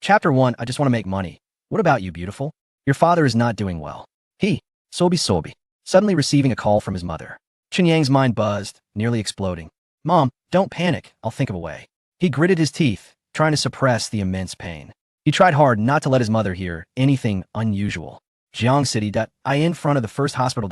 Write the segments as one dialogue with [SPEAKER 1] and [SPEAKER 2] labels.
[SPEAKER 1] Chapter 1. I just want to make money. What about you, beautiful? Your father is not doing well. Sobi, suddenly receiving a call from his mother. Chunyang's mind buzzed, nearly exploding. Mom, don't panic, I'll think of a way. He gritted his teeth, trying to suppress the immense pain. He tried hard not to let his mother hear anything unusual. Jiang City. I in front of the first hospital.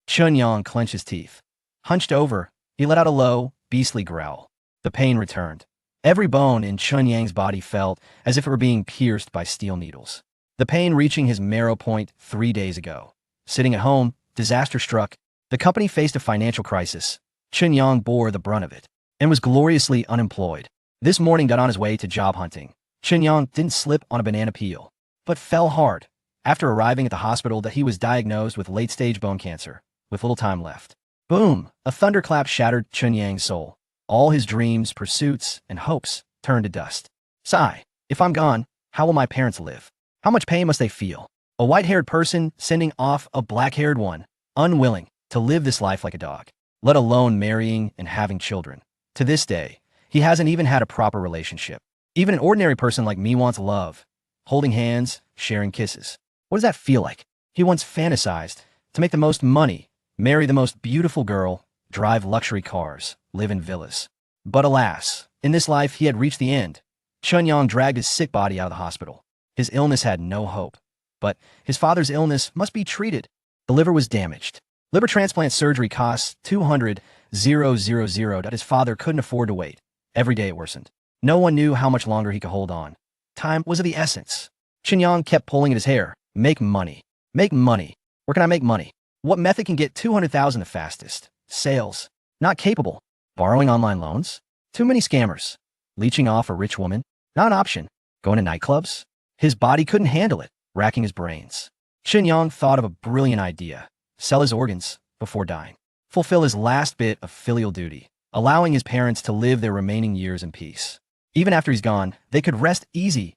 [SPEAKER 1] Chunyang clenched his teeth. Hunched over, he let out a low, beastly growl. The pain returned. Every bone in Chunyang's body felt as if it were being pierced by steel needles. The pain reaching his marrow point 3 days ago. Sitting at home, disaster struck. The company faced a financial crisis. Chunyang bore the brunt of it and was gloriously unemployed. This morning got on his way to job hunting. Chunyang didn't slip on a banana peel, but fell hard. After arriving at the hospital he was diagnosed with late-stage bone cancer, with little time left. Boom! A thunderclap shattered Chunyang's soul. All his dreams, pursuits, and hopes turned to dust. Sigh. If I'm gone, how will my parents live? How much pain must they feel? A white-haired person sending off a black-haired one, unwilling to live this life like a dog, let alone marrying and having children. To this day, he hasn't even had a proper relationship. Even an ordinary person like me wants love, holding hands, sharing kisses. What does that feel like? He once fantasized to make the most money, marry the most beautiful girl, drive luxury cars, live in villas. But alas, in this life he had reached the end. Chunyang dragged his sick body out of the hospital. His illness had no hope. But his father's illness must be treated. The liver was damaged. Liver transplant surgery costs $200,000. His father couldn't afford to wait. Every day it worsened. No one knew how much longer he could hold on. Time was of the essence. Chunyang kept pulling at his hair. Make money. Make money. Where can I make money? What method can get $200,000 the fastest? Sales. Not capable. Borrowing online loans? Too many scammers. Leeching off a rich woman? Not an option. Going to nightclubs? His body couldn't handle it, racking his brains. Chunyang thought of a brilliant idea. Sell his organs before dying. Fulfill his last bit of filial duty, allowing his parents to live their remaining years in peace. Even after he's gone, they could rest easy.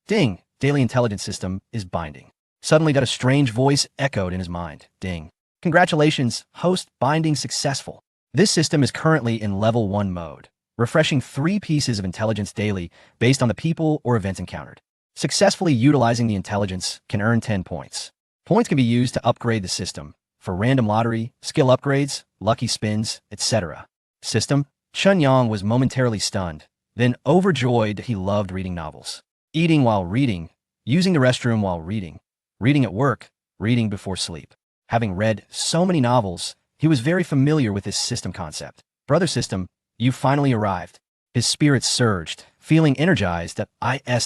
[SPEAKER 1] Ding! Daily intelligence system is binding. Suddenly a strange voice echoed in his mind. Ding. Congratulations, host binding successful. This system is currently in level 1 mode, refreshing 3 pieces of intelligence daily based on the people or events encountered. Successfully utilizing the intelligence can earn 10 points. Points can be used to upgrade the system for random lottery, skill upgrades, lucky spins, etc. System. Chunyang was momentarily stunned, then overjoyed that he loved reading novels. Eating while reading, using the restroom while reading, reading at work, reading before sleep. Having read so many novels, he was very familiar with this system concept. Brother system, you finally arrived. His spirits surged, feeling energized that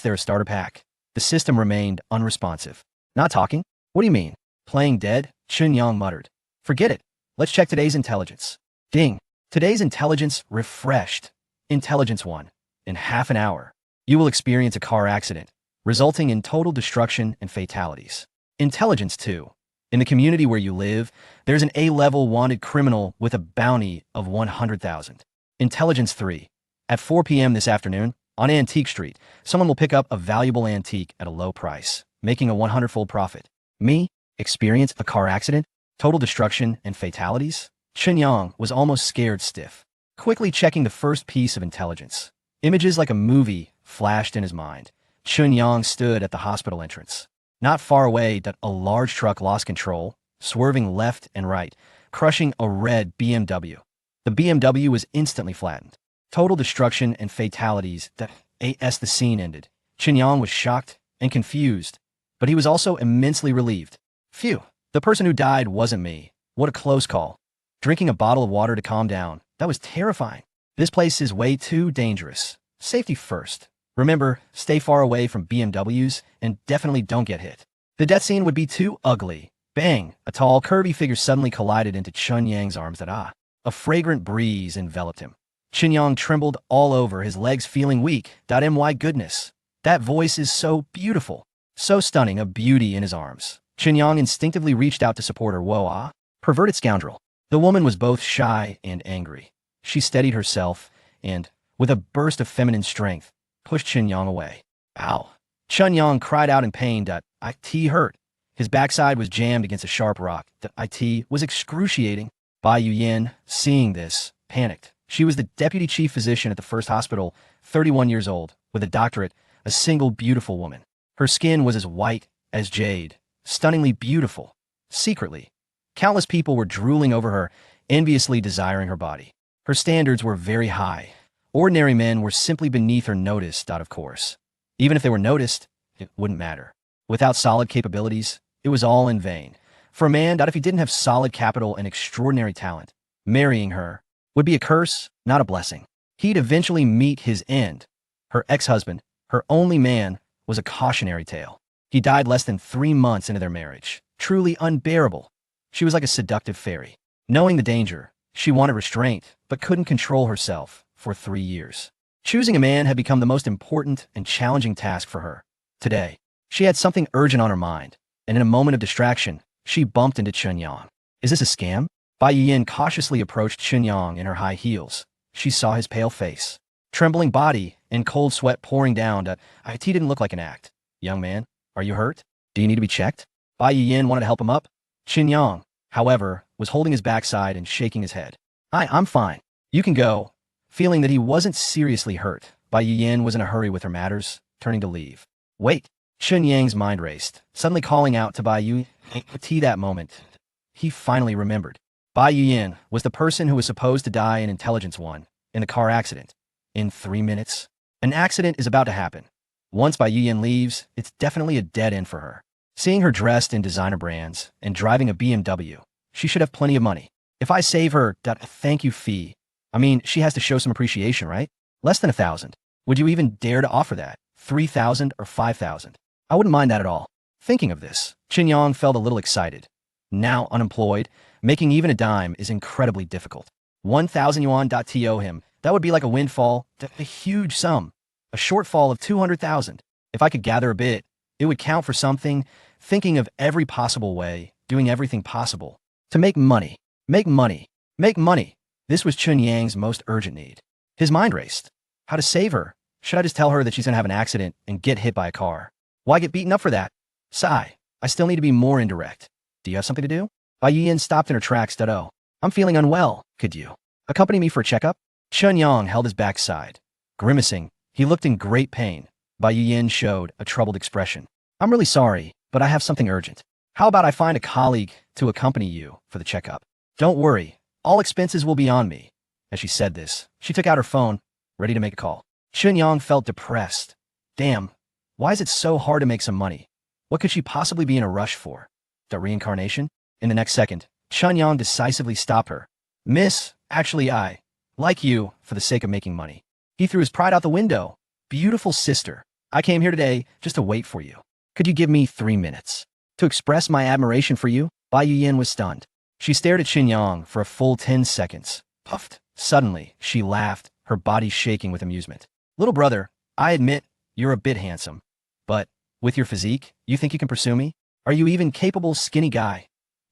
[SPEAKER 1] their starter pack. The system remained unresponsive. Not talking? What do you mean? Playing dead? Chunyang muttered. Forget it. Let's check today's intelligence. Ding. Today's intelligence refreshed. Intelligence 1. In half an hour, you will experience a car accident, resulting in total destruction and fatalities. Intelligence 2. In the community where you live, there's an A-level wanted criminal with a bounty of 100,000. Intelligence 3. At 4 p.m. this afternoon, on Antique Street, someone will pick up a valuable antique at a low price, making a 100-fold profit. Me? Experience a car accident? Total destruction and fatalities? Chunyang was almost scared stiff. Quickly checking the first piece of intelligence. Images like a movie flashed in his mind. Chunyang stood at the hospital entrance. Not far away, a large truck lost control, swerving left and right, crushing a red BMW. The BMW was instantly flattened. Total destruction and fatalities. The scene ended. Chunyang was shocked and confused, but he was also immensely relieved. Phew, the person who died wasn't me. What a close call. Drinking a bottle of water to calm down. That was terrifying. This place is way too dangerous. Safety first. Remember, stay far away from BMWs and definitely don't get hit. The death scene would be too ugly. Bang! A tall, curvy figure suddenly collided into Chunyang's arms. A fragrant breeze enveloped him. Chunyang trembled all over, his legs feeling weak. My goodness. That voice is so beautiful. So stunning, a beauty in his arms. Chunyang instinctively reached out to support her. Whoa, perverted scoundrel. The woman was both shy and angry. She steadied herself and, with a burst of feminine strength, pushed Chunyang away. Ow. Chunyang cried out in pain. It hurt. His backside was jammed against a sharp rock. It was excruciating. Bai Yuyan, seeing this, panicked. She was the deputy chief physician at the first hospital, 31 years old, with a doctorate, a single beautiful woman. Her skin was as white as jade, stunningly beautiful. Secretly, countless people were drooling over her, enviously desiring her body. Her standards were very high. Ordinary men were simply beneath her notice, of course. Even if they were noticed, it wouldn't matter. Without solid capabilities, it was all in vain. For a man, if he didn't have solid capital and extraordinary talent, marrying her would be a curse, not a blessing. He'd eventually meet his end. Her ex-husband, her only man, was a cautionary tale. He died less than 3 months into their marriage. Truly unbearable. She was like a seductive fairy. Knowing the danger, she wanted restraint, but couldn't control herself for 3 years. Choosing a man had become the most important and challenging task for her. Today, she had something urgent on her mind, and in a moment of distraction, she bumped into Chen Yang. Is this a scam? Bai Yiyin cautiously approached Chen Yang in her high heels. She saw his pale face, trembling body, and cold sweat pouring down. It didn't look like an act. Young man, are you hurt? Do you need to be checked? Bai Yiyin wanted to help him up. Chen Yang, however, was holding his backside and shaking his head. I'm fine. You can go. Feeling that he wasn't seriously hurt, Bai Yiyin was in a hurry with her matters, turning to leave. Wait. Chen Yang's mind raced, suddenly calling out to Bai Yiyin. That moment, he finally remembered. Bai Yiyin was the person who was supposed to die in Intelligence 1 in the car accident. In 3 minutes, an accident is about to happen. Once Bai Yiyin leaves, it's definitely a dead end for her. Seeing her dressed in designer brands and driving a BMW, she should have plenty of money. If I save her, a thank you fee. She has to show some appreciation, right? Less than 1,000. Would you even dare to offer that? 3,000 or 5,000? I wouldn't mind that at all. Thinking of this, Chen Yang felt a little excited. Now unemployed, making even a dime is incredibly difficult. 1,000 yuan to him, that would be like a windfall, a huge sum. A shortfall of 200,000. If I could gather a bit, it would count for something, thinking of every possible way, doing everything possible. To make money. Make money. Make money. This was Chen Yang's most urgent need. His mind raced. How to save her? Should I just tell her that she's going to have an accident and get hit by a car? Why get beaten up for that? Sigh. I still need to be more indirect. Do you have something to do? Bai Yiyin stopped in her tracks. Oh, I'm feeling unwell. Could you accompany me for a checkup? Chen Yang held his backside. Grimacing, he looked in great pain. Bai Yiyin showed a troubled expression. I'm really sorry, but I have something urgent. How about I find a colleague to accompany you for the checkup? Don't worry. All expenses will be on me. As she said this, she took out her phone, ready to make a call. Chen Yang felt depressed. Damn, why is it so hard to make some money? What could she possibly be in a rush for? The reincarnation? In the next second, Chen Yang decisively stopped her. Miss, actually I like you for the sake of making money. He threw his pride out the window. Beautiful sister, I came here today just to wait for you. Could you give me 3 minutes to express my admiration for you? Bai Yiyin was stunned. She stared at Chen Yang for a full 10 seconds. Puffed. Suddenly, she laughed, her body shaking with amusement. Little brother, I admit, you're a bit handsome. But, with your physique, you think you can pursue me? Are you even capable skinny guy?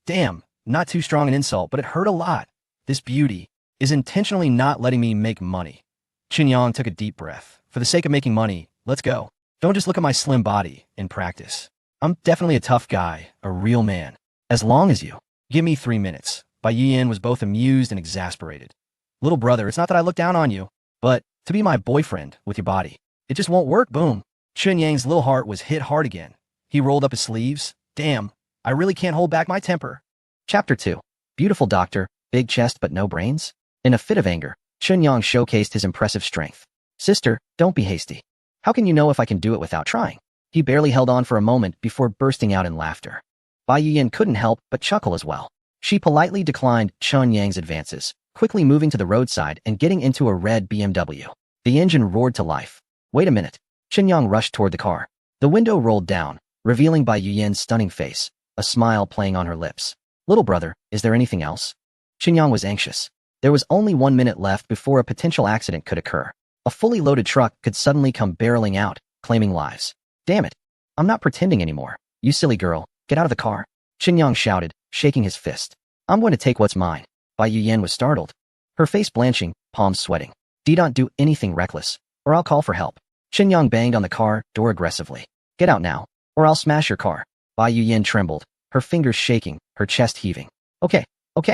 [SPEAKER 1] Damn, not too strong an insult, but it hurt a lot. This beauty is intentionally not letting me make money. Chen Yang took a deep breath. For the sake of making money, let's go. Don't just look at my slim body in practice. I'm definitely a tough guy, a real man. As long as you give me 3 minutes. Bai Yiyin was both amused and exasperated. Little brother, it's not that I look down on you, but to be my boyfriend with your body, it just won't work, boom. Chen Yang's little heart was hit hard again. He rolled up his sleeves. Damn, I really can't hold back my temper. Chapter 2. Beautiful doctor, big chest but no brains? In a fit of anger, Chen Yang showcased his impressive strength. Sister, don't be hasty. How can you know if I can do it without trying? He barely held on for a moment before bursting out in laughter. Bai Yiyin couldn't help but chuckle as well. She politely declined Chen Yang's advances, quickly moving to the roadside and getting into a red BMW. The engine roared to life. Wait a minute. Chen Yang rushed toward the car. The window rolled down, revealing Bai Yiyin's stunning face, a smile playing on her lips. Little brother, is there anything else? Chen Yang was anxious. There was only 1 minute left before a potential accident could occur. A fully loaded truck could suddenly come barreling out, claiming lives. Damn it. I'm not pretending anymore. You silly girl, get out of the car. Chen Yang shouted, shaking his fist. I'm going to take what's mine. Bai Yiyin was startled. Her face blanching, palms sweating. Don't do anything reckless, or I'll call for help. Chen Yang banged on the car door aggressively. Get out now, or I'll smash your car. Bai Yiyin trembled, her fingers shaking, her chest heaving. Okay,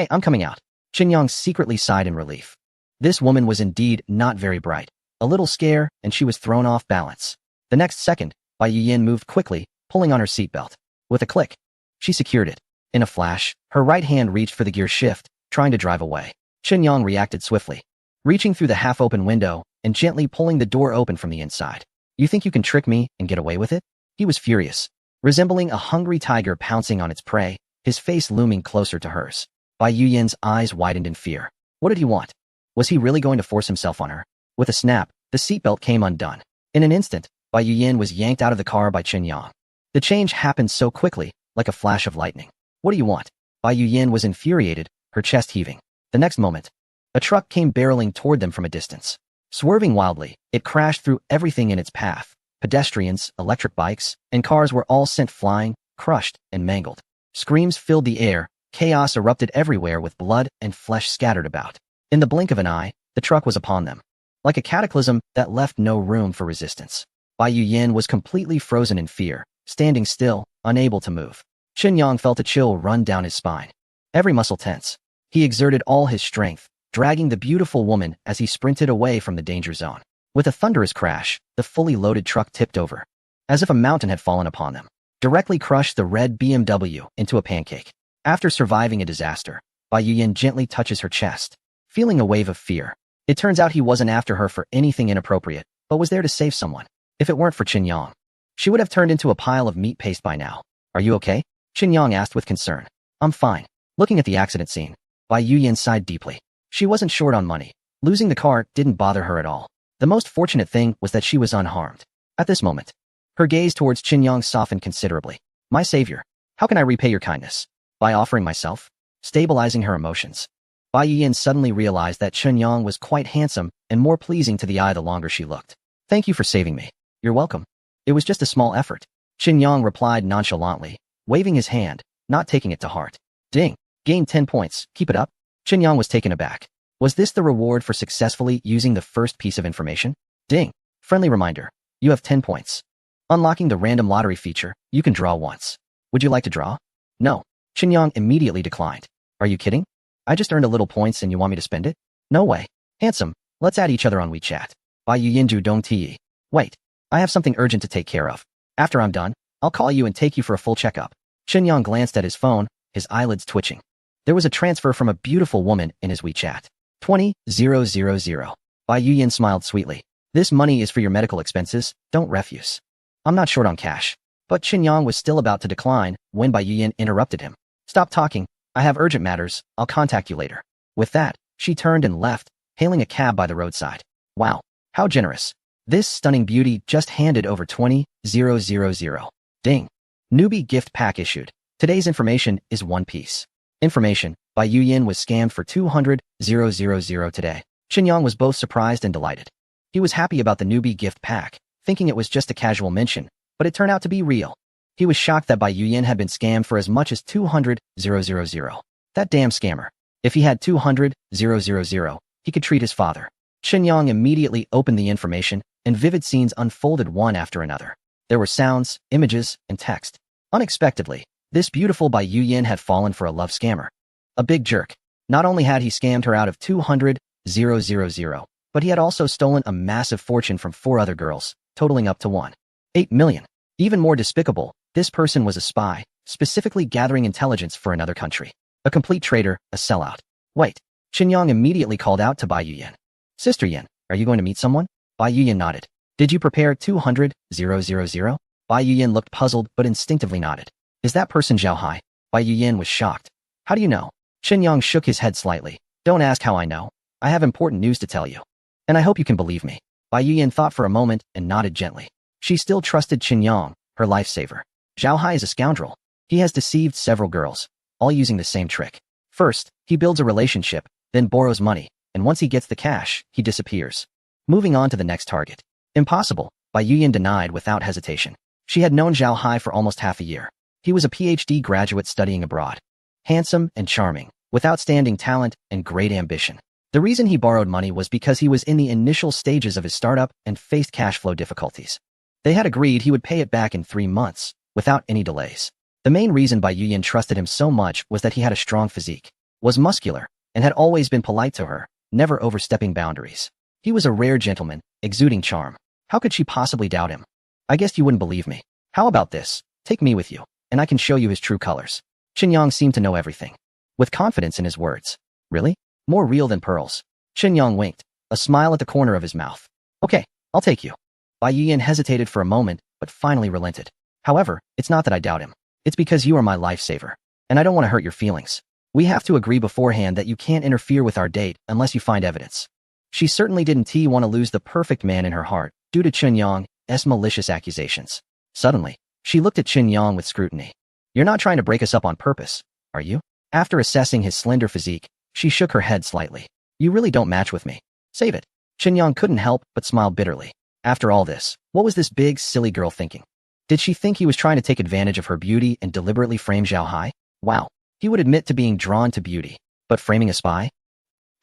[SPEAKER 1] I'm coming out. Chen Yang secretly sighed in relief. This woman was indeed not very bright. A little scared, and she was thrown off balance. The next second, Bai Yuyin moved quickly, pulling on her seatbelt. With a click, she secured it. In a flash, her right hand reached for the gear shift, trying to drive away. Chen Yang reacted swiftly, reaching through the half-open window and gently pulling the door open from the inside. You think you can trick me and get away with it? He was furious, resembling a hungry tiger pouncing on its prey, his face looming closer to hers. Bai Yuyin's eyes widened in fear. What did he want? Was he really going to force himself on her? With a snap, the seatbelt came undone. In an instant, Bai Yuyin was yanked out of the car by Chen Yang. The change happened so quickly, like a flash of lightning. What do you want? Bai Yuyin was infuriated, her chest heaving. The next moment, a truck came barreling toward them from a distance. Swerving wildly, it crashed through everything in its path. Pedestrians, electric bikes, and cars were all sent flying, crushed, and mangled. Screams filled the air, chaos erupted everywhere with blood and flesh scattered about. In the blink of an eye, the truck was upon them. Like a cataclysm that left no room for resistance. Bai Yuyin was completely frozen in fear, standing still, unable to move. Chen Yang felt a chill run down his spine. Every muscle tense. He exerted all his strength, dragging the beautiful woman as he sprinted away from the danger zone. With a thunderous crash, the fully loaded truck tipped over, as if a mountain had fallen upon them, directly crushed the red BMW into a pancake. After surviving a disaster, Bai Yuyin gently touches her chest, feeling a wave of fear. It turns out he wasn't after her for anything inappropriate, but was there to save someone. If it weren't for Chen Yang, she would have turned into a pile of meat paste by now. Are you okay? Chen Yang asked with concern. I'm fine. Looking at the accident scene, Bai Yuyin sighed deeply. She wasn't short on money. Losing the car didn't bother her at all. The most fortunate thing was that she was unharmed. At this moment, her gaze towards Chen Yang softened considerably. My savior, how can I repay your kindness? By offering myself? Stabilizing her emotions. Bai Yuyin suddenly realized that Chen Yang was quite handsome and more pleasing to the eye the longer she looked. Thank you for saving me. You're welcome. It was just a small effort. Chen Yang replied nonchalantly, waving his hand, not taking it to heart. Ding. Gained 10 points. Keep it up. Chen Yang was taken aback. Was this the reward for successfully using the first piece of information? Ding. Friendly reminder. You have 10 points. Unlocking the random lottery feature, you can draw once. Would you like to draw? No. Chen Yang immediately declined. Are you kidding? I just earned a little points and you want me to spend it? No way. Handsome. Let's add each other on WeChat. Bai Yuyinju Dong Ti. Wait. I have something urgent to take care of. After I'm done, I'll call you and take you for a full checkup. Chen Yang glanced at his phone, his eyelids twitching. There was a transfer from a beautiful woman in his WeChat. 20,000. Bai Yuyin smiled sweetly. This money is for your medical expenses, don't refuse. I'm not short on cash. But Chen Yang was still about to decline when Bai Yuyin interrupted him. Stop talking. I have urgent matters. I'll contact you later. With that, she turned and left, hailing a cab by the roadside. Wow. How generous. This stunning beauty just handed over 20,000. Ding. Newbie gift pack issued. Today's information is one piece. Information. Bai Yuyin was scammed for 200,000 today. Chen Yang was both surprised and delighted. He was happy about the newbie gift pack, thinking it was just a casual mention, but it turned out to be real. He was shocked that Bai Yuyin had been scammed for as much as 200,000. That damn scammer. If he had 200,000, he could treat his father. Chen Yang immediately opened the information, and vivid scenes unfolded one after another. There were sounds, images, and text. Unexpectedly, this beautiful Bai Yuyin had fallen for a love scammer. A big jerk. Not only had he scammed her out of 200,000, but he had also stolen a massive fortune from 4 other girls, totaling up to 1.8 million. Even more despicable, this person was a spy, specifically gathering intelligence for another country. A complete traitor, a sellout. Wait. Chen Yang immediately called out to Bai Yuyin. Sister Yin, are you going to meet someone? Bai Yuyin nodded. Did you prepare 200,000? Bai Yuyin looked puzzled but instinctively nodded. Is that person Zhao Hai? Bai Yuyin was shocked. How do you know? Chen Yang shook his head slightly. Don't ask how I know. I have important news to tell you. And I hope you can believe me. Bai Yuyin thought for a moment and nodded gently. She still trusted Chen Yang, her lifesaver. Zhao Hai is a scoundrel. He has deceived several girls, all using the same trick. First, he builds a relationship, then borrows money, and once he gets the cash, he disappears. Moving on to the next target. Impossible, Bai Yuyin denied without hesitation. She had known Zhao Hai for almost half a year. He was a PhD graduate studying abroad. Handsome and charming, with outstanding talent and great ambition. The reason he borrowed money was because he was in the initial stages of his startup and faced cash flow difficulties. They had agreed he would pay it back in 3 months, without any delays. The main reason Bai Yuyin trusted him so much was that he had a strong physique, was muscular, and had always been polite to her, never overstepping boundaries. He was a rare gentleman, exuding charm. How could she possibly doubt him? I guess you wouldn't believe me. How about this? Take me with you, and I can show you his true colors. Qinyang seemed to know everything, with confidence in his words. Really? More real than pearls. Qinyang winked, a smile at the corner of his mouth. Okay, I'll take you. Bai Yuyan hesitated for a moment, but finally relented. However, it's not that I doubt him. It's because you are my lifesaver, and I don't want to hurt your feelings. We have to agree beforehand that you can't interfere with our date unless you find evidence. She certainly didn't want to lose the perfect man in her heart due to Qinyang's malicious accusations. Suddenly, she looked at Qinyang with scrutiny. You're not trying to break us up on purpose, are you? After assessing his slender physique, she shook her head slightly. You really don't match with me. Save it. Qinyang couldn't help but smile bitterly. After all this, what was this big, silly girl thinking? Did she think he was trying to take advantage of her beauty and deliberately frame Zhao Hai? Wow. He would admit to being drawn to beauty, but framing a spy?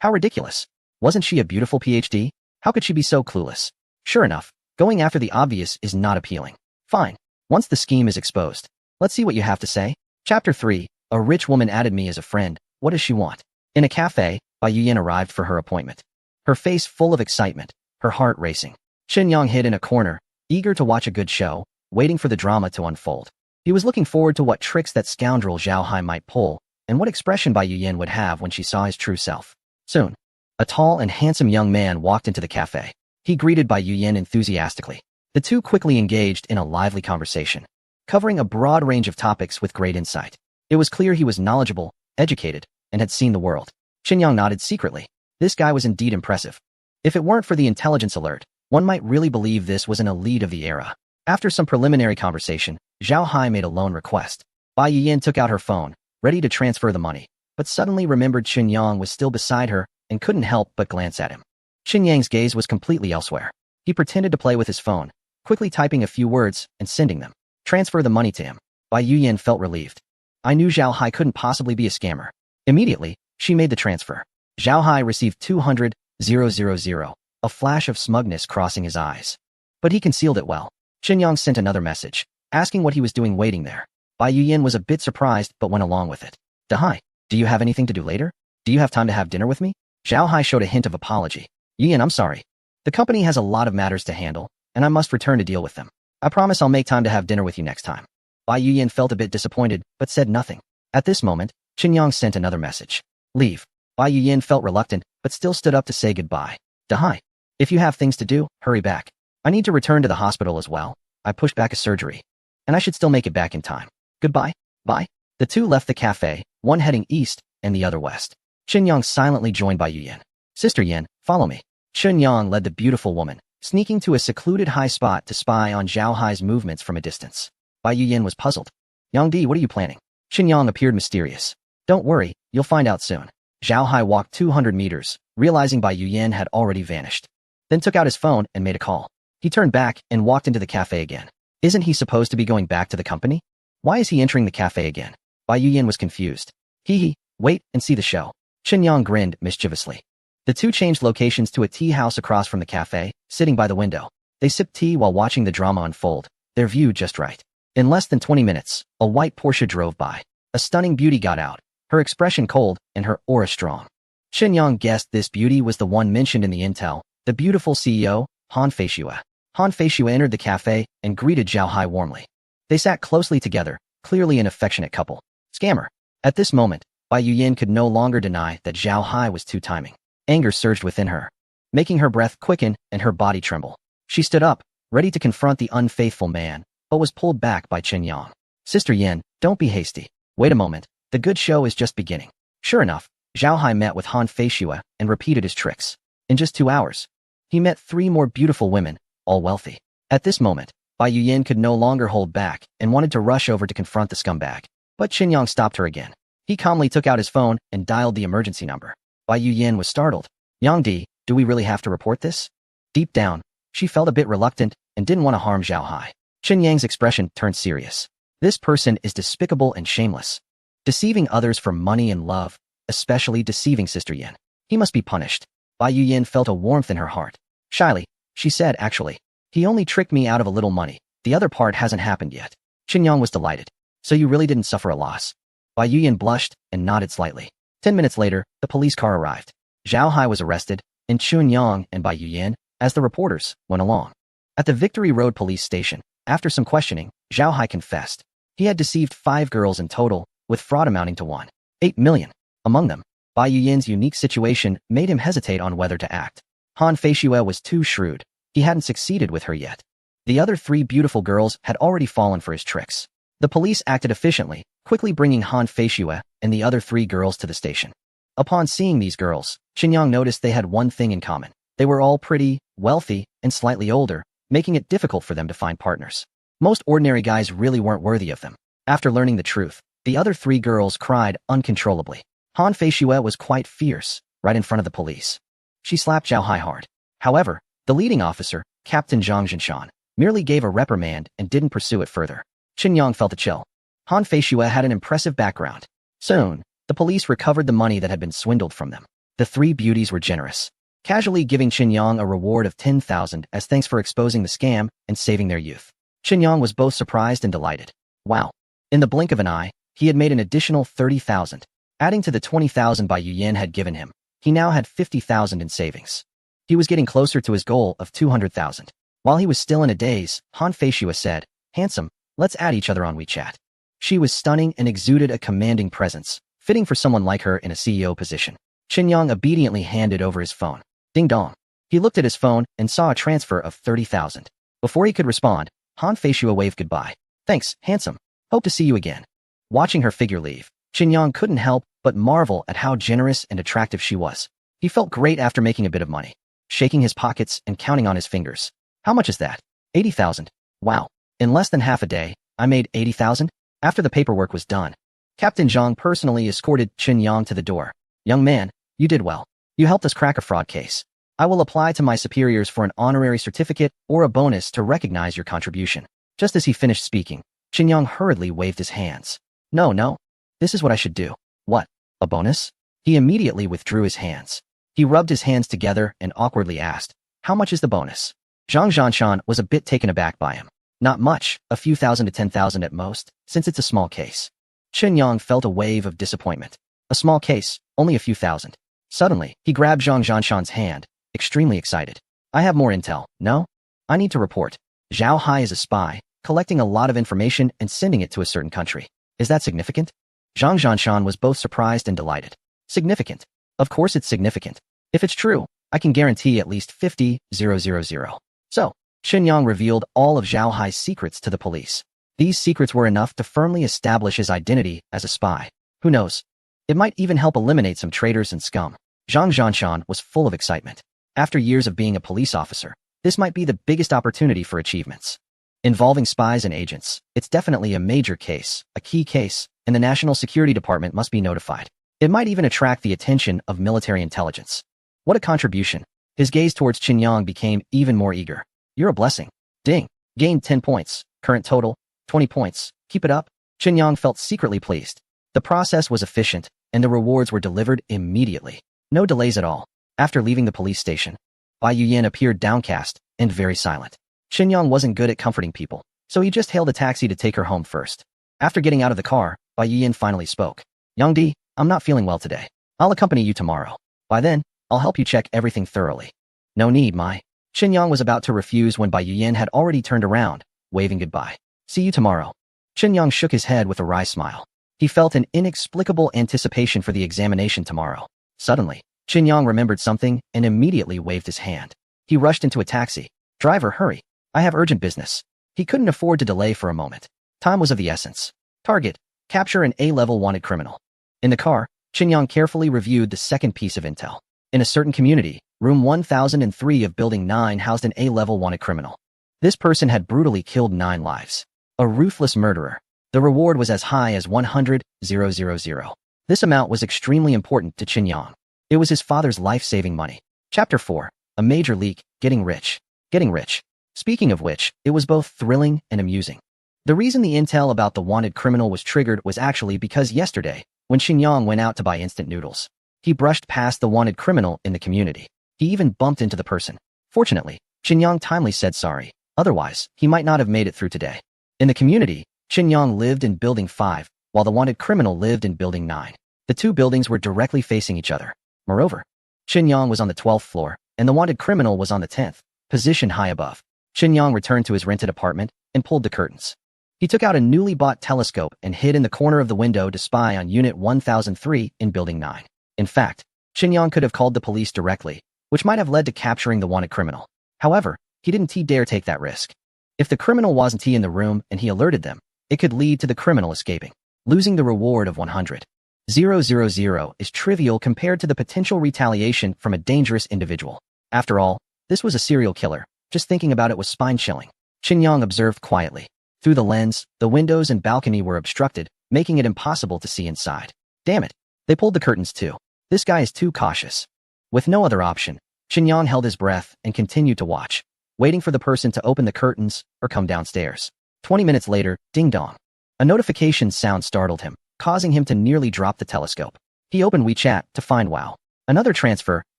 [SPEAKER 1] How ridiculous. Wasn't she a beautiful PhD? How could she be so clueless? Sure enough, going after the obvious is not appealing. Fine. Once the scheme is exposed, let's see what you have to say. Chapter 3. A rich woman added me as a friend. What does she want? In a cafe, Bai Yuyan arrived for her appointment. Her face full of excitement, her heart racing. Qinyang hid in a corner, eager to watch a good show, waiting for the drama to unfold. He was looking forward to what tricks that scoundrel Zhao Hai might pull, and what expression Bai Yuyan would have when she saw his true self. Soon, a tall and handsome young man walked into the cafe. He greeted Bai Yuyan enthusiastically. The two quickly engaged in a lively conversation, covering a broad range of topics with great insight. It was clear he was knowledgeable, educated, and had seen the world. Qinyang nodded secretly. This guy was indeed impressive. If it weren't for the intelligence alert, one might really believe this was an elite of the era. After some preliminary conversation, Zhao Hai made a loan request. Bai Yuyan took out her phone, ready to transfer the money, but suddenly remembered Qinyang was still beside her and couldn't help but glance at him. Qinyang's gaze was completely elsewhere. He pretended to play with his phone, quickly typing a few words and sending them. Transfer the money to him. Bai Yuyan felt relieved. I knew Zhao Hai couldn't possibly be a scammer. Immediately, she made the transfer. Zhao Hai received 200,000, a flash of smugness crossing his eyes. But he concealed it well. Qinyang sent another message, asking what he was doing waiting there. Bai Yuyan was a bit surprised but went along with it. Dahai, do you have anything to do later? Do you have time to have dinner with me? Zhao Hai showed a hint of apology. Yuyan, I'm sorry. The company has a lot of matters to handle, and I must return to deal with them. I promise I'll make time to have dinner with you next time. Bai Yuyan felt a bit disappointed, but said nothing. At this moment, Qinyang sent another message. Leave. Bai Yuyan felt reluctant, but still stood up to say goodbye. Dahai, if you have things to do, hurry back. I need to return to the hospital as well. I pushed back a surgery, and I should still make it back in time. Goodbye. Bye. The two left the cafe, one heading east and the other west. Qinyang silently joined Bai Yuyan. Sister Yan, follow me. Qinyang led the beautiful woman, sneaking to a secluded high spot to spy on Zhao Hai's movements from a distance. Bai Yuyan was puzzled. Yang Di, what are you planning? Qinyang appeared mysterious. Don't worry, you'll find out soon. Zhao Hai walked 200 meters, realizing Bai Yuyan had already vanished. Then took out his phone and made a call. He turned back and walked into the cafe again. Isn't he supposed to be going back to the company? Why is he entering the cafe again? Bai Yuyan was confused. Hee, wait and see the show. Qinyang grinned mischievously. The two changed locations to a tea house across from the cafe, sitting by the window. They sipped tea while watching the drama unfold, their view just right. In less than 20 minutes, a white Porsche drove by. A stunning beauty got out, her expression cold and her aura strong. Qinyang guessed this beauty was the one mentioned in the intel, the beautiful CEO, Han Feishue. Han Feishue entered the cafe and greeted Zhao Hai warmly. They sat closely together, clearly an affectionate couple. Scammer. At this moment, Bai Yuyan could no longer deny that Zhao Hai was two-timing. Anger surged within her, making her breath quicken and her body tremble. She stood up, ready to confront the unfaithful man, but was pulled back by Qinyang. Sister Yan, don't be hasty. Wait a moment, the good show is just beginning. Sure enough, Zhao Hai met with Han Feishue and repeated his tricks. In just 2 hours, he met 3 more beautiful women, all wealthy. At this moment, Bai Yuyan could no longer hold back and wanted to rush over to confront the scumbag. But Qinyang stopped her again. He calmly took out his phone and dialed the emergency number. Bai Yuyan was startled. Yang Di, do we really have to report this? Deep down, she felt a bit reluctant and didn't want to harm Zhao Hai. Qinyang's expression turned serious. This person is despicable and shameless. Deceiving others for money and love, especially deceiving Sister Yan. He must be punished. Bai Yuyan felt a warmth in her heart. Shyly, she said actually. He only tricked me out of a little money. The other part hasn't happened yet. Qinyang was delighted. So you really didn't suffer a loss. Bai Yuyan blushed and nodded slightly. 10 minutes later, the police car arrived. Zhao Hai was arrested, and Qinyang and Bai Yuyan, as the reporters, went along. At the Victory Road police station, After some questioning, Zhao Hai confessed. He had deceived 5 girls in total, with fraud amounting to 1.8 million. Among them, Bai Yuyin's unique situation made him hesitate on whether to act. Han Feishue was too shrewd. He hadn't succeeded with her yet. The other 3 beautiful girls had already fallen for his tricks. The police acted efficiently, quickly bringing Han Feishue and the other 3 girls to the station. Upon seeing these girls, Qinyang noticed they had one thing in common. They were all pretty, wealthy, and slightly older, making it difficult for them to find partners. Most ordinary guys really weren't worthy of them. After learning the truth, the other 3 girls cried uncontrollably. Han Feishue was quite fierce, right in front of the police. She slapped Zhao Hai hard. However, the leading officer, Captain Zhang Zhinshan, merely gave a reprimand and didn't pursue it further. Qinyang felt a chill. Han Feishue had an impressive background. Soon, the police recovered the money that had been swindled from them. The 3 beauties were generous, casually giving Qinyang a reward of 10,000 as thanks for exposing the scam and saving their youth. Qinyang was both surprised and delighted. Wow. In the blink of an eye, he had made an additional 30,000. Adding to the 20,000 Bai Yuyin had given him, he now had 50,000 in savings. He was getting closer to his goal of 200,000. While he was still in a daze, Han Feishue said, "Handsome, let's add each other on WeChat." She was stunning and exuded a commanding presence, fitting for someone like her in a CEO position. Qinyang obediently handed over his phone. Ding dong. He looked at his phone and saw a transfer of 30,000. Before he could respond, Han Feishue waved goodbye. "Thanks, handsome. Hope to see you again." Watching her figure leave, Qinyang couldn't help but marvel at how generous and attractive she was. He felt great after making a bit of money, shaking his pockets and counting on his fingers. "How much is that?" 80,000. "Wow. In less than half a day, I made 80,000? After the paperwork was done, Captain Zhang personally escorted Qinyang to the door. "Young man, you did well. You helped us crack a fraud case. I will apply to my superiors for an honorary certificate or a bonus to recognize your contribution." Just as he finished speaking, Qinyang hurriedly waved his hands. No. This is what I should do." "What? A bonus?" He immediately withdrew his hands. He rubbed his hands together and awkwardly asked, "How much is the bonus?" Zhang Zhanshan was a bit taken aback by him. "Not much, a few thousand to 10,000 at most, since it's a small case." Qinyang felt a wave of disappointment. A small case, only a few thousand. Suddenly, he grabbed Zhang Zhanshan's hand, extremely excited. "I have more intel, no? I need to report. Zhao Hai is a spy, collecting a lot of information and sending it to a certain country. Is that significant?" Zhang Zhanshan was both surprised and delighted. "Significant? Of course it's significant. If it's true, I can guarantee at least 50,000. So, Qinyang revealed all of Zhao Hai's secrets to the police. These secrets were enough to firmly establish his identity as a spy. Who knows? It might even help eliminate some traitors and scum. Zhang Zhanshan was full of excitement. After years of being a police officer, this might be the biggest opportunity for achievements. Involving spies and agents, it's definitely a major case, a key case, and the National Security Department must be notified. It might even attract the attention of military intelligence. What a contribution. His gaze towards Qinyang became even more eager. "You're a blessing." Ding. Gained 10 points. Current total, 20 points. Keep it up. Qinyang felt secretly pleased. The process was efficient, and the rewards were delivered immediately. No delays at all. After leaving the police station, Bai Yuyin appeared downcast and very silent. Qinyang wasn't good at comforting people, so he just hailed a taxi to take her home first. After getting out of the car, Bai Yuyin finally spoke. "Young Di, I'm not feeling well today. I'll accompany you tomorrow. By then, I'll help you check everything thoroughly." "No need, Mai." Qinyang was about to refuse when Bai Yuyin had already turned around, waving goodbye. "See you tomorrow." Qinyang shook his head with a wry smile. He felt an inexplicable anticipation for the examination tomorrow. Suddenly, Qinyang remembered something and immediately waved his hand. He rushed into a taxi. "Driver, hurry. I have urgent business." He couldn't afford to delay for a moment. Time was of the essence. Target: capture an A-level wanted criminal. In the car, Qinyang carefully reviewed the second piece of intel. In a certain community, room 1003 of Building 9 housed an A-level wanted criminal. This person had brutally killed 9 lives. A ruthless murderer. The reward was as high as 100,000. This amount was extremely important to Qinyang. It was his father's life-saving money. Chapter 4. A major leak, getting rich. Getting rich. Speaking of which, it was both thrilling and amusing. The reason the intel about the wanted criminal was triggered was actually because yesterday, when Qinyang went out to buy instant noodles, he brushed past the wanted criminal in the community. He even bumped into the person. Fortunately, Qinyang timely said sorry, otherwise, he might not have made it through today. In the community, Qinyang lived in Building 5, while the wanted criminal lived in Building 9. The 2 buildings were directly facing each other. Moreover, Qinyang was on the 12th floor, and the wanted criminal was on the 10th, positioned high above. Qinyang returned to his rented apartment and pulled the curtains. He took out a newly bought telescope and hid in the corner of the window to spy on Unit 1003 in Building 9. In fact, Qinyang could have called the police directly, which might have led to capturing the wanted criminal. However, he didn't dare take that risk. If the criminal wasn't in the room and he alerted them, it could lead to the criminal escaping, losing the reward of 100,000 is trivial compared to the potential retaliation from a dangerous individual. After all, this was a serial killer. Just thinking about it was spine-chilling. Qinyang observed quietly. Through the lens, the windows and balcony were obstructed, making it impossible to see inside. Damn it. They pulled the curtains too. This guy is too cautious. With no other option, Qinyang held his breath and continued to watch, waiting for the person to open the curtains or come downstairs. 20 minutes later, ding-dong. A notification sound startled him, causing him to nearly drop the telescope. He opened WeChat to find wow. Another transfer,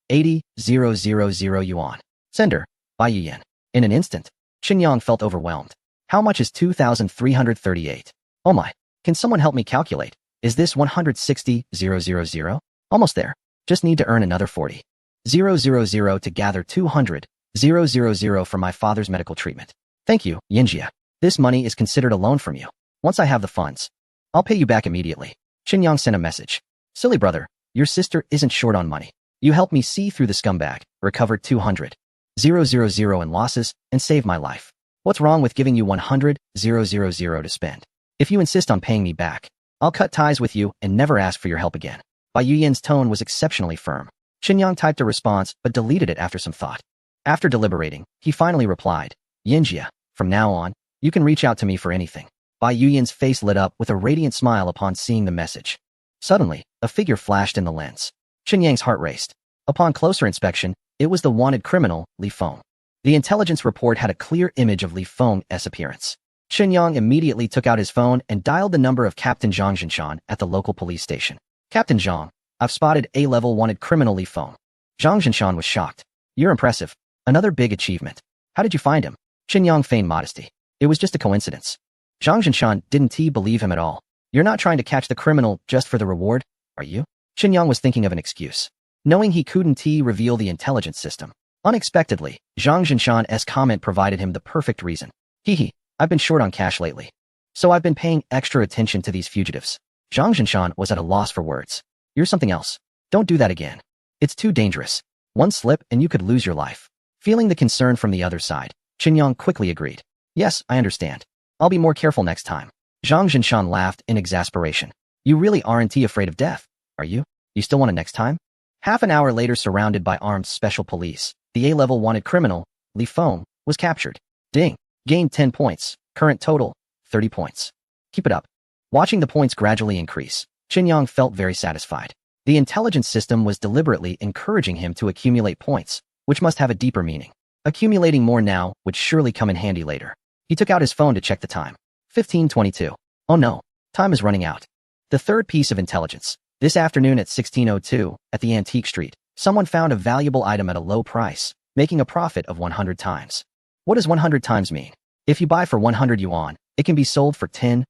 [SPEAKER 1] 80,000 yuan. Sender, Bai Yuyan. In an instant, Qinyang felt overwhelmed. How much is 2,338? Oh my, can someone help me calculate? Is this 160,000? Almost there. Just need to earn another 40,000 to gather 200,000 for my father's medical treatment. Thank you, Yinjia. This money is considered a loan from you. Once I have the funds, I'll pay you back immediately. Qinyang sent a message. Silly brother, your sister isn't short on money. You helped me see through the scumbag, recover 200,000 in losses, and save my life. What's wrong with giving you 100,000 to spend? If you insist on paying me back, I'll cut ties with you and never ask for your help again. Bai Yuyan's tone was exceptionally firm. Qinyang typed a response but deleted it after some thought. After deliberating, he finally replied, Yinjia, from now on, you can reach out to me for anything. Bai Yuyan's face lit up with a radiant smile upon seeing the message. Suddenly, a figure flashed in the lens. Qinyang's heart raced. Upon closer inspection, it was the wanted criminal, Li Feng. The intelligence report had a clear image of Li Feng's appearance. Qinyang immediately took out his phone and dialed the number of Captain Zhang Zhinshan at the local police station. Captain Zhang, I've spotted A-level wanted criminal Li Feng. Zhang Zhinshan was shocked. You're impressive. Another big achievement. How did you find him? Qinyang feigned modesty. It was just a coincidence. Zhang Zhinshan didn't believe him at all. You're not trying to catch the criminal just for the reward, are you? Qinyang was thinking of an excuse. Knowing he couldn't reveal the intelligence system. Unexpectedly, Zhang Zhinshan's comment provided him the perfect reason. Hee, I've been short on cash lately. So I've been paying extra attention to these fugitives. Zhang Zhinshan was at a loss for words. You're something else. Don't do that again. It's too dangerous. One slip and you could lose your life. Feeling the concern from the other side, Qinyang quickly agreed. Yes, I understand. I'll be more careful next time. Zhang Zhinshan laughed in exasperation. You really aren't afraid of death, are you? You still want it next time? Half an hour later, surrounded by armed special police, the A-level wanted criminal, Li Feng, was captured. Ding. Gained 10 points. Current total, 30 points. Keep it up. Watching the points gradually increase, Qinyang felt very satisfied. The intelligence system was deliberately encouraging him to accumulate points, which must have a deeper meaning. Accumulating more now would surely come in handy later. He took out his phone to check the time. 15:22. Oh no, time is running out. The third piece of intelligence. This afternoon at 16:02, at the Antique Street, someone found a valuable item at a low price, making a profit of 100 times. What does 100 times mean? If you buy for 100 yuan, it can be sold for 10,000.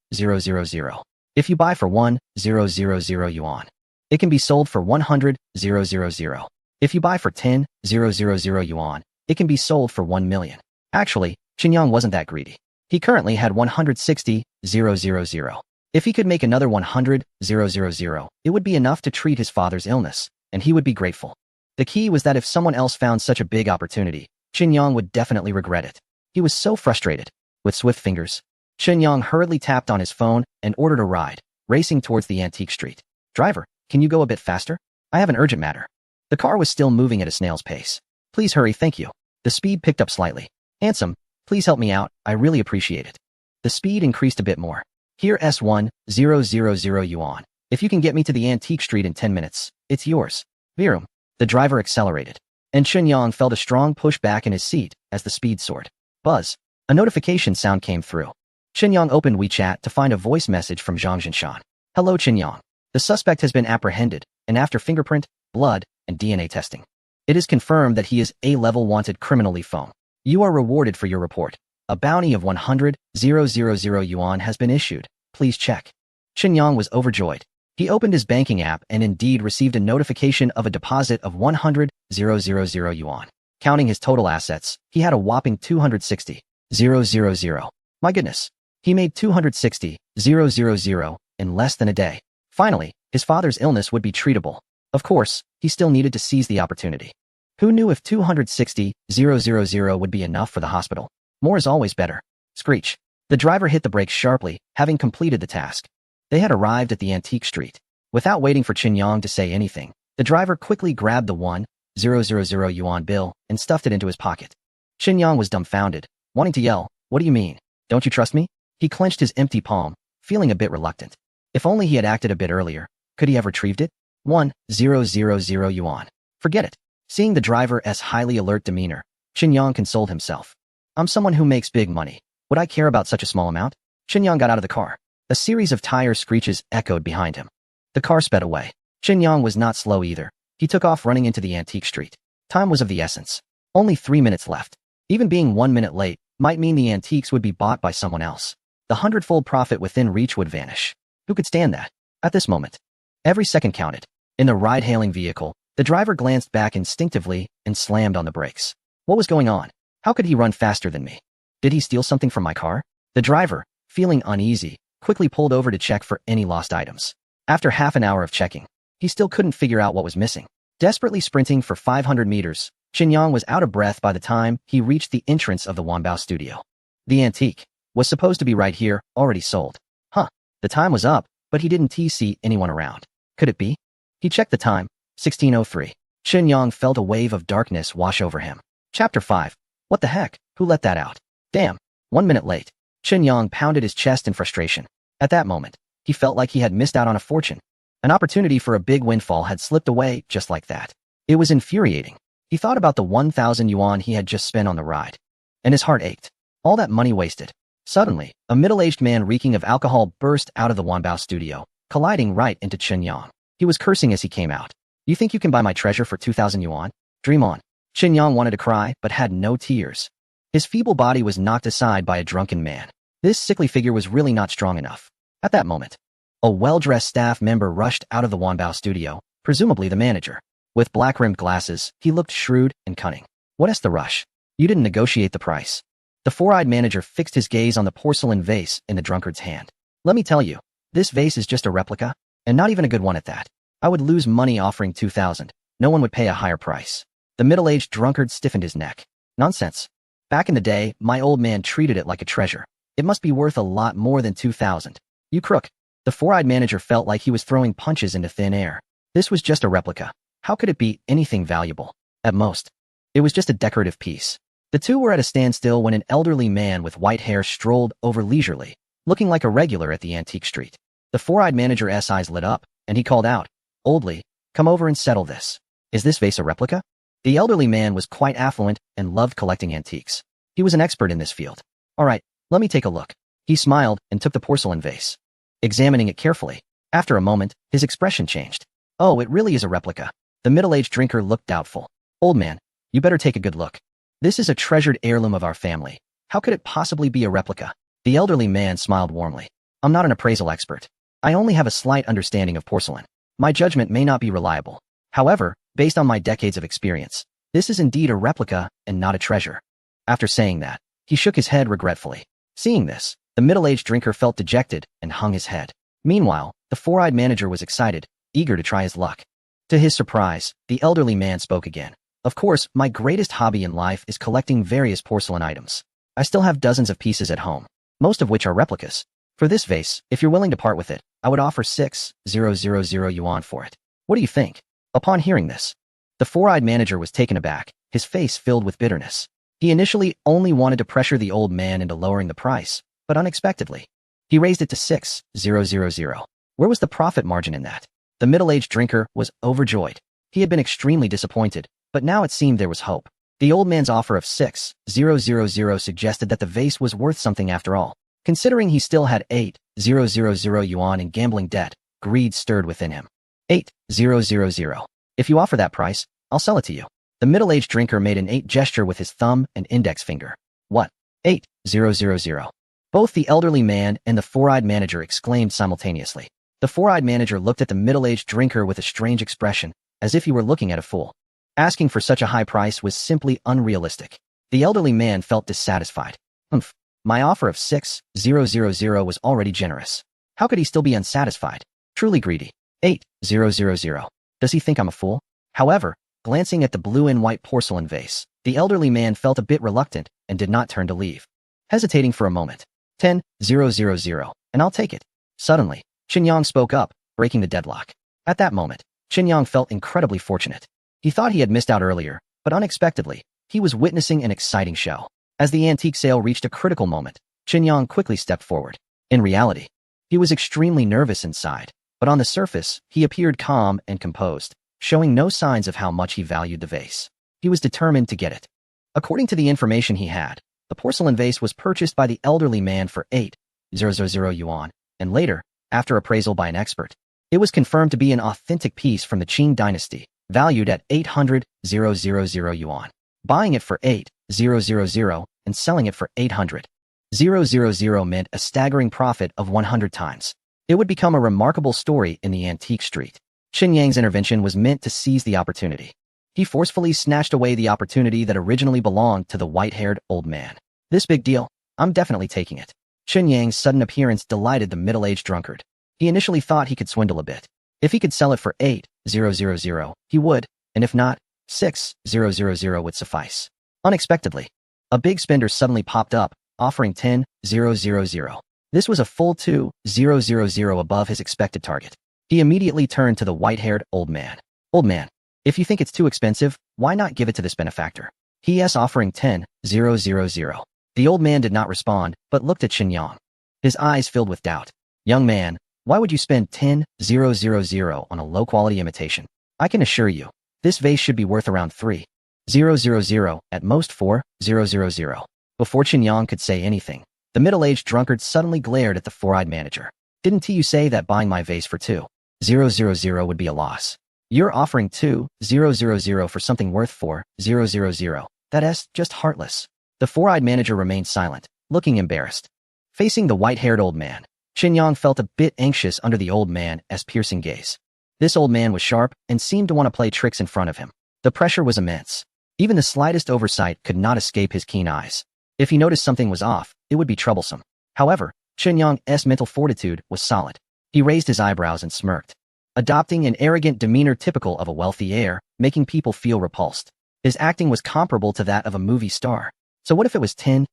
[SPEAKER 1] If you buy for 1,000 yuan, it can be sold for 100,000. If you buy for 10,000 yuan, it can be sold for 1 million. Actually, Qinyang wasn't that greedy. He currently had 160,000. If he could make another 100,000, it would be enough to treat his father's illness, and he would be grateful. The key was that if someone else found such a big opportunity, Qinyang would definitely regret it. He was so frustrated. With swift fingers, Qinyang hurriedly tapped on his phone and ordered a ride, racing towards the Antique Street. Driver, can you go a bit faster? I have an urgent matter. The car was still moving at a snail's pace. Please hurry, thank you. The speed picked up slightly. Handsome, please help me out, I really appreciate it. The speed increased a bit more. Here S1,000 yuan. If you can get me to the Antique Street in 10 minutes, it's yours. Virum. The driver accelerated, and Qinyang felt a strong push back in his seat as the speed soared. Buzz. A notification sound came through. Qinyang opened WeChat to find a voice message from Zhang Zhinshan. Hello Qinyang. The suspect has been apprehended, and after fingerprint, blood, and DNA testing, it is confirmed that he is A-level wanted criminal Li Feng. You are rewarded for your report. A bounty of 100,000 yuan has been issued. Please check. Qinyang was overjoyed. He opened his banking app and indeed received a notification of a deposit of 100,000 yuan. Counting his total assets, he had a whopping 260,000. My goodness. He made 260,000 in less than a day. Finally, his father's illness would be treatable. Of course, he still needed to seize the opportunity. Who knew if 260,000 would be enough for the hospital? More is always better. Screech. The driver hit the brakes sharply, having completed the task. They had arrived at the antique street. Without waiting for Qin Yang to say anything, the driver quickly grabbed the 1,000 yuan bill and stuffed it into his pocket. Qin Yang was dumbfounded, wanting to yell, "What do you mean? Don't you trust me?" He clenched his empty palm, feeling a bit reluctant. If only he had acted a bit earlier. Could he have retrieved it? 1,000 yuan. Forget it. Seeing the driver's highly alert demeanor, Qin Yang consoled himself. I'm someone who makes big money. Would I care about such a small amount? Qin Yang got out of the car. A series of tire screeches echoed behind him. The car sped away. Qin Yang was not slow either. He took off running into the antique street. Time was of the essence. Only 3 minutes left. Even being 1 minute late might mean the antiques would be bought by someone else. The hundredfold profit within reach would vanish. Who could stand that? At this moment, every second counted. In the ride-hailing vehicle, the driver glanced back instinctively and slammed on the brakes. What was going on? How could he run faster than me? Did he steal something from my car? The driver, feeling uneasy, quickly pulled over to check for any lost items. After half an hour of checking, he still couldn't figure out what was missing. Desperately sprinting for 500 meters, Qin Yang was out of breath by the time he reached the entrance of the Wanbao studio. The antique was supposed to be right here, already sold. The time was up, but he didn't see anyone around. Could it be? He checked the time, 16:03. Qin Yang felt a wave of darkness wash over him. Chapter 5. What the heck? Who let that out? Damn. 1 minute late. Qin Yang pounded his chest in frustration. At that moment, he felt like he had missed out on a fortune. An opportunity for a big windfall had slipped away just like that. It was infuriating. He thought about the 1,000 yuan he had just spent on the ride. And his heart ached. All that money wasted. Suddenly, a middle-aged man reeking of alcohol burst out of the Wanbao studio, colliding right into Qin Yang. He was cursing as he came out. You think you can buy my treasure for 2,000 yuan? Dream on. Qin Yang wanted to cry, but had no tears. His feeble body was knocked aside by a drunken man. This sickly figure was really not strong enough. At that moment, a well-dressed staff member rushed out of the Wanbao studio, presumably the manager. With black-rimmed glasses, he looked shrewd and cunning. What's the rush? You didn't negotiate the price. The four-eyed manager fixed his gaze on the porcelain vase in the drunkard's hand. Let me tell you, this vase is just a replica, and not even a good one at that. I would lose money offering 2,000. No one would pay a higher price. The middle-aged drunkard stiffened his neck. Nonsense. Back in the day, my old man treated it like a treasure. It must be worth a lot more than 2,000. You crook. The four-eyed manager felt like he was throwing punches into thin air. This was just a replica. How could it be anything valuable? At most, it was just a decorative piece. The two were at a standstill when an elderly man with white hair strolled over leisurely, looking like a regular at the antique street. The four-eyed manager's eyes lit up, and he called out, "Oldly, come over and settle this. Is this vase a replica?" The elderly man was quite affluent and loved collecting antiques. He was an expert in this field. All right, let me take a look. He smiled and took the porcelain vase. Examining it carefully, after a moment, his expression changed. Oh, it really is a replica. The middle-aged drinker looked doubtful. Old man, you better take a good look. This is a treasured heirloom of our family. How could it possibly be a replica? The elderly man smiled warmly. I'm not an appraisal expert. I only have a slight understanding of porcelain. My judgment may not be reliable. However, based on my decades of experience, this is indeed a replica and not a treasure. After saying that, he shook his head regretfully. Seeing this, the middle-aged drinker felt dejected and hung his head. Meanwhile, the four-eyed manager was excited, eager to try his luck. To his surprise, the elderly man spoke again. Of course, my greatest hobby in life is collecting various porcelain items. I still have dozens of pieces at home, most of which are replicas. For this vase, if you're willing to part with it, I would offer 6,000 yuan for it. What do you think? Upon hearing this, the four-eyed manager was taken aback, his face filled with bitterness. He initially only wanted to pressure the old man into lowering the price, but unexpectedly, he raised it to 6,000. Where was the profit margin in that? The middle-aged drinker was overjoyed. He had been extremely disappointed, but now it seemed there was hope. The old man's offer of 6,000 suggested that the vase was worth something after all. Considering he still had 8,000 yuan in gambling debt, greed stirred within him. 8,000. If you offer that price, I'll sell it to you. The middle-aged drinker made an 8 gesture with his thumb and index finger. What? 8,000. Both the elderly man and the four-eyed manager exclaimed simultaneously. The four-eyed manager looked at the middle-aged drinker with a strange expression, as if he were looking at a fool. Asking for such a high price was simply unrealistic. The elderly man felt dissatisfied. My offer of 6,000 was already generous. How could he still be unsatisfied? Truly greedy. 8,000. Does he think I'm a fool? However, glancing at the blue and white porcelain vase, the elderly man felt a bit reluctant and did not turn to leave. Hesitating for a moment. 10,000, and I'll take it. Suddenly, Qinyang spoke up, breaking the deadlock. At that moment, Qinyang felt incredibly fortunate. He thought he had missed out earlier, but unexpectedly, he was witnessing an exciting show. As the antique sale reached a critical moment, Qinyang quickly stepped forward. In reality, he was extremely nervous inside, but on the surface, he appeared calm and composed, showing no signs of how much he valued the vase. He was determined to get it. According to the information he had, the porcelain vase was purchased by the elderly man for 8,000 yuan, and later, after appraisal by an expert, it was confirmed to be an authentic piece from the Qing dynasty, valued at 800,000 yuan. Buying it for 8,000 and selling it for 800,000 meant a staggering profit of 100 times. It would become a remarkable story in the antique street. Qinyang's intervention was meant to seize the opportunity. He forcefully snatched away the opportunity that originally belonged to the white-haired old man. This big deal, I'm definitely taking it. Qinyang's sudden appearance delighted the middle-aged drunkard. He initially thought he could swindle a bit. If he could sell it for 8,000, he would, and if not, 6,000 would suffice. Unexpectedly, a big spender suddenly popped up, offering 10,000. This was a full 2,000 above his expected target. He immediately turned to the white-haired old man. Old man, if you think it's too expensive, why not give it to this benefactor? He.s. offering 10,000. The old man did not respond, but looked at Qinyang. His eyes filled with doubt. Young man, why would you spend 10,000 on a low-quality imitation? I can assure you, this vase should be worth around 3,000, at most 4,000. Before Qinyang could say anything, the middle-aged drunkard suddenly glared at the four-eyed manager. Didn't you say that buying my vase for 2,000 would be a loss? You're offering 2,000 for something worth 4,000. That's just heartless. The four-eyed manager remained silent, looking embarrassed. Facing the white-haired old man, Qinyang felt a bit anxious under the old man's piercing gaze. This old man was sharp and seemed to want to play tricks in front of him. The pressure was immense. Even the slightest oversight could not escape his keen eyes. If he noticed something was off, it would be troublesome. However, Qinyang's mental fortitude was solid. He raised his eyebrows and smirked, adopting an arrogant demeanor typical of a wealthy heir, making people feel repulsed. His acting was comparable to that of a movie star. So what if it was 10,000?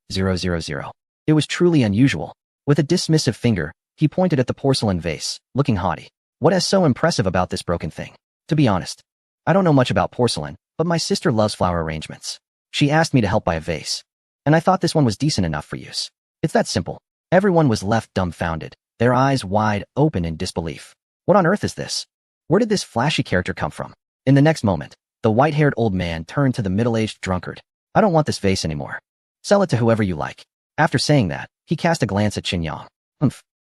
[SPEAKER 1] It was truly unusual. With a dismissive finger, he pointed at the porcelain vase, looking haughty. What is so impressive about this broken thing? To be honest, I don't know much about porcelain, but my sister loves flower arrangements. She asked me to help buy a vase, and I thought this one was decent enough for use. It's that simple. Everyone was left dumbfounded, their eyes wide open in disbelief. What on earth is this? Where did this flashy character come from? In the next moment, the white-haired old man turned to the middle-aged drunkard. I don't want this vase anymore. Sell it to whoever you like. After saying that, he cast a glance at Qinyang.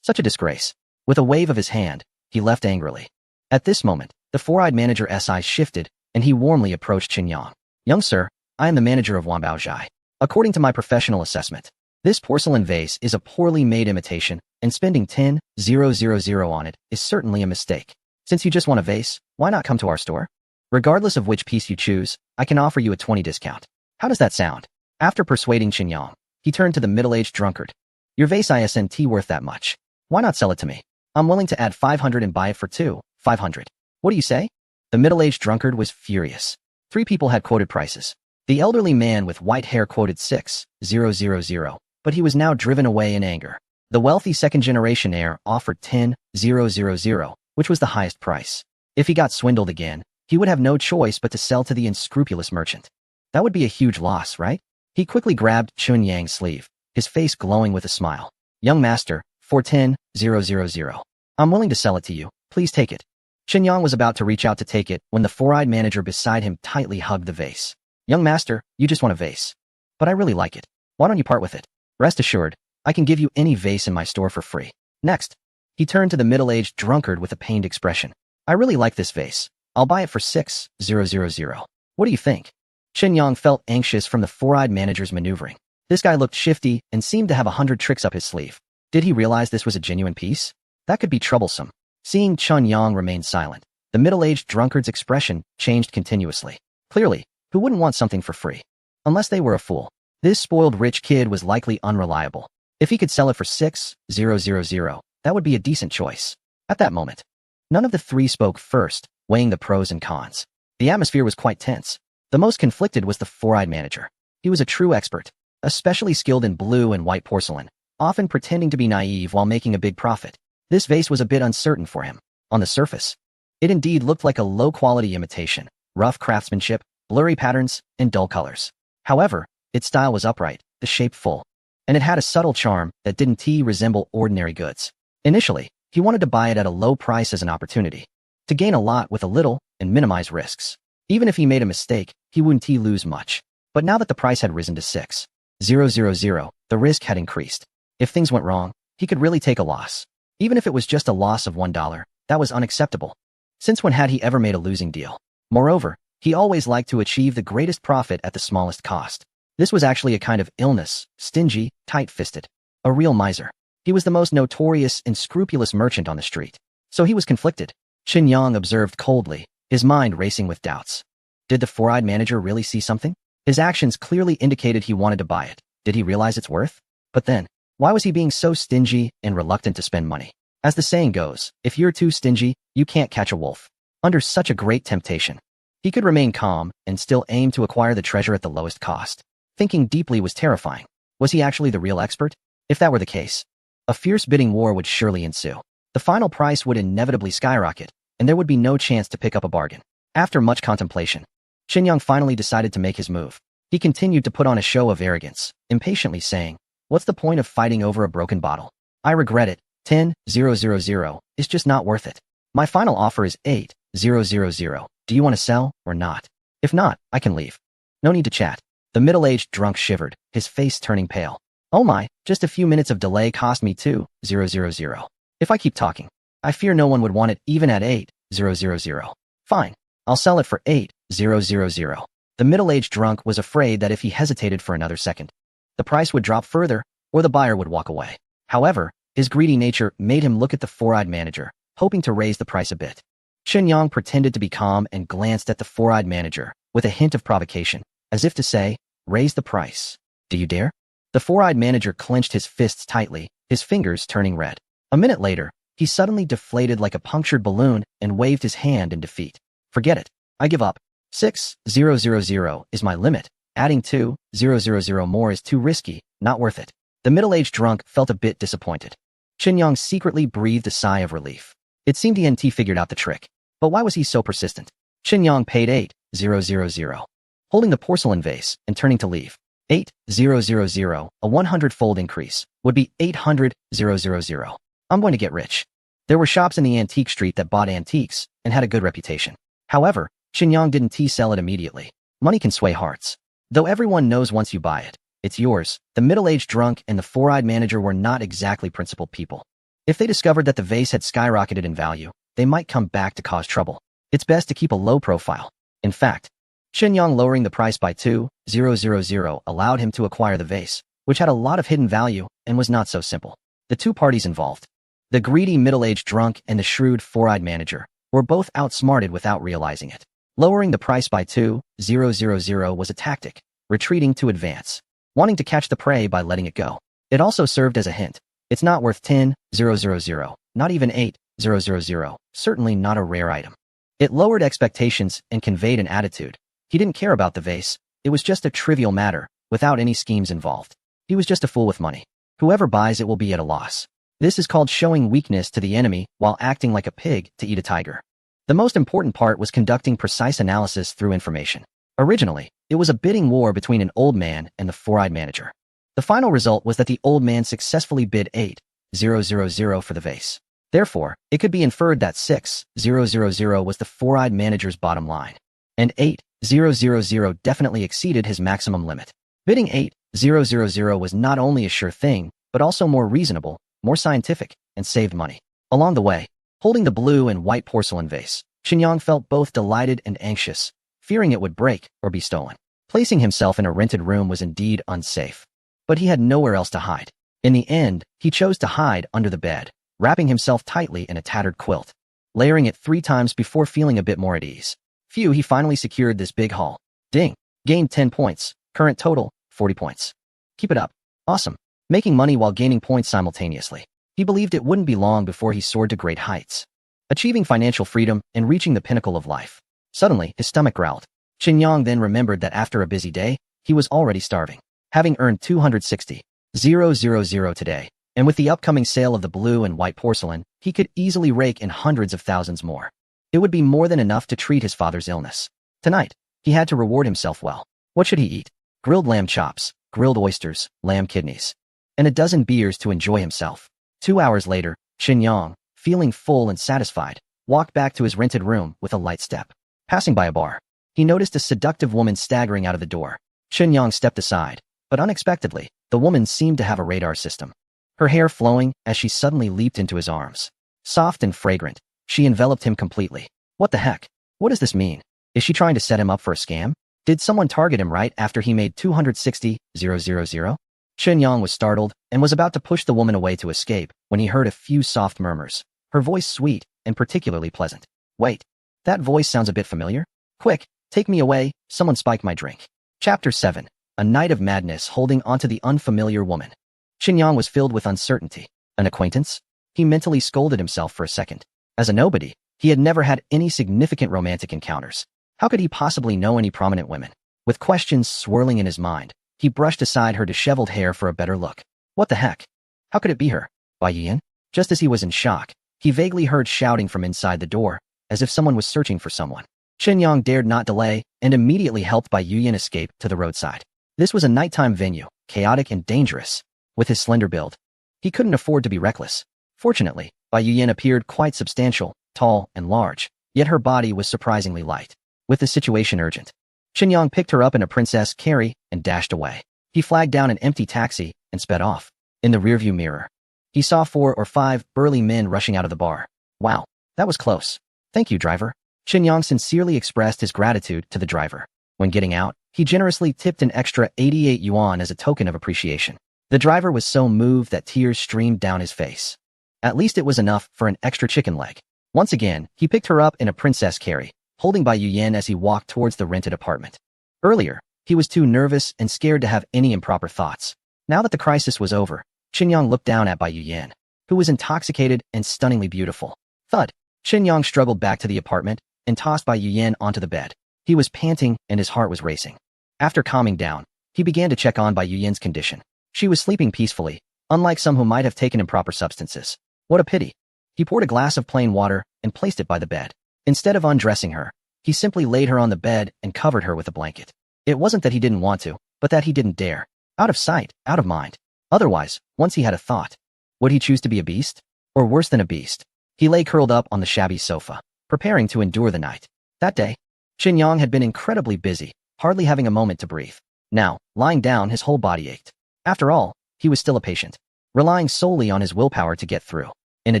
[SPEAKER 1] Such a disgrace. With a wave of his hand, he left angrily. At this moment, the four-eyed manager's eyes shifted, and he warmly approached Qinyang. Young sir, I am the manager of Wanbaozhai. According to my professional assessment, this porcelain vase is a poorly made imitation, and spending 10,000 on it is certainly a mistake. Since you just want a vase, why not come to our store? Regardless of which piece you choose, I can offer you a 20% discount. How does that sound? After persuading Qinyang, he turned to the middle-aged drunkard. Your vase isn't worth that much. Why not sell it to me? I'm willing to add 500 and buy it for 2,500. What do you say? The middle-aged drunkard was furious. Three people had quoted prices. The elderly man with white hair quoted 6,000, but he was now driven away in anger. The wealthy second-generation heir offered 10,000, which was the highest price. If he got swindled again, he would have no choice but to sell to the unscrupulous merchant. That would be a huge loss, right? He quickly grabbed Qinyang's sleeve, his face glowing with a smile. Young master, for 10,000. I'm willing to sell it to you. Please take it. Qinyang was about to reach out to take it when the four-eyed manager beside him tightly hugged the vase. Young master, you just want a vase. But I really like it. Why don't you part with it? Rest assured, I can give you any vase in my store for free. Next, he turned to the middle-aged drunkard with a pained expression. I really like this vase. I'll buy it for 6,000. What do you think? Qinyang felt anxious from the four-eyed manager's maneuvering. This guy looked shifty and seemed to have 100 tricks up his sleeve. Did he realize this was a genuine piece? That could be troublesome. Seeing Qinyang remain silent, the middle-aged drunkard's expression changed continuously. Clearly, who wouldn't want something for free? Unless they were a fool. This spoiled rich kid was likely unreliable. If he could sell it for 6,000, that would be a decent choice. At that moment, none of the three spoke first, weighing the pros and cons. The atmosphere was quite tense. The most conflicted was the four-eyed manager. He was a true expert, especially skilled in blue and white porcelain, often pretending to be naive while making a big profit. This vase was a bit uncertain for him. On the surface, it indeed looked like a low-quality imitation, rough craftsmanship, blurry patterns, and dull colors. However, its style was upright, the shape full, and it had a subtle charm that didn't resemble ordinary goods. Initially, he wanted to buy it at a low price as an opportunity to gain a lot with a little and minimize risks. Even if he made a mistake, he wouldn't lose much. But now that the price had risen to 6,000, the risk had increased. If things went wrong, he could really take a loss. Even if it was just a loss of $1, that was unacceptable. Since when had he ever made a losing deal? Moreover, he always liked to achieve the greatest profit at the smallest cost. This was actually a kind of illness, stingy, tight-fisted. A real miser. He was the most notorious and scrupulous merchant on the street. So he was conflicted. Qin Yang observed coldly, his mind racing with doubts. Did the four-eyed manager really see something? His actions clearly indicated he wanted to buy it. Did he realize its worth? But then, why was he being so stingy and reluctant to spend money? As the saying goes, if you're too stingy, you can't catch a wolf. Under such a great temptation, he could remain calm and still aim to acquire the treasure at the lowest cost. Thinking deeply was terrifying. Was he actually the real expert? If that were the case, a fierce bidding war would surely ensue. The final price would inevitably skyrocket, and there would be no chance to pick up a bargain. After much contemplation, Qin Yang finally decided to make his move. He continued to put on a show of arrogance, impatiently saying, "What's the point of fighting over a broken bottle? I regret it. 10,000 is just not worth it. My final offer is 8,000. Do you want to sell or not? If not, I can leave. No need to chat." The middle-aged drunk shivered, his face turning pale. "Oh my, just a few minutes of delay cost me 2,000. If I keep talking, I fear no one would want it even at 8,000. Fine, I'll sell it for 8,000. The middle-aged drunk was afraid that if he hesitated for another second, the price would drop further or the buyer would walk away. However, his greedy nature made him look at the four-eyed manager, hoping to raise the price a bit. Qin Yang pretended to be calm and glanced at the four-eyed manager with a hint of provocation, as if to say, "Raise the price. Do you dare?" The four-eyed manager clenched his fists tightly, his fingers turning red. A minute later, he suddenly deflated like a punctured balloon and waved his hand in defeat. "Forget it. I give up. 6,000 is my limit. Adding 2,000 more is too risky, not worth it." The middle-aged drunk felt a bit disappointed. Qin Yang secretly breathed a sigh of relief. It seemed he hadn't figured out the trick. But why was he so persistent? Qin Yang paid 8,000, holding the porcelain vase and turning to leave. 8,000, a 100-fold increase, would be 800,000. I'm going to get rich. There were shops in the antique street that bought antiques and had a good reputation. However, Qin Yang didn't sell it immediately. Money can sway hearts. Though everyone knows once you buy it, it's yours. The middle-aged drunk and the four-eyed manager were not exactly principled people. If they discovered that the vase had skyrocketed in value, they might come back to cause trouble. It's best to keep a low profile. In fact, Qin Yang lowering the price by 2,000 allowed him to acquire the vase, which had a lot of hidden value and was not so simple. The two parties involved, the greedy middle-aged drunk and the shrewd four-eyed manager, were both outsmarted without realizing it. Lowering the price by 2,000 was a tactic, retreating to advance, wanting to catch the prey by letting it go. It also served as a hint. It's not worth 10,000, not even 8,000, certainly not a rare item. It lowered expectations and conveyed an attitude. He didn't care about the vase. It was just a trivial matter, without any schemes involved. He was just a fool with money. Whoever buys it will be at a loss. This is called showing weakness to the enemy while acting like a pig to eat a tiger. The most important part was conducting precise analysis through information. Originally, it was a bidding war between an old man and the four-eyed manager. The final result was that the old man successfully bid 8,000 for the vase. Therefore, it could be inferred that 6,000 was the four-eyed manager's bottom line, and 8,000 definitely exceeded his maximum limit. Bidding 8,000 was not only a sure thing, but also more reasonable, more scientific, and saved money. Along the way, holding the blue and white porcelain vase, Qin Yang felt both delighted and anxious, fearing it would break or be stolen. Placing himself in a rented room was indeed unsafe, but he had nowhere else to hide. In the end, he chose to hide under the bed, wrapping himself tightly in a tattered quilt, layering it 3 times before feeling a bit more at ease. He finally secured this big haul. Ding! Gained 10 points. Current total, 40 points. Keep it up. Awesome. Making money while gaining points simultaneously. He believed it wouldn't be long before he soared to great heights, achieving financial freedom and reaching the pinnacle of life. Suddenly, his stomach growled. Qinyang then remembered that after a busy day, he was already starving. Having earned 260,000 today, and with the upcoming sale of the blue and white porcelain, he could easily rake in hundreds of thousands more. It would be more than enough to treat his father's illness. Tonight, he had to reward himself well. What should he eat? Grilled lamb chops, grilled oysters, lamb kidneys, and a dozen beers to enjoy himself. 2 hours later, Qinyang, feeling full and satisfied, walked back to his rented room with a light step. Passing by a bar, he noticed a seductive woman staggering out of the door. Qinyang stepped aside, but unexpectedly, the woman seemed to have a radar system. Her hair flowing as she suddenly leaped into his arms. Soft and fragrant, she enveloped him completely. What the heck? What does this mean? Is she trying to set him up for a scam? Did someone target him right after he made 260,000? Qinyang was startled and was about to push the woman away to escape when he heard a few soft murmurs, her voice sweet and particularly pleasant. Wait, that voice sounds a bit familiar? Quick, take me away, someone spiked my drink. Chapter 7. A night of madness holding onto the unfamiliar woman. Qinyang was filled with uncertainty. An acquaintance? He mentally scolded himself for a second. As a nobody, he had never had any significant romantic encounters. How could he possibly know any prominent women? With questions swirling in his mind, he brushed aside her disheveled hair for a better look. What the heck? How could it be her? Bai Yiyan? Just as he was in shock, he vaguely heard shouting from inside the door, as if someone was searching for someone. Qinyang dared not delay and immediately helped Bai Yiyan escape to the roadside. This was a nighttime venue, chaotic and dangerous. With his slender build, he couldn't afford to be reckless. Fortunately, Bai Yiyan appeared quite substantial, tall, and large, yet her body was surprisingly light. With the situation urgent, Qinyang picked her up in a princess carry and dashed away. He flagged down an empty taxi and sped off. In the rearview mirror, he saw 4 or 5 burly men rushing out of the bar. Wow, that was close. Thank you, driver. Qinyang sincerely expressed his gratitude to the driver. When getting out, he generously tipped an extra 88 yuan as a token of appreciation. The driver was so moved that tears streamed down his face. At least it was enough for an extra chicken leg. Once again, he picked her up in a princess carry, holding Bai Yiyan as he walked towards the rented apartment. Earlier, he was too nervous and scared to have any improper thoughts. Now that the crisis was over, Qinyang looked down at Bai Yiyan, who was intoxicated and stunningly beautiful. Thud! Qinyang struggled back to the apartment and tossed Bai Yiyan onto the bed. He was panting and his heart was racing. After calming down, he began to check on Bai Yiyan's condition. She was sleeping peacefully, unlike some who might have taken improper substances. What a pity. He poured a glass of plain water and placed it by the bed. Instead of undressing her, he simply laid her on the bed and covered her with a blanket. It wasn't that he didn't want to, but that he didn't dare. Out of sight, out of mind. Otherwise, once he had a thought, would he choose to be a beast? Or worse than a beast? He lay curled up on the shabby sofa, preparing to endure the night. That day, Qinyang had been incredibly busy, hardly having a moment to breathe. Now, lying down, his whole body ached. After all, he was still a patient, relying solely on his willpower to get through. In a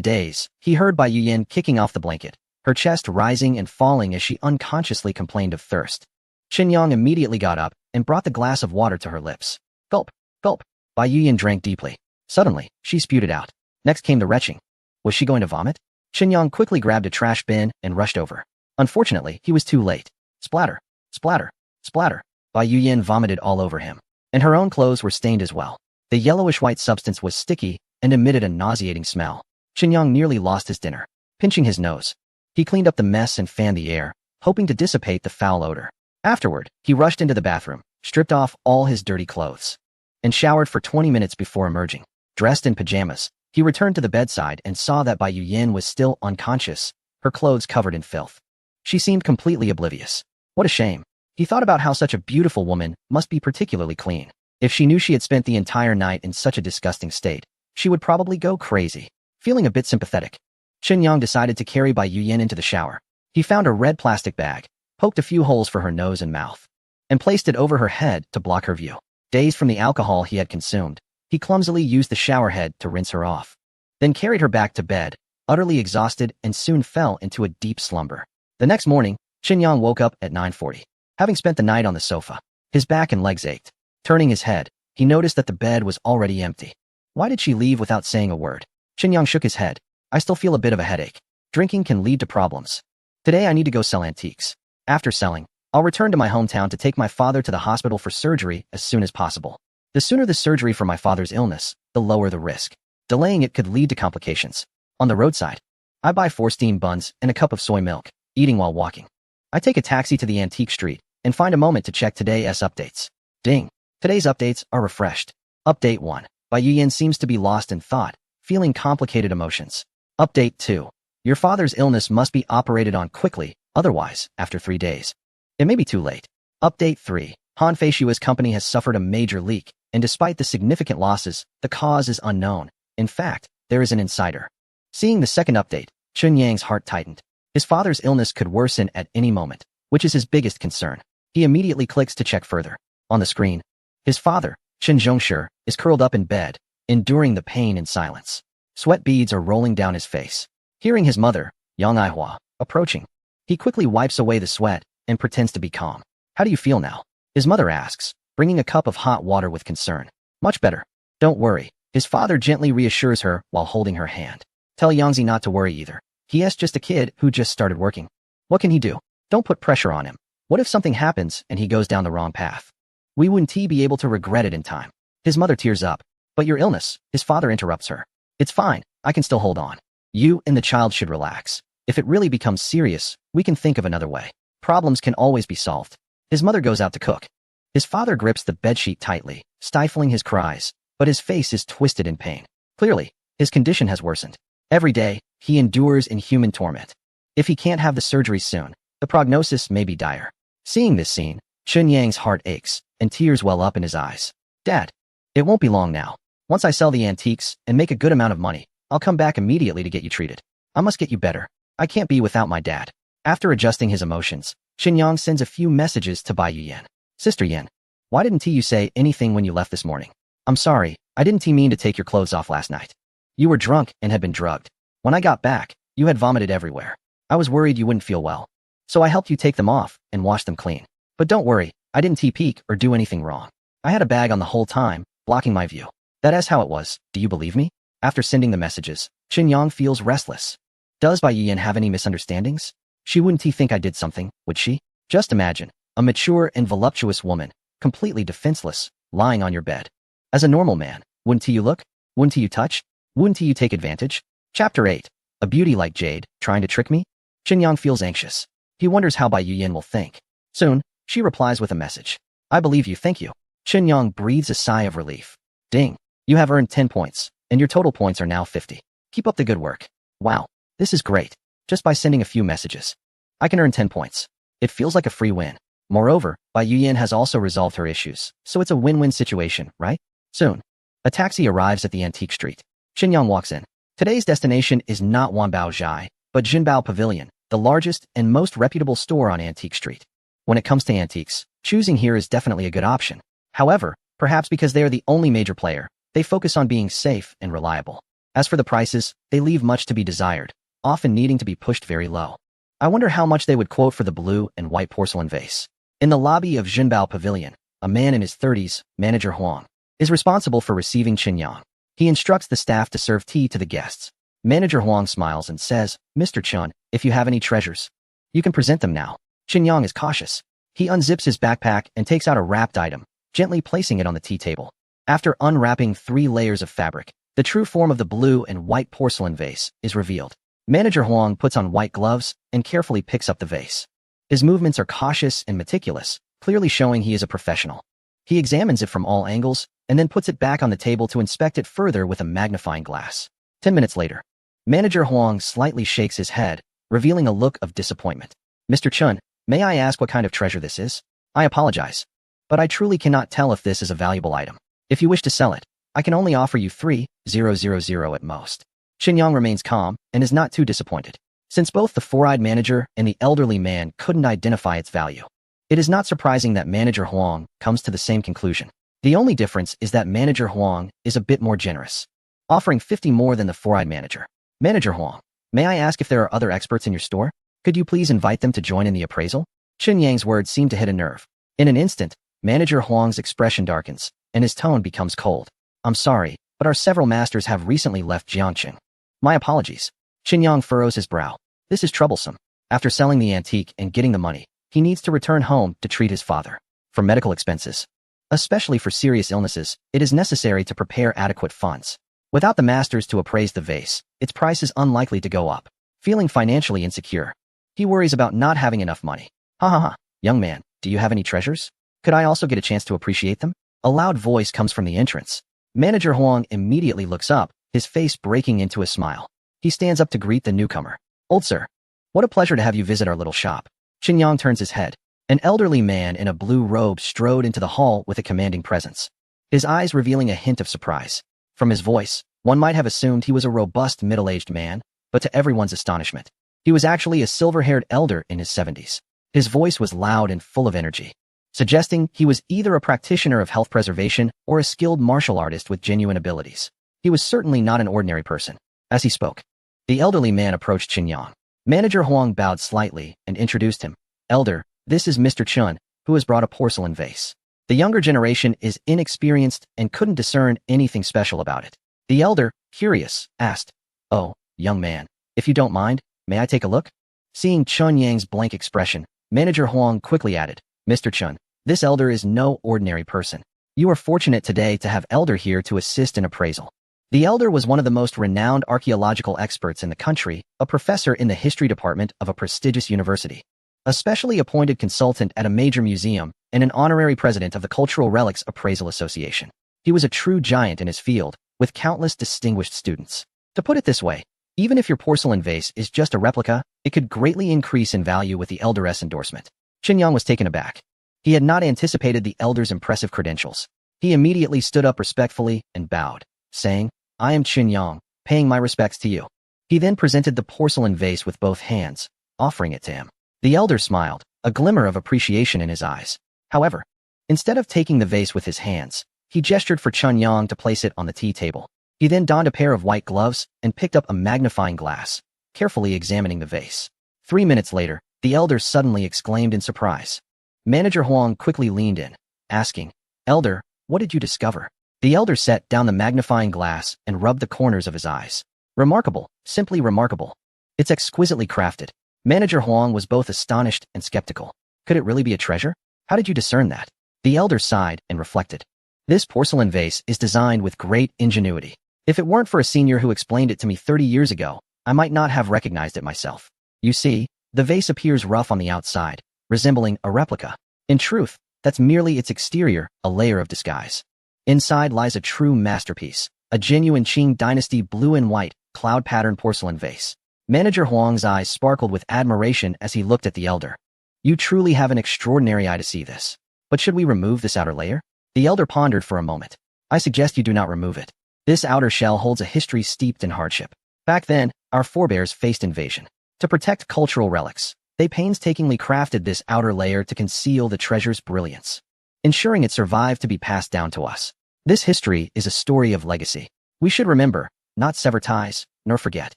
[SPEAKER 1] daze, he heard Bai Yiyan kicking off the blanket, her chest rising and falling as she unconsciously complained of thirst. Qinyang immediately got up and brought the glass of water to her lips. Gulp, gulp. Bai Yiyan drank deeply. Suddenly, she spewed it out. Next came the retching. Was she going to vomit? Qinyang quickly grabbed a trash bin and rushed over. Unfortunately, he was too late. Splatter, splatter, splatter. Bai Yiyan vomited all over him, and her own clothes were stained as well. The yellowish-white substance was sticky and emitted a nauseating smell. Qinyang nearly lost his dinner. Pinching his nose, he cleaned up the mess and fanned the air, hoping to dissipate the foul odor. Afterward, he rushed into the bathroom, stripped off all his dirty clothes, and showered for 20 minutes before emerging. Dressed in pajamas, he returned to the bedside and saw that Bai Yiyan was still unconscious, her clothes covered in filth. She seemed completely oblivious. What a shame. He thought about how such a beautiful woman must be particularly clean. If she knew she had spent the entire night in such a disgusting state, she would probably go crazy. Feeling a bit sympathetic, Qinyang decided to carry Bai Yiyan into the shower. He found a red plastic bag, poked a few holes for her nose and mouth, and placed it over her head to block her view. Dazed from the alcohol he had consumed, he clumsily used the shower head to rinse her off, then carried her back to bed, utterly exhausted, and soon fell into a deep slumber. The next morning, Qinyang woke up at 9:40. Having spent the night on the sofa, his back and legs ached. Turning his head, he noticed that the bed was already empty. Why did she leave without saying a word? Qinyang shook his head. I still feel a bit of a headache. Drinking can lead to problems. Today I need to go sell antiques. After selling, I'll return to my hometown to take my father to the hospital for surgery as soon as possible. The sooner the surgery for my father's illness, the lower the risk. Delaying it could lead to complications. On the roadside, I buy 4 steamed buns and a cup of soy milk, eating while walking. I take a taxi to the antique street and find a moment to check today's updates. Ding. Today's updates are refreshed. Update 1. Bai Yuyan seems to be lost in thought, feeling complicated emotions. Update 2. Your father's illness must be operated on quickly, otherwise, after 3 days. It may be too late. Update 3. Han Feishua's company has suffered a major leak, and despite the significant losses, the cause is unknown. In fact, there is an insider. Seeing the second update, Chun Yang's heart tightened. His father's illness could worsen at any moment, which is his biggest concern. He immediately clicks to check further. On the screen, his father, Chen Zhongshi, is curled up in bed, enduring the pain in silence. Sweat beads are rolling down his face. Hearing his mother, Yang Aihua, approaching, he quickly wipes away the sweat and pretends to be calm. How do you feel now? His mother asks, bringing a cup of hot water with concern. Much better. Don't worry. His father gently reassures her while holding her hand. Tell Yangzi not to worry either. He is just a kid who just started working. What can he do? Don't put pressure on him. What if something happens and he goes down the wrong path? We wouldn't be able to regret it in time. His mother tears up. But your illness, his father interrupts her. It's fine. I can still hold on. You and the child should relax. If it really becomes serious, we can think of another way. Problems can always be solved. His mother goes out to cook. His father grips the bedsheet tightly, stifling his cries, but his face is twisted in pain. Clearly, his condition has worsened. Every day, he endures inhuman torment. If he can't have the surgery soon, the prognosis may be dire. Seeing this scene, Chun Yang's heart aches, and tears well up in his eyes. Dad, it won't be long now. Once I sell the antiques and make a good amount of money, I'll come back immediately to get you treated. I must get you better. I can't be without my dad. After adjusting his emotions, Qin Yang sends a few messages to Bai Yuyan. Sister Yan, why didn't you say anything when you left this morning? I'm sorry, I didn't mean to take your clothes off last night. You were drunk and had been drugged. When I got back, you had vomited everywhere. I was worried you wouldn't feel well. So I helped you take them off and wash them clean. But don't worry, I didn't peek or do anything wrong. I had a bag on the whole time, blocking my view. That is how it was. Do you believe me? After sending the messages, Qin Yang feels restless. Does Bai Yuyan have any misunderstandings? She wouldn't think I did something, would she? Just imagine, a mature and voluptuous woman, completely defenseless, lying on your bed. As a normal man, wouldn't you look? Wouldn't you touch? Wouldn't you take advantage? Chapter 8. A beauty like Jade, trying to trick me? Qin Yang feels anxious. He wonders how Bai Yuyan will think. Soon, she replies with a message. I believe you, thank you. Qin Yang breathes a sigh of relief. Ding. You have earned 10 points, and your total points are now 50. Keep up the good work. Wow, this is great. Just by sending a few messages, I can earn 10 points. It feels like a free win. Moreover, Bai Yuyan has also resolved her issues, so it's a win-win situation, right? Soon, a taxi arrives at the antique street. Qin Yang walks in. Today's destination is not Wanbao Zhai, but Jinbao Pavilion, the largest and most reputable store on Antique Street. When it comes to antiques, choosing here is definitely a good option. However, perhaps because they are the only major player, they focus on being safe and reliable. As for the prices, they leave much to be desired, often needing to be pushed very low. I wonder how much they would quote for the blue and white porcelain vase. In the lobby of Jinbao Pavilion, a man in his 30s, Manager Huang, is responsible for receiving Qin Yang. He instructs the staff to serve tea to the guests. Manager Huang smiles and says, Mr. Chun, if you have any treasures, you can present them now. Qin Yang is cautious. He unzips his backpack and takes out a wrapped item, gently placing it on the tea table. After unwrapping 3 layers of fabric, the true form of the blue and white porcelain vase is revealed. Manager Huang puts on white gloves and carefully picks up the vase. His movements are cautious and meticulous, clearly showing he is a professional. He examines it from all angles and then puts it back on the table to inspect it further with a magnifying glass. 10 minutes later, Manager Huang slightly shakes his head, revealing a look of disappointment. Mr. Chun, may I ask what kind of treasure this is? I apologize, but I truly cannot tell if this is a valuable item. If you wish to sell it, I can only offer you 3,000 at most. Qin Yang remains calm and is not too disappointed. Since both the four-eyed manager and the elderly man couldn't identify its value, it is not surprising that Manager Huang comes to the same conclusion. The only difference is that Manager Huang is a bit more generous, offering 50 more than the four-eyed manager. Manager Huang, may I ask if there are other experts in your store? Could you please invite them to join in the appraisal? Qin Yang's words seem to hit a nerve. In an instant, Manager Huang's expression darkens, and his tone becomes cold. I'm sorry, but our several masters have recently left Jiangqing. My apologies. Qin Yang furrows his brow. This is troublesome. After selling the antique and getting the money, He needs to return home to treat his father. For medical expenses, especially for serious illnesses, it is necessary to prepare adequate funds. Without the masters to appraise the vase, its price is unlikely to go up. Feeling financially insecure, he worries about not having enough money. Ha ha ha. Young man, do you have any treasures? Could I also get a chance to appreciate them? A loud voice comes from the entrance. Manager Huang immediately looks up, his face breaking into a smile. He stands up to greet the newcomer. Old sir, what a pleasure to have you visit our little shop. Qinyang turns his head. An elderly man in a blue robe strode into the hall with a commanding presence, his eyes revealing a hint of surprise. From his voice, one might have assumed he was a robust middle-aged man, but to everyone's astonishment, he was actually a silver-haired elder in his 70s. His voice was loud and full of energy, suggesting he was either a practitioner of health preservation or a skilled martial artist with genuine abilities. He was certainly not an ordinary person. As he spoke, the elderly man approached Qinyang. Manager Huang bowed slightly and introduced him. Elder, this is Mr. Chun, who has brought a porcelain vase. The younger generation is inexperienced and couldn't discern anything special about it. The elder, curious, asked, Oh, young man, if you don't mind, may I take a look? Seeing Chun Yang's blank expression, Manager Huang quickly added, Mr. Chun, this elder is no ordinary person. You are fortunate today to have Elder here to assist in appraisal. The elder was one of the most renowned archaeological experts in the country, a professor in the history department of a prestigious university, a specially appointed consultant at a major museum, and an honorary president of the Cultural Relics Appraisal Association. He was a true giant in his field, with countless distinguished students. To put it this way, even if your porcelain vase is just a replica, it could greatly increase in value with the elder's endorsement. Qinyang was taken aback. He had not anticipated the elder's impressive credentials. He immediately stood up respectfully and bowed, saying, I am Qinyang, paying my respects to you. He then presented the porcelain vase with both hands, offering it to him. The elder smiled, a glimmer of appreciation in his eyes. However, instead of taking the vase with his hands, he gestured for Qinyang to place it on the tea table. He then donned a pair of white gloves and picked up a magnifying glass, carefully examining the vase. 3 minutes later, the elder suddenly exclaimed in surprise. Manager Huang quickly leaned in, asking, Elder, what did you discover? The elder set down the magnifying glass and rubbed the corners of his eyes. Remarkable, simply remarkable. It's exquisitely crafted. Manager Huang was both astonished and skeptical. Could it really be a treasure? How did you discern that? The elder sighed and reflected. This porcelain vase is designed with great ingenuity. If it weren't for a senior who explained it to me 30 years ago, I might not have recognized it myself. You see, the vase appears rough on the outside, resembling a replica. In truth, that's merely its exterior, a layer of disguise. Inside lies a true masterpiece, a genuine Qing dynasty blue and white, cloud-patterned porcelain vase. Manager Huang's eyes sparkled with admiration as he looked at the elder. You truly have an extraordinary eye to see this. But should we remove this outer layer? The elder pondered for a moment. I suggest you do not remove it. This outer shell holds a history steeped in hardship. Back then, our forebears faced invasion. To protect cultural relics, they painstakingly crafted this outer layer to conceal the treasure's brilliance, ensuring it survived to be passed down to us. This history is a story of legacy. We should remember, not sever ties, nor forget.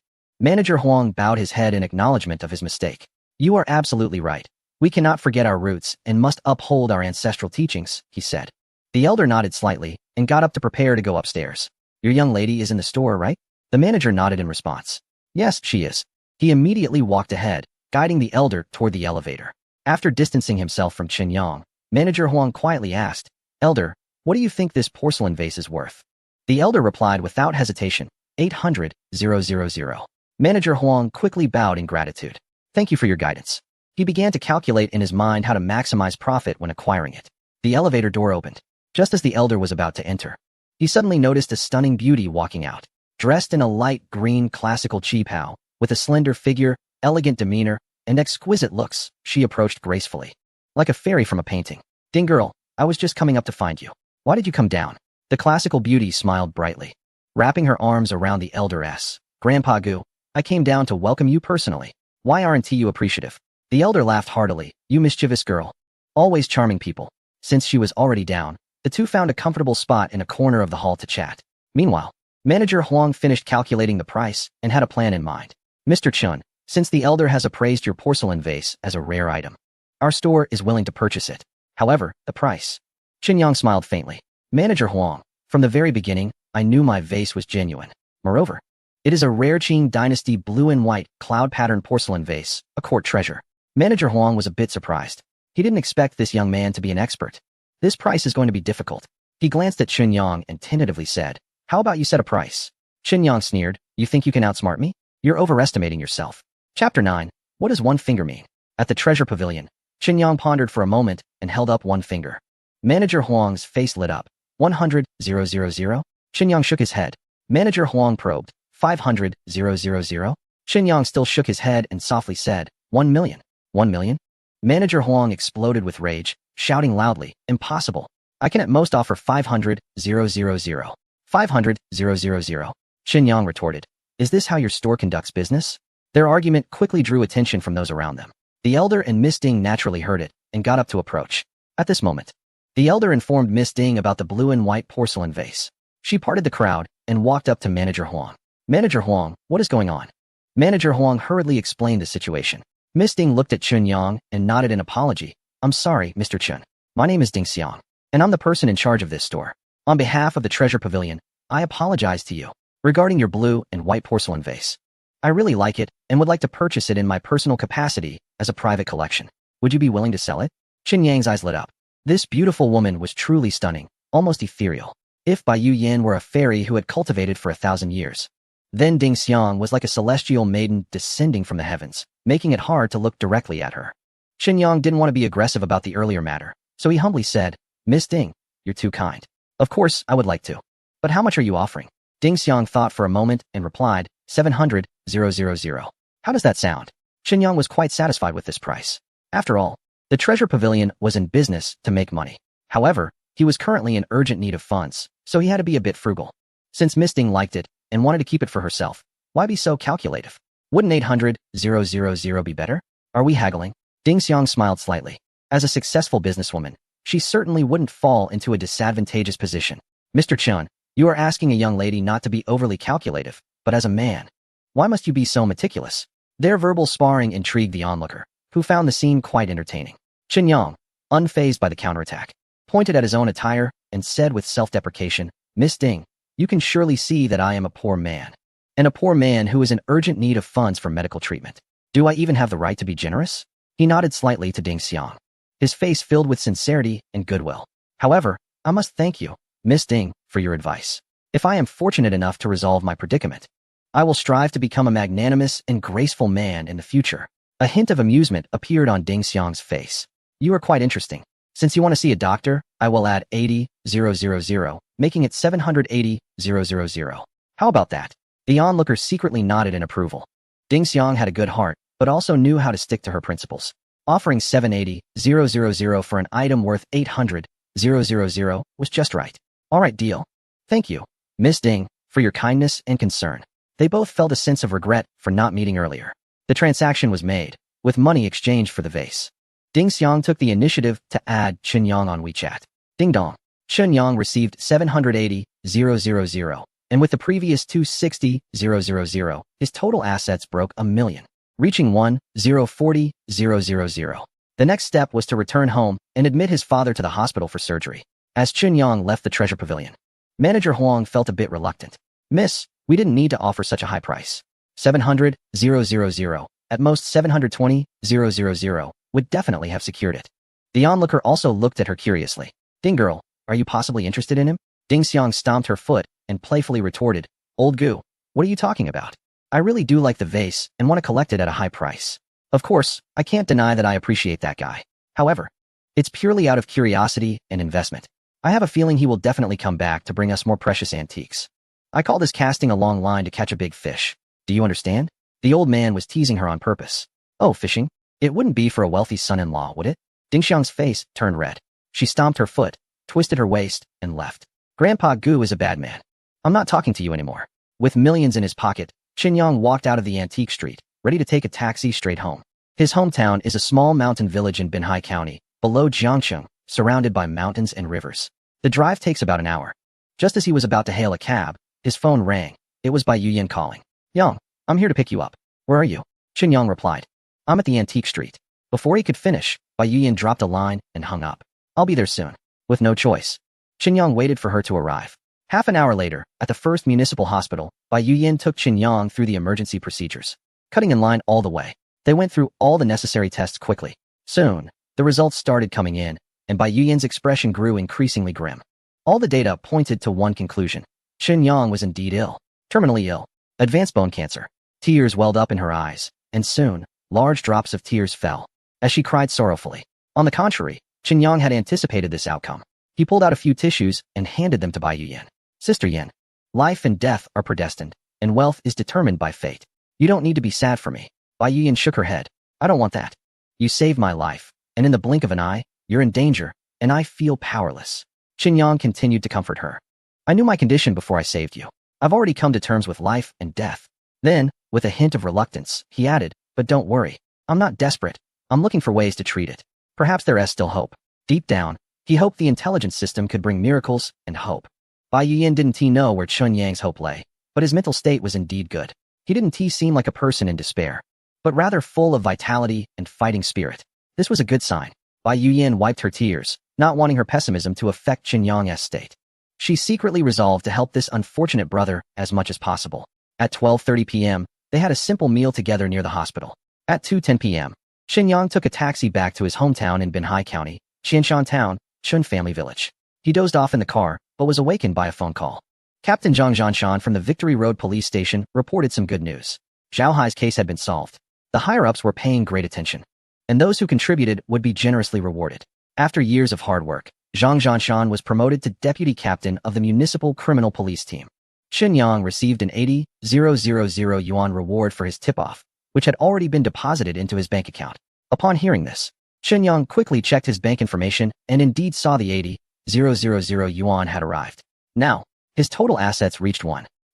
[SPEAKER 1] Manager Huang bowed his head in acknowledgement of his mistake. You are absolutely right. We cannot forget our roots and must uphold our ancestral teachings, he said. The elder nodded slightly and got up to prepare to go upstairs. Your young lady is in the store, right? The manager nodded in response. Yes, she is. He immediately walked ahead, guiding the elder toward the elevator. After distancing himself from Qinyang, Manager Huang quietly asked, Elder, what do you think this porcelain vase is worth? The elder replied without hesitation, 800,000. Manager Huang quickly bowed in gratitude. Thank you for your guidance. He began to calculate in his mind how to maximize profit when acquiring it. The elevator door opened. Just as the elder was about to enter, he suddenly noticed a stunning beauty walking out. Dressed in a light green classical qipao, with a slender figure, elegant demeanor, and exquisite looks, she approached gracefully, like a fairy from a painting. Ding girl, I was just coming up to find you. Why did you come down? The classical beauty smiled brightly, wrapping her arms around the elder's. Grandpa Gu, I came down to welcome you personally. Why aren't you appreciative? The elder laughed heartily. You mischievous girl. Always charming people. Since she was already down, the two found a comfortable spot in a corner of the hall to chat. Meanwhile, Manager Huang finished calculating the price and had a plan in mind. Mr. Chun, since the elder has appraised your porcelain vase as a rare item, our store is willing to purchase it. However, the price. Qinyang smiled faintly. Manager Huang, from the very beginning, I knew my vase was genuine. Moreover, it is a rare Qing dynasty blue and white, cloud-patterned porcelain vase, a court treasure. Manager Huang was a bit surprised. He didn't expect this young man to be an expert. This price is going to be difficult. He glanced at Chunyang and tentatively said, "How about you set a price?" Chunyang sneered, "You think you can outsmart me? You're overestimating yourself." Chapter 9. What does one finger mean? At the treasure pavilion, Chunyang pondered for a moment and held up one finger. Manager Huang's face lit up. 100,000? Chunyang shook his head. Manager Huang probed. 500,000? Chunyang still shook his head and softly said, 1 million. 1 million? Manager Huang exploded with rage, shouting loudly, "Impossible. I can at most offer 500,000. 500,000. Chunyang retorted, "Is this how your store conducts business?" Their argument quickly drew attention from those around them. The elder and Miss Ding naturally heard it and got up to approach. At this moment, the elder informed Miss Ding about the blue and white porcelain vase. She parted the crowd and walked up to Manager Huang. "Manager Huang, what is going on?" Manager Huang hurriedly explained the situation. Miss Ding looked at Chunyang and nodded in apology. "I'm sorry, Mr. Chun. My name is Ding Xiang, and I'm the person in charge of this store. On behalf of the Treasure Pavilion, I apologize to you regarding your blue and white porcelain vase. I really like it and would like to purchase it in my personal capacity as a private collection. Would you be willing to sell it?" Chunyang's eyes lit up. This beautiful woman was truly stunning, almost ethereal. If Bai Yuyan were a fairy who had cultivated for 1,000 years, then Ding Xiang was like a celestial maiden descending from the heavens, making it hard to look directly at her. Chunyang didn't want to be aggressive about the earlier matter, so he humbly said, "Miss Ding, you're too kind. Of course, I would like to. But how much are you offering?" Ding Xiang thought for a moment and replied, 700,000. How does that sound? Chunyang was quite satisfied with this price. After all, the Treasure Pavilion was in business to make money. However, he was currently in urgent need of funds, so he had to be a bit frugal. Since Miss Ding liked it and wanted to keep it for herself, why be so calculative? Wouldn't 800,000 be better? Are we haggling? Ding Xiang smiled slightly. As a successful businesswoman, she certainly wouldn't fall into a disadvantageous position. "Mr. Chun, you are asking a young lady not to be overly calculative, but as a man, why must you be so meticulous?" Their verbal sparring intrigued the onlooker, who found the scene quite entertaining. Chunyang, unfazed by the counterattack, pointed at his own attire and said with self-deprecation, "Miss Ding, you can surely see that I am a poor man, and a poor man who is in urgent need of funds for medical treatment. Do I even have the right to be generous?" He nodded slightly to Ding Xiang, his face filled with sincerity and goodwill. "However, I must thank you, Miss Ding, for your advice. If I am fortunate enough to resolve my predicament, I will strive to become a magnanimous and graceful man in the future." A hint of amusement appeared on Ding Xiang's face. "You are quite interesting. Since you want to see a doctor, I will add 80,000, making it 780,000. How about that?" The onlooker secretly nodded in approval. Ding Xiang had a good heart, but also knew how to stick to her principles. Offering 780,000 for an item worth 800,000 was just right. "All right, deal. Thank you, Miss Ding, for your kindness and concern." They both felt a sense of regret for not meeting earlier. The transaction was made, with money exchanged for the vase. Ding Xiang took the initiative to add Chunyang on WeChat. Ding dong. Chunyang received 780,000, and with the previous 260,000, his total assets broke 1 million, reaching 1,040,000. The next step was to return home and admit his father to the hospital for surgery. As Chunyang left the Treasure Pavilion, Manager Huang felt a bit reluctant. "Miss, we didn't need to offer such a high price. 700,000, at most 720,000, would definitely have secured it." The onlooker also looked at her curiously. "Ding girl, are you possibly interested in him?" Ding Xiang stomped her foot and playfully retorted, "Old goo, what are you talking about? I really do like the vase and want to collect it at a high price. Of course, I can't deny that I appreciate that guy. However, it's purely out of curiosity and investment. I have a feeling he will definitely come back to bring us more precious antiques. I call this casting a long line to catch a big fish. Do you understand?" The old man was teasing her on purpose. "Oh, fishing? It wouldn't be for a wealthy son-in-law, would it?" Ding Xiang's face turned red. She stomped her foot, twisted her waist, and left. "Grandpa Gu is a bad man. I'm not talking to you anymore." With millions in his pocket, Chunyang walked out of the antique street, ready to take a taxi straight home. His hometown is a small mountain village in Binhai County, below Jiangcheng, surrounded by mountains and rivers. The drive takes about an hour. Just as he was about to hail a cab, his phone rang. It was Bai Yuyan calling. "Yang, I'm here to pick you up. Where are you?" Chunyang replied. "I'm at the antique street." Before he could finish, Bai Yuyan dropped a line and hung up. "I'll be there soon." With no choice, Chunyang waited for her to arrive. Half an hour later, at the first municipal hospital, Bai Yuyan took Chunyang through the emergency procedures, cutting in line all the way. They went through all the necessary tests quickly. Soon, The results started coming in, and Bai Yuyan's expression grew increasingly grim. All the data pointed to one conclusion. Chen Yang was indeed ill. Terminally ill. Advanced bone cancer. Tears welled up in her eyes, and soon, large drops of tears fell, as she cried sorrowfully. On the contrary, Chen Yang had anticipated this outcome. He pulled out a few tissues and handed them to Bai Yuyan. Sister Yan, life and death are predestined, and wealth is determined by fate. You don't need to be sad for me. Bai Yuyan shook her head. I don't want that. You saved my life, and in the blink of an eye, you're in danger, and I feel powerless. Chen Yang continued to comfort her. I knew my condition before I saved you. I've already come to terms with life and death. Then, with a hint of reluctance, he added, but don't worry. I'm not desperate. I'm looking for ways to treat it. Perhaps there is still hope. Deep down, he hoped the intelligence system could bring miracles and hope. Bai Yuyan didn't know where Chun Yang's hope lay, but his mental state was indeed good. He didn't seem like a person in despair, but rather full of vitality and fighting spirit. This was a good sign. Bai Yuyan wiped her tears, not wanting her pessimism to affect Chen Yang's state. She secretly resolved to help this unfortunate brother as much as possible. At 12:30 p.m., they had a simple meal together near the hospital. At 2:10 p.m., Chen Yang took a taxi back to his hometown in Binhai County, Qianshan Town, Chun Family Village. He dozed off in the car, but was awakened by a phone call. Captain Zhang Zhanshan from the Victory Road Police Station reported some good news. Zhao Hai's case had been solved. The higher-ups were paying great attention, and those who contributed would be generously rewarded. After years of hard work, Zhang Zhanshan was promoted to deputy captain of the municipal criminal police team. Chen Yang received an 80,000 yuan reward for his tip-off, which had already been deposited into his bank account. Upon hearing this, Chen Yang quickly checked his bank information and indeed saw the 80,000 yuan had arrived. Now, his total assets reached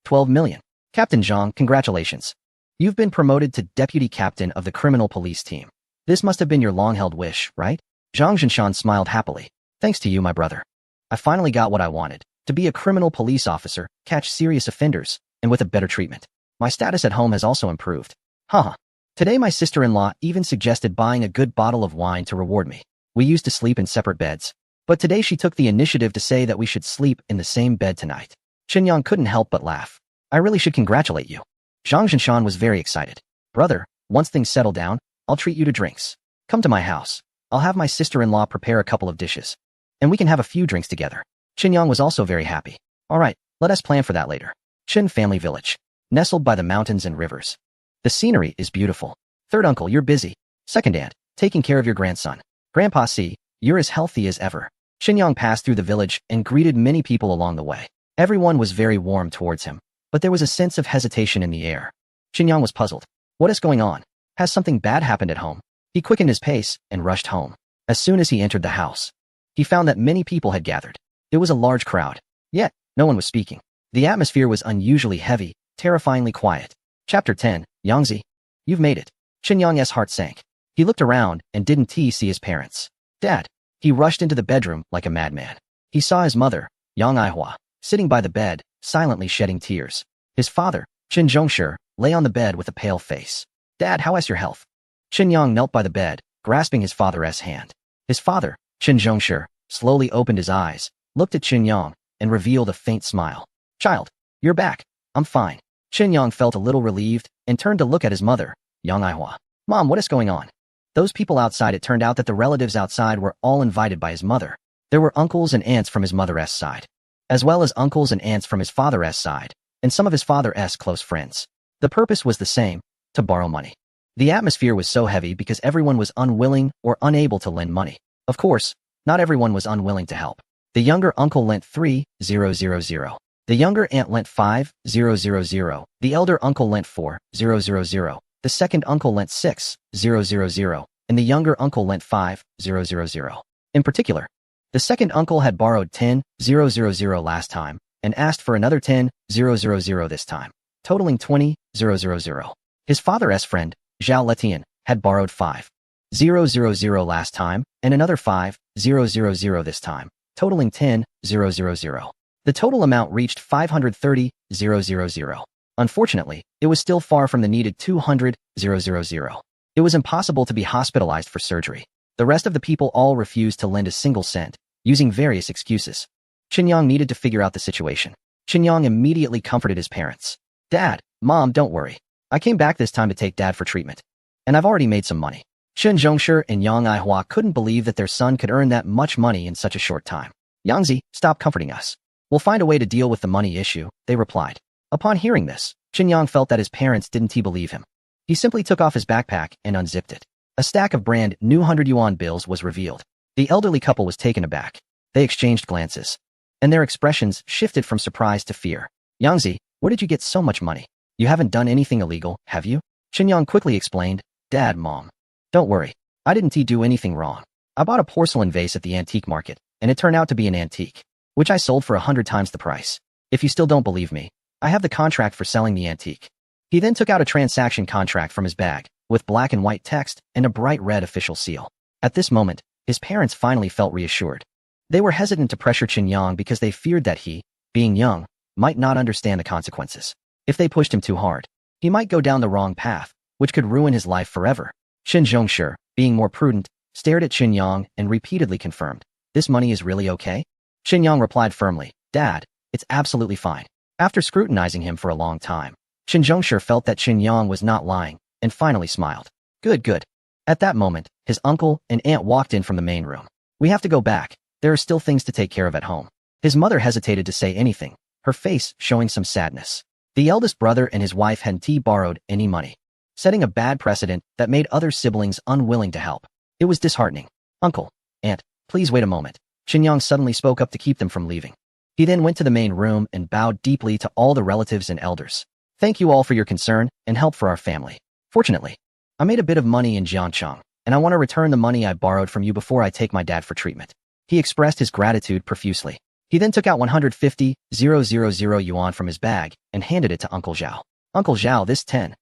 [SPEAKER 1] 12 million. Captain Zhang, congratulations. You've been promoted to deputy captain of the criminal police team. This must have been your long-held wish, right? Zhang Zhanshan smiled happily. Thanks to you, my brother. I finally got what I wanted, to be a criminal police officer, catch serious offenders, and with a better treatment. My status at home has also improved. Haha. Today my sister-in-law even suggested buying a good bottle of wine to reward me. We used to sleep in separate beds, but today she took the initiative to say that we should sleep in the same bed tonight. Chen Yang couldn't help but laugh. I really should congratulate you. Zhang Zhanshan was very excited. Brother, once things settle down, I'll treat you to drinks. Come to my house. I'll have my sister-in-law prepare a couple of dishes, and we can have a few drinks together. Chen Yang was also very happy. All right, let us plan for that later. Chen Family Village, nestled by the mountains and rivers. The scenery is beautiful. Third uncle, you're busy. Second aunt, taking care of your grandson. Grandpa C, you're as healthy as ever. Chen Yang passed through the village and greeted many people along the way. Everyone was very warm towards him, but there was a sense of hesitation in the air. Chen Yang was puzzled. What is going on? Has something bad happened at home? He quickened his pace and rushed home. As soon as he entered the house, he found that many people had gathered. It was a large crowd, yet no one was speaking. The atmosphere was unusually heavy, terrifyingly quiet. Chapter 10, Yangzi. You've made it. Chen Yang's heart sank. He looked around and didn't see his parents. Dad. He rushed into the bedroom like a madman. He saw his mother, Yang Aihua, sitting by the bed, silently shedding tears. His father, Chen Zhongshi, lay on the bed with a pale face. Dad, how is your health? Chen Yang knelt by the bed, grasping his father's hand. His father, Chen Zhongshi, slowly opened his eyes, looked at Chen Yang, and revealed a faint smile. Child, you're back. I'm fine. Chen Yang felt a little relieved and turned to look at his mother, Yang Aihua. Mom, what is going on? Those people outside, it turned out that the relatives outside were all invited by his mother. There were uncles and aunts from his mother's side, as well as uncles and aunts from his father's side, and some of his father's close friends. The purpose was the same, to borrow money. The atmosphere was so heavy because everyone was unwilling or unable to lend money. Of course, not everyone was unwilling to help. The younger uncle lent 3,000. The younger aunt lent 5,000. The elder uncle lent 4,000. The second uncle lent 6,000. And the younger uncle lent 5,000. In particular, the second uncle had borrowed 10,000 last time and asked for another 10,000 this time, totaling 20,000. His father's friend, Zhao Letian, had borrowed 5,000 last time and another 5,000 this time, totaling 10,000. The total amount reached 530,000. Unfortunately, it was still far from the needed 200,000. It was impossible to be hospitalized for surgery. The rest of the people all refused to lend a single cent, using various excuses. Chen Yang needed to figure out the situation. Chen Yang immediately comforted his parents. Dad, Mom, don't worry. I came back this time to take Dad for treatment. And I've already made some money. Chen Zhongshi and Yang Aihua couldn't believe that their son could earn that much money in such a short time. Yangzi, stop comforting us. We'll find a way to deal with the money issue, they replied. Upon hearing this, Chen Yang felt that his parents didn't believe him. He simply took off his backpack and unzipped it. A stack of brand new 100 yuan bills was revealed. The elderly couple was taken aback. They exchanged glances, and their expressions shifted from surprise to fear. Yangzi, where did you get so much money? You haven't done anything illegal, have you? Chen Yang quickly explained. Dad, Mom. Don't worry. I didn't do anything wrong. I bought a porcelain vase at the antique market, and it turned out to be an antique, which I sold for 100 times the price. If you still don't believe me, I have the contract for selling the antique. He then took out a transaction contract from his bag, with black and white text and a bright red official seal. At this moment, his parents finally felt reassured. They were hesitant to pressure Chen Yang because they feared that he, being young, might not understand the consequences. If they pushed him too hard, he might go down the wrong path, which could ruin his life forever. Chen Zhongshi, being more prudent, stared at Chen Yang and repeatedly confirmed, "This money is really okay?" Chen Yang replied firmly, "Dad, it's absolutely fine." After scrutinizing him for a long time, Chen Zhongshi felt that Chen Yang was not lying and finally smiled. Good, good. At that moment, his uncle and aunt walked in from the main room. We have to go back. There are still things to take care of at home. His mother hesitated to say anything, her face showing some sadness. The eldest brother and his wife hadn't borrowed any money, setting a bad precedent that made other siblings unwilling to help. It was disheartening. Uncle, aunt, please wait a moment. Chen Yang suddenly spoke up to keep them from leaving. He then went to the main room and bowed deeply to all the relatives and elders. Thank you all for your concern and help for our family. Fortunately, I made a bit of money in Jiangcheng, and I want to return the money I borrowed from you before I take my dad for treatment. He expressed his gratitude profusely. He then took out 150,000 yuan from his bag and handed it to Uncle Zhao. Uncle Zhao, this 10,000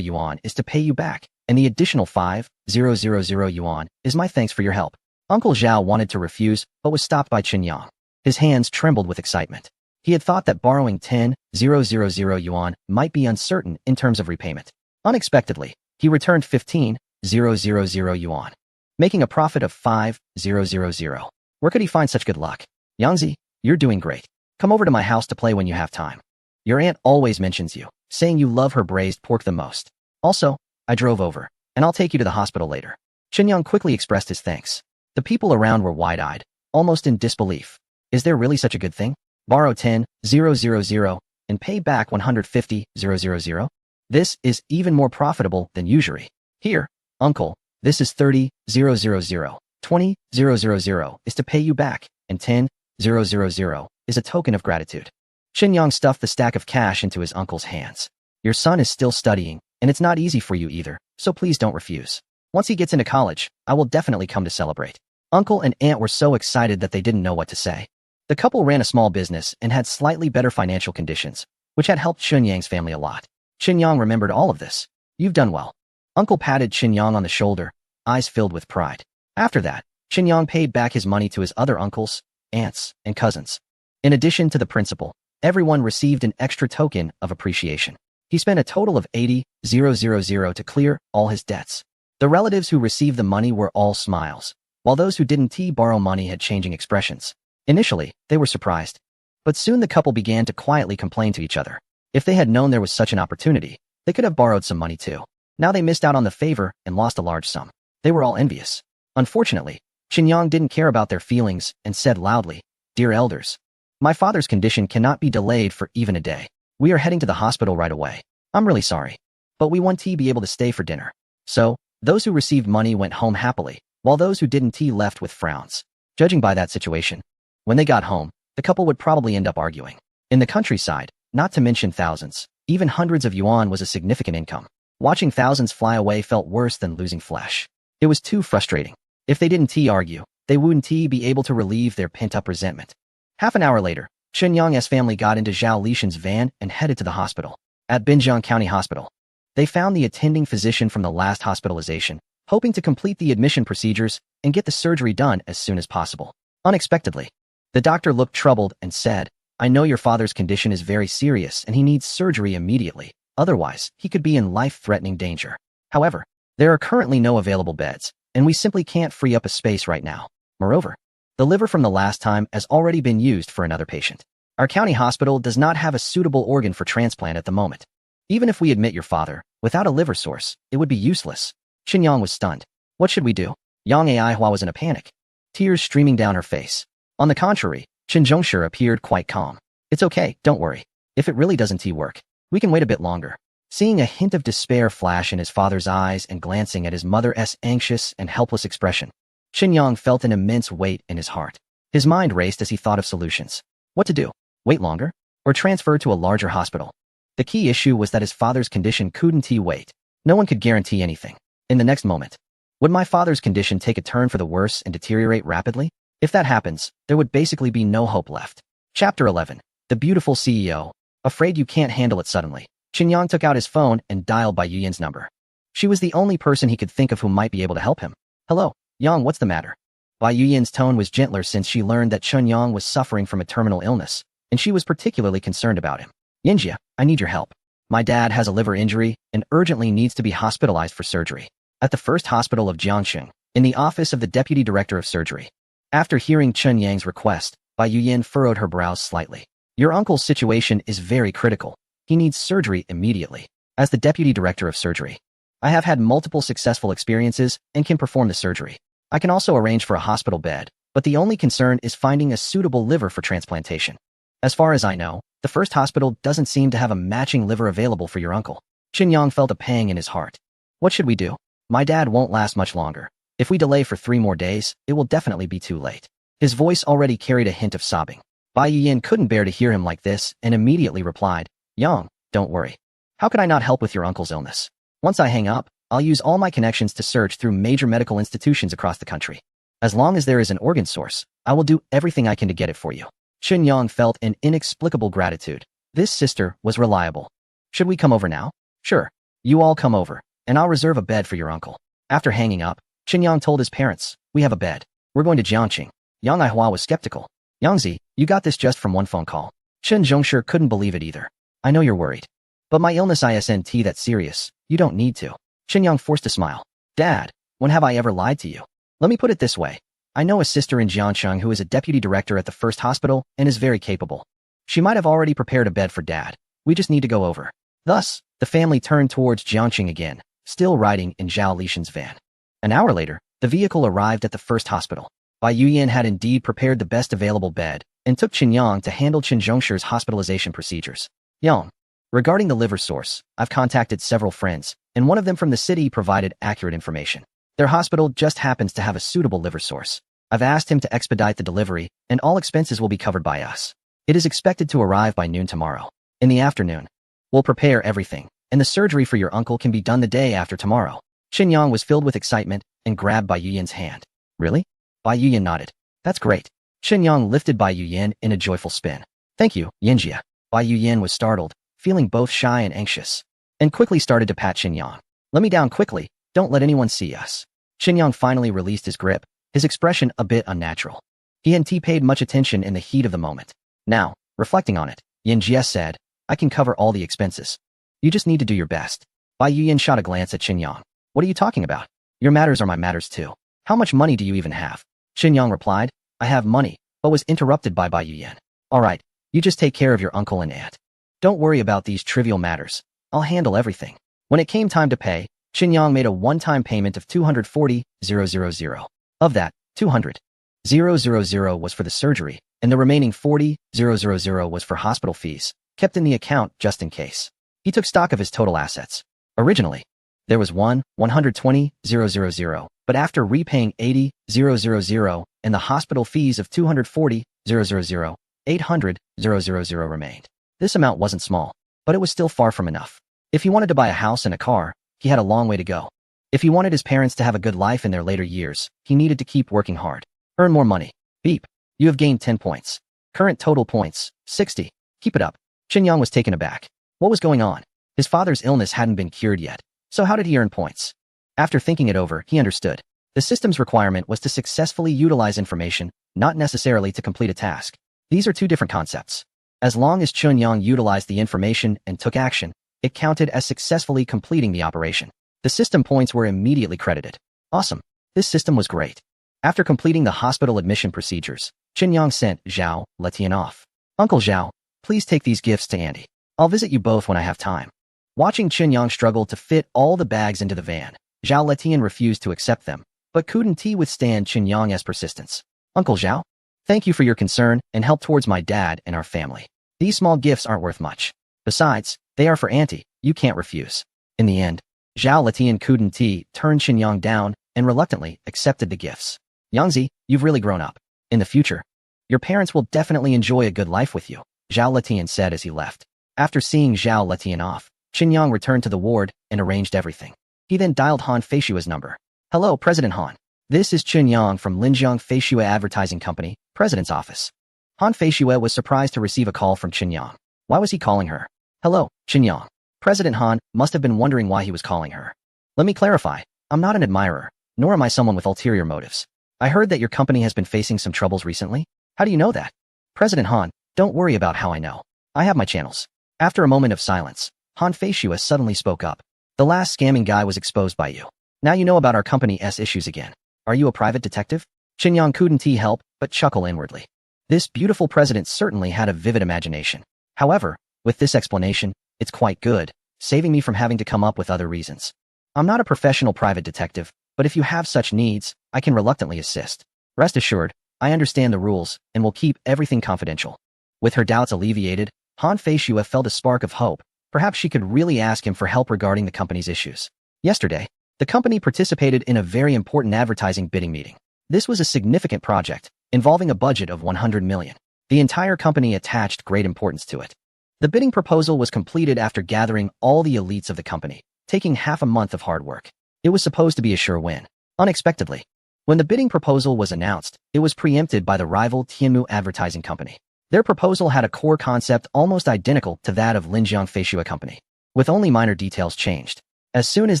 [SPEAKER 1] yuan is to pay you back, and the additional 5,000 yuan is my thanks for your help. Uncle Zhao wanted to refuse, but was stopped by Chen Yang. His hands trembled with excitement. He had thought that borrowing 10,000 yuan might be uncertain in terms of repayment. Unexpectedly, he returned 15,000 yuan, making a profit of 5,000. Where could he find such good luck? Yangzi, you're doing great. Come over to my house to play when you have time. Your aunt always mentions you, saying you love her braised pork the most. Also, I drove over, and I'll take you to the hospital later. Chen Yang quickly expressed his thanks. The people around were wide-eyed, almost in disbelief. Is there really such a good thing? Borrow 10,000 and pay back 150,000? This is even more profitable than usury. Here, uncle, this is 30,000. 20,000 is to pay you back, and 10,000 is a token of gratitude. Chen Yang stuffed the stack of cash into his uncle's hands. Your son is still studying, and it's not easy for you either, so please don't refuse. Once he gets into college, I will definitely come to celebrate. Uncle and aunt were so excited that they didn't know what to say. The couple ran a small business and had slightly better financial conditions, which had helped Chen Yang's family a lot. Chen Yang remembered all of this. You've done well. Uncle patted Chen Yang on the shoulder, eyes filled with pride. After that, Chen Yang paid back his money to his other uncles, aunts, and cousins. In addition to the principal, everyone received an extra token of appreciation. He spent a total of 80,000 to clear all his debts. The relatives who received the money were all smiles, while those who didn't borrow money had changing expressions. Initially, they were surprised, but soon the couple began to quietly complain to each other. If they had known there was such an opportunity, they could have borrowed some money too. Now they missed out on the favor and lost a large sum. They were all envious. Unfortunately, Chen Yang didn't care about their feelings and said loudly, "Dear elders, my father's condition cannot be delayed for even a day. We are heading to the hospital right away. I'm really sorry, but we want to be able to stay for dinner." So, those who received money went home happily, while those who didn't left with frowns. Judging by that situation, when they got home, the couple would probably end up arguing. In the countryside, not to mention thousands, even hundreds of yuan was a significant income. Watching thousands fly away felt worse than losing flesh. It was too frustrating. If they didn't argue, they wouldn't be able to relieve their pent-up resentment. Half an hour later, Chen Yang's family got into Zhao Lishan's van and headed to the hospital. At Binjiang County Hospital, they found the attending physician from the last hospitalization, hoping to complete the admission procedures and get the surgery done as soon as possible. Unexpectedly, the doctor looked troubled and said, "I know your father's condition is very serious and he needs surgery immediately. Otherwise, he could be in life-threatening danger. However, there are currently no available beds, and we simply can't free up a space right now. Moreover, the liver from the last time has already been used for another patient. Our county hospital does not have a suitable organ for transplant at the moment. Even if we admit your father, without a liver source, it would be useless. Qin Yang was stunned. What should we do? Yang Aihua was in a panic, tears streaming down her face. On the contrary, Qin Zhongshu appeared quite calm. It's okay, don't worry. If it really doesn't work, we can wait a bit longer. Seeing a hint of despair flash in his father's eyes and glancing at his mother's anxious and helpless expression, Qin Yang felt an immense weight in his heart. His mind raced as he thought of solutions. What to do? Wait longer? Or transfer to a larger hospital? The key issue was that his father's condition couldn't wait. No one could guarantee anything. In the next moment, would my father's condition take a turn for the worse and deteriorate rapidly? If that happens, there would basically be no hope left. Chapter 11. The beautiful CEO. Afraid you can't handle it suddenly. Qin Yang took out his phone and dialed Bai Yuyan's number. She was the only person he could think of who might be able to help him. Hello, Yang, what's the matter? Bai Yuyan's tone was gentler since she learned that Qin Yang was suffering from a terminal illness, and she was particularly concerned about him. Yinjia, I need your help. My dad has a liver injury and urgently needs to be hospitalized for surgery. At the first hospital of Jiangxing, in the office of the deputy director of surgery. After hearing Qin Yang's request, Bai Yuyan furrowed her brows slightly. Your uncle's situation is very critical. He needs surgery immediately. As the deputy director of surgery, I have had multiple successful experiences and can perform the surgery. I can also arrange for a hospital bed, but the only concern is finding a suitable liver for transplantation. As far as I know, the first hospital doesn't seem to have a matching liver available for your uncle. Qin Yang felt a pang in his heart. What should we do? My dad won't last much longer. If we delay for 3 more days, it will definitely be too late. His voice already carried a hint of sobbing. Bai Yuyan couldn't bear to hear him like this and immediately replied, Yang, don't worry. How could I not help with your uncle's illness? Once I hang up, I'll use all my connections to search through major medical institutions across the country. As long as there is an organ source, I will do everything I can to get it for you. Qin Yang felt an inexplicable gratitude. This sister was reliable. Should we come over now? Sure. You all come over, and I'll reserve a bed for your uncle. After hanging up, Qin Yang told his parents, we have a bed. We're going to Jiangxing. Yang Aihua was skeptical. Yangzi, you got this just from one phone call. Qin Zhongshu couldn't believe it either. I know you're worried. But my illness isn't that serious. You don't need to. Qin Yang forced a smile. Dad, when have I ever lied to you? Let me put it this way. I know a sister in Jiangxing who is a deputy director at the first hospital and is very capable. She might have already prepared a bed for Dad. We just need to go over. Thus, the family turned towards Jiangxing again, still riding in Zhao Lishan's van. An hour later, the vehicle arrived at the first hospital. Bai Yuyan had indeed prepared the best available bed and took Qin Yang to handle Qin Zhongshu's hospitalization procedures. Yang, regarding the liver source, I've contacted several friends, and one of them from the city provided accurate information. Their hospital just happens to have a suitable liver source. I've asked him to expedite the delivery, and all expenses will be covered by us. It is expected to arrive by noon tomorrow. In the afternoon, we'll prepare everything, and the surgery for your uncle can be done the day after tomorrow. Qin Yang was filled with excitement and grabbed Bai Yuyan's hand. Really? Bai Yuyan nodded. That's great. Qin Yang lifted Bai Yuyan in a joyful spin. Thank you, Yinjia. Bai Yuyan was startled, feeling both shy and anxious, and quickly started to pat Qin Yang. Let me down quickly, don't let anyone see us. Qin Yang finally released his grip, his expression a bit unnatural. He hadn't paid much attention in the heat of the moment. Now, reflecting on it, Yinjia said, I can cover all the expenses. You just need to do your best. Bai Yuyan shot a glance at Qin Yang. What are you talking about? Your matters are my matters too. How much money do you even have? Qin Yang replied, I have money, but was interrupted by Bai Yuyan. All right, you just take care of your uncle and aunt. Don't worry about these trivial matters. I'll handle everything. When it came time to pay, Qin Yang made a one-time payment of 240,000. Of that, 200,000 was for the surgery, and the remaining 40,000 was for hospital fees, kept in the account just in case. He took stock of his total assets. Originally, there was 120,000, but after repaying 80,000 and the hospital fees of 240,000, 800,000 remained. This amount wasn't small, but it was still far from enough. If he wanted to buy a house and a car, he had a long way to go. If he wanted his parents to have a good life in their later years, he needed to keep working hard. Earn more money. Beep. You have gained 10 points. Current total points, 60. Keep it up. Qin Yang was taken aback. What was going on? His father's illness hadn't been cured yet. So how did he earn points? After thinking it over, he understood. The system's requirement was to successfully utilize information, not necessarily to complete a task. These are two different concepts. As long as Qin Yang utilized the information and took action, it counted as successfully completing the operation. The system points were immediately credited. Awesome. This system was great. After completing the hospital admission procedures, Qin Yang sent Zhao Letian off. Uncle Zhao, please take these gifts to Andy. I'll visit you both when I have time. Watching Qin Yang struggle to fit all the bags into the van, Zhao Letian refused to accept them, but couldn't withstand Qin Yang's persistence. Uncle Zhao, thank you for your concern and help towards my dad and our family. These small gifts aren't worth much. Besides, they are for Auntie, you can't refuse. In the end, Zhao Letian couldn't turned Qin Yang down and reluctantly accepted the gifts. Yangzi, you've really grown up. In the future, your parents will definitely enjoy a good life with you, Zhao Letian said as he left. After seeing Zhao Letian off, Qin Yang returned to the ward and arranged everything. He then dialed Han Feishua's number. Hello, President Han. This is Qin Yang from Linjiang Feishua Advertising Company, President's office. Han Feishua was surprised to receive a call from Qin Yang. Why was he calling her? Hello, Qin Yang. President Han must have been wondering why he was calling her. Let me clarify, I'm not an admirer, nor am I someone with ulterior motives. I heard that your company has been facing some troubles recently. How do you know that? President Han, don't worry about how I know. I have my channels. After a moment of silence, Han Feishua suddenly spoke up. The last scamming guy was exposed by you. Now you know about our company's issues again. Are you a private detective? Qin Yang couldn't help but chuckle inwardly. This beautiful president certainly had a vivid imagination. However, with this explanation, it's quite good, saving me from having to come up with other reasons. I'm not a professional private detective, but if you have such needs, I can reluctantly assist. Rest assured, I understand the rules and will keep everything confidential. With her doubts alleviated, Han Feishua felt a spark of hope. Perhaps she could really ask him for help regarding the company's issues. Yesterday, the company participated in a very important advertising bidding meeting. This was a significant project, involving a budget of 100 million. The entire company attached great importance to it. The bidding proposal was completed after gathering all the elites of the company, taking half a month of hard work. It was supposed to be a sure win. Unexpectedly, when the bidding proposal was announced, it was preempted by the rival Tianmu Advertising Company. Their proposal had a core concept almost identical to that of Linjiang Feishua Company, with only minor details changed. As soon as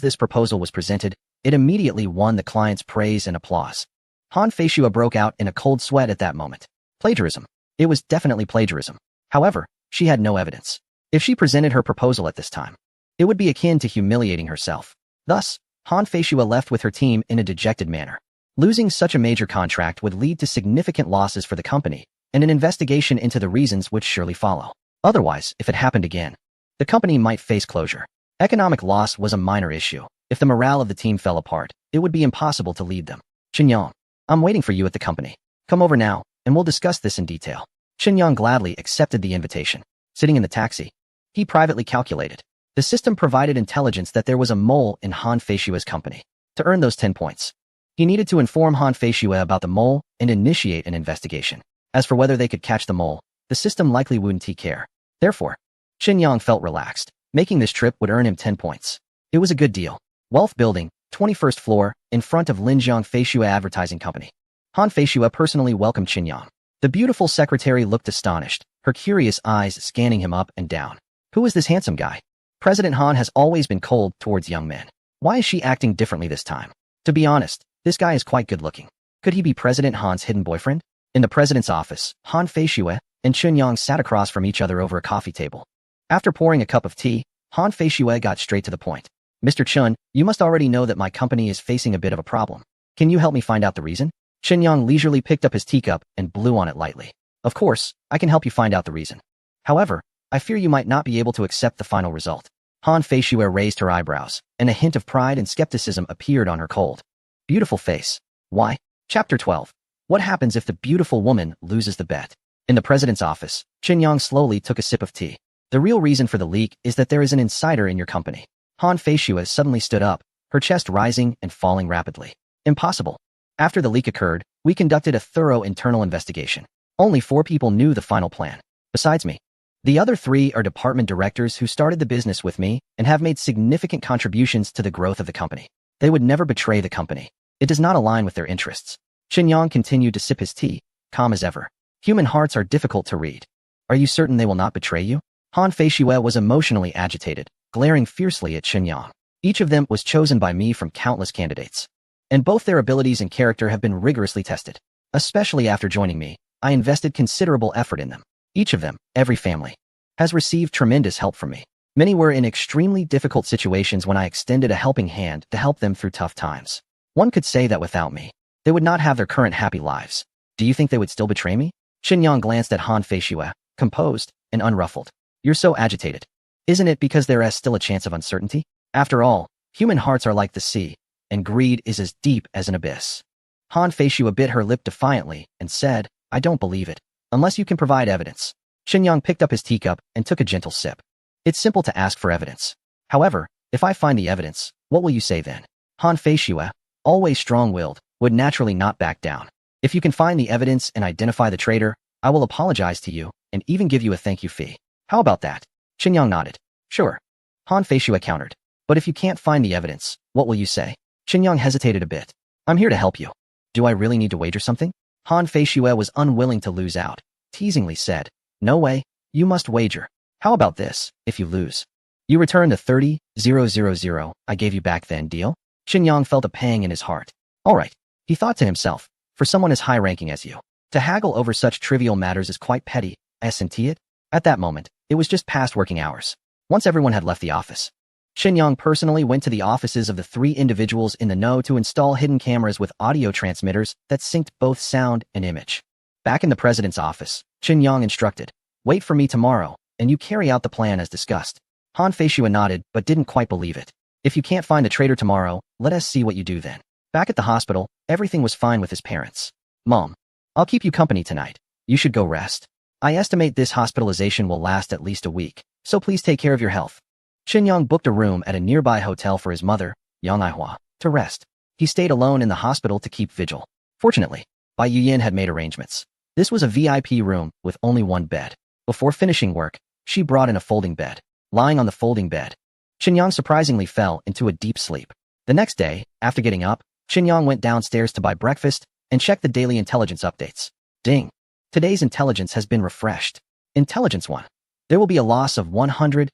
[SPEAKER 1] this proposal was presented, it immediately won the client's praise and applause. Han Feishua broke out in a cold sweat at that moment. Plagiarism. It was definitely plagiarism. However, she had no evidence. If she presented her proposal at this time, it would be akin to humiliating herself. Thus, Han Feishua left with her team in a dejected manner. Losing such a major contract would lead to significant losses for the company, and an investigation into the reasons would surely follow. Otherwise, if it happened again, the company might face closure. Economic loss was a minor issue. If the morale of the team fell apart, it would be impossible to lead them. Qin Yang, I'm waiting for you at the company. Come over now, and we'll discuss this in detail. Qin Yang gladly accepted the invitation. Sitting in the taxi, he privately calculated. The system provided intelligence that there was a mole in Han Feishua's company. To earn those 10 points, he needed to inform Han Feishua about the mole and initiate an investigation. As for whether they could catch the mole, the system likely wouldn't care. Therefore, Qin Yang felt relaxed. Making this trip would earn him 10 points. It was a good deal. Wealth Building, 21st floor, in front of Linjiang Feishua Advertising Company. Han Feishua personally welcomed Qin Yang. The beautiful secretary looked astonished, her curious eyes scanning him up and down. Who is this handsome guy? President Han has always been cold towards young men. Why is she acting differently this time? To be honest, this guy is quite good looking. Could he be President Han's hidden boyfriend? In the president's office, Han Feishua and Qin Yang sat across from each other over a coffee table. After pouring a cup of tea, Han Feishua got straight to the point. Mr. Chun, you must already know that my company is facing a bit of a problem. Can you help me find out the reason? Qin Yang leisurely picked up his teacup and blew on it lightly. Of course, I can help you find out the reason. However, I fear you might not be able to accept the final result. Han Feishua raised her eyebrows, and a hint of pride and skepticism appeared on her cold, beautiful face. Why? Chapter 12. What happens if the beautiful woman loses the bet? In the president's office, Qin Yang slowly took a sip of tea. The real reason for the leak is that there is an insider in your company. Han Feishua suddenly stood up, her chest rising and falling rapidly. Impossible. After the leak occurred, we conducted a thorough internal investigation. Only 4 people knew the final plan. Besides me. The other 3 are department directors who started the business with me and have made significant contributions to the growth of the company. They would never betray the company. It does not align with their interests. Qin Yang continued to sip his tea, calm as ever. Human hearts are difficult to read. Are you certain they will not betray you? Han Feishua was emotionally agitated, glaring fiercely at Qin Yang. Each of them was chosen by me from countless candidates, and both their abilities and character have been rigorously tested. Especially after joining me, I invested considerable effort in them. Each of them, every family, has received tremendous help from me. Many were in extremely difficult situations when I extended a helping hand to help them through tough times. One could say that without me, they would not have their current happy lives. Do you think they would still betray me? Qin Yang glanced at Han Feishua, composed and unruffled. You're so agitated. Isn't it because there is still a chance of uncertainty? After all, human hearts are like the sea. and greed is as deep as an abyss. Han Feishua bit her lip defiantly and said, I don't believe it, unless you can provide evidence. Qinyang picked up his teacup and took a gentle sip. It's simple to ask for evidence. However, if I find the evidence, what will you say then? Han Feishua, always strong-willed, would naturally not back down. If you can find the evidence and identify the traitor, I will apologize to you and even give you a thank you fee. How about that? Qinyang nodded. Sure. Han Feishua countered. But if you can't find the evidence, what will you say? Qinyang hesitated a bit. I'm here to help you. Do I really need to wager something? Han Feishua was unwilling to lose out, teasingly said, No way, you must wager. How about this, if you lose? You return the 30,000 I gave you back then, deal? Qinyang felt a pang in his heart. All right, he thought to himself, for someone as high-ranking as you, to haggle over such trivial matters is quite petty, isn't it? At that moment, it was just past working hours. Once everyone had left the office, Qinyang personally went to the offices of the three individuals in the know to install hidden cameras with audio transmitters that synced both sound and image. Back in the president's office, Qinyang instructed, Wait for me tomorrow, and you carry out the plan as discussed. Han Feishua nodded but didn't quite believe it. If you can't find the traitor tomorrow, let us see what you do then. Back at the hospital, everything was fine with his parents. Mom, I'll keep you company tonight. You should go rest. I estimate this hospitalization will last at least a week, so please take care of your health. Qinyang booked a room at a nearby hotel for his mother, Yang Aihua, to rest. He stayed alone in the hospital to keep vigil. Fortunately, Bai Yuyin had made arrangements. This was a VIP room with only one bed. Before finishing work, she brought in a folding bed. Lying on the folding bed, Qinyang surprisingly fell into a deep sleep. The next day, after getting up, Qinyang went downstairs to buy breakfast and check the daily intelligence updates. Ding! Today's intelligence has been refreshed. Intelligence 1. There will be a loss of 100,000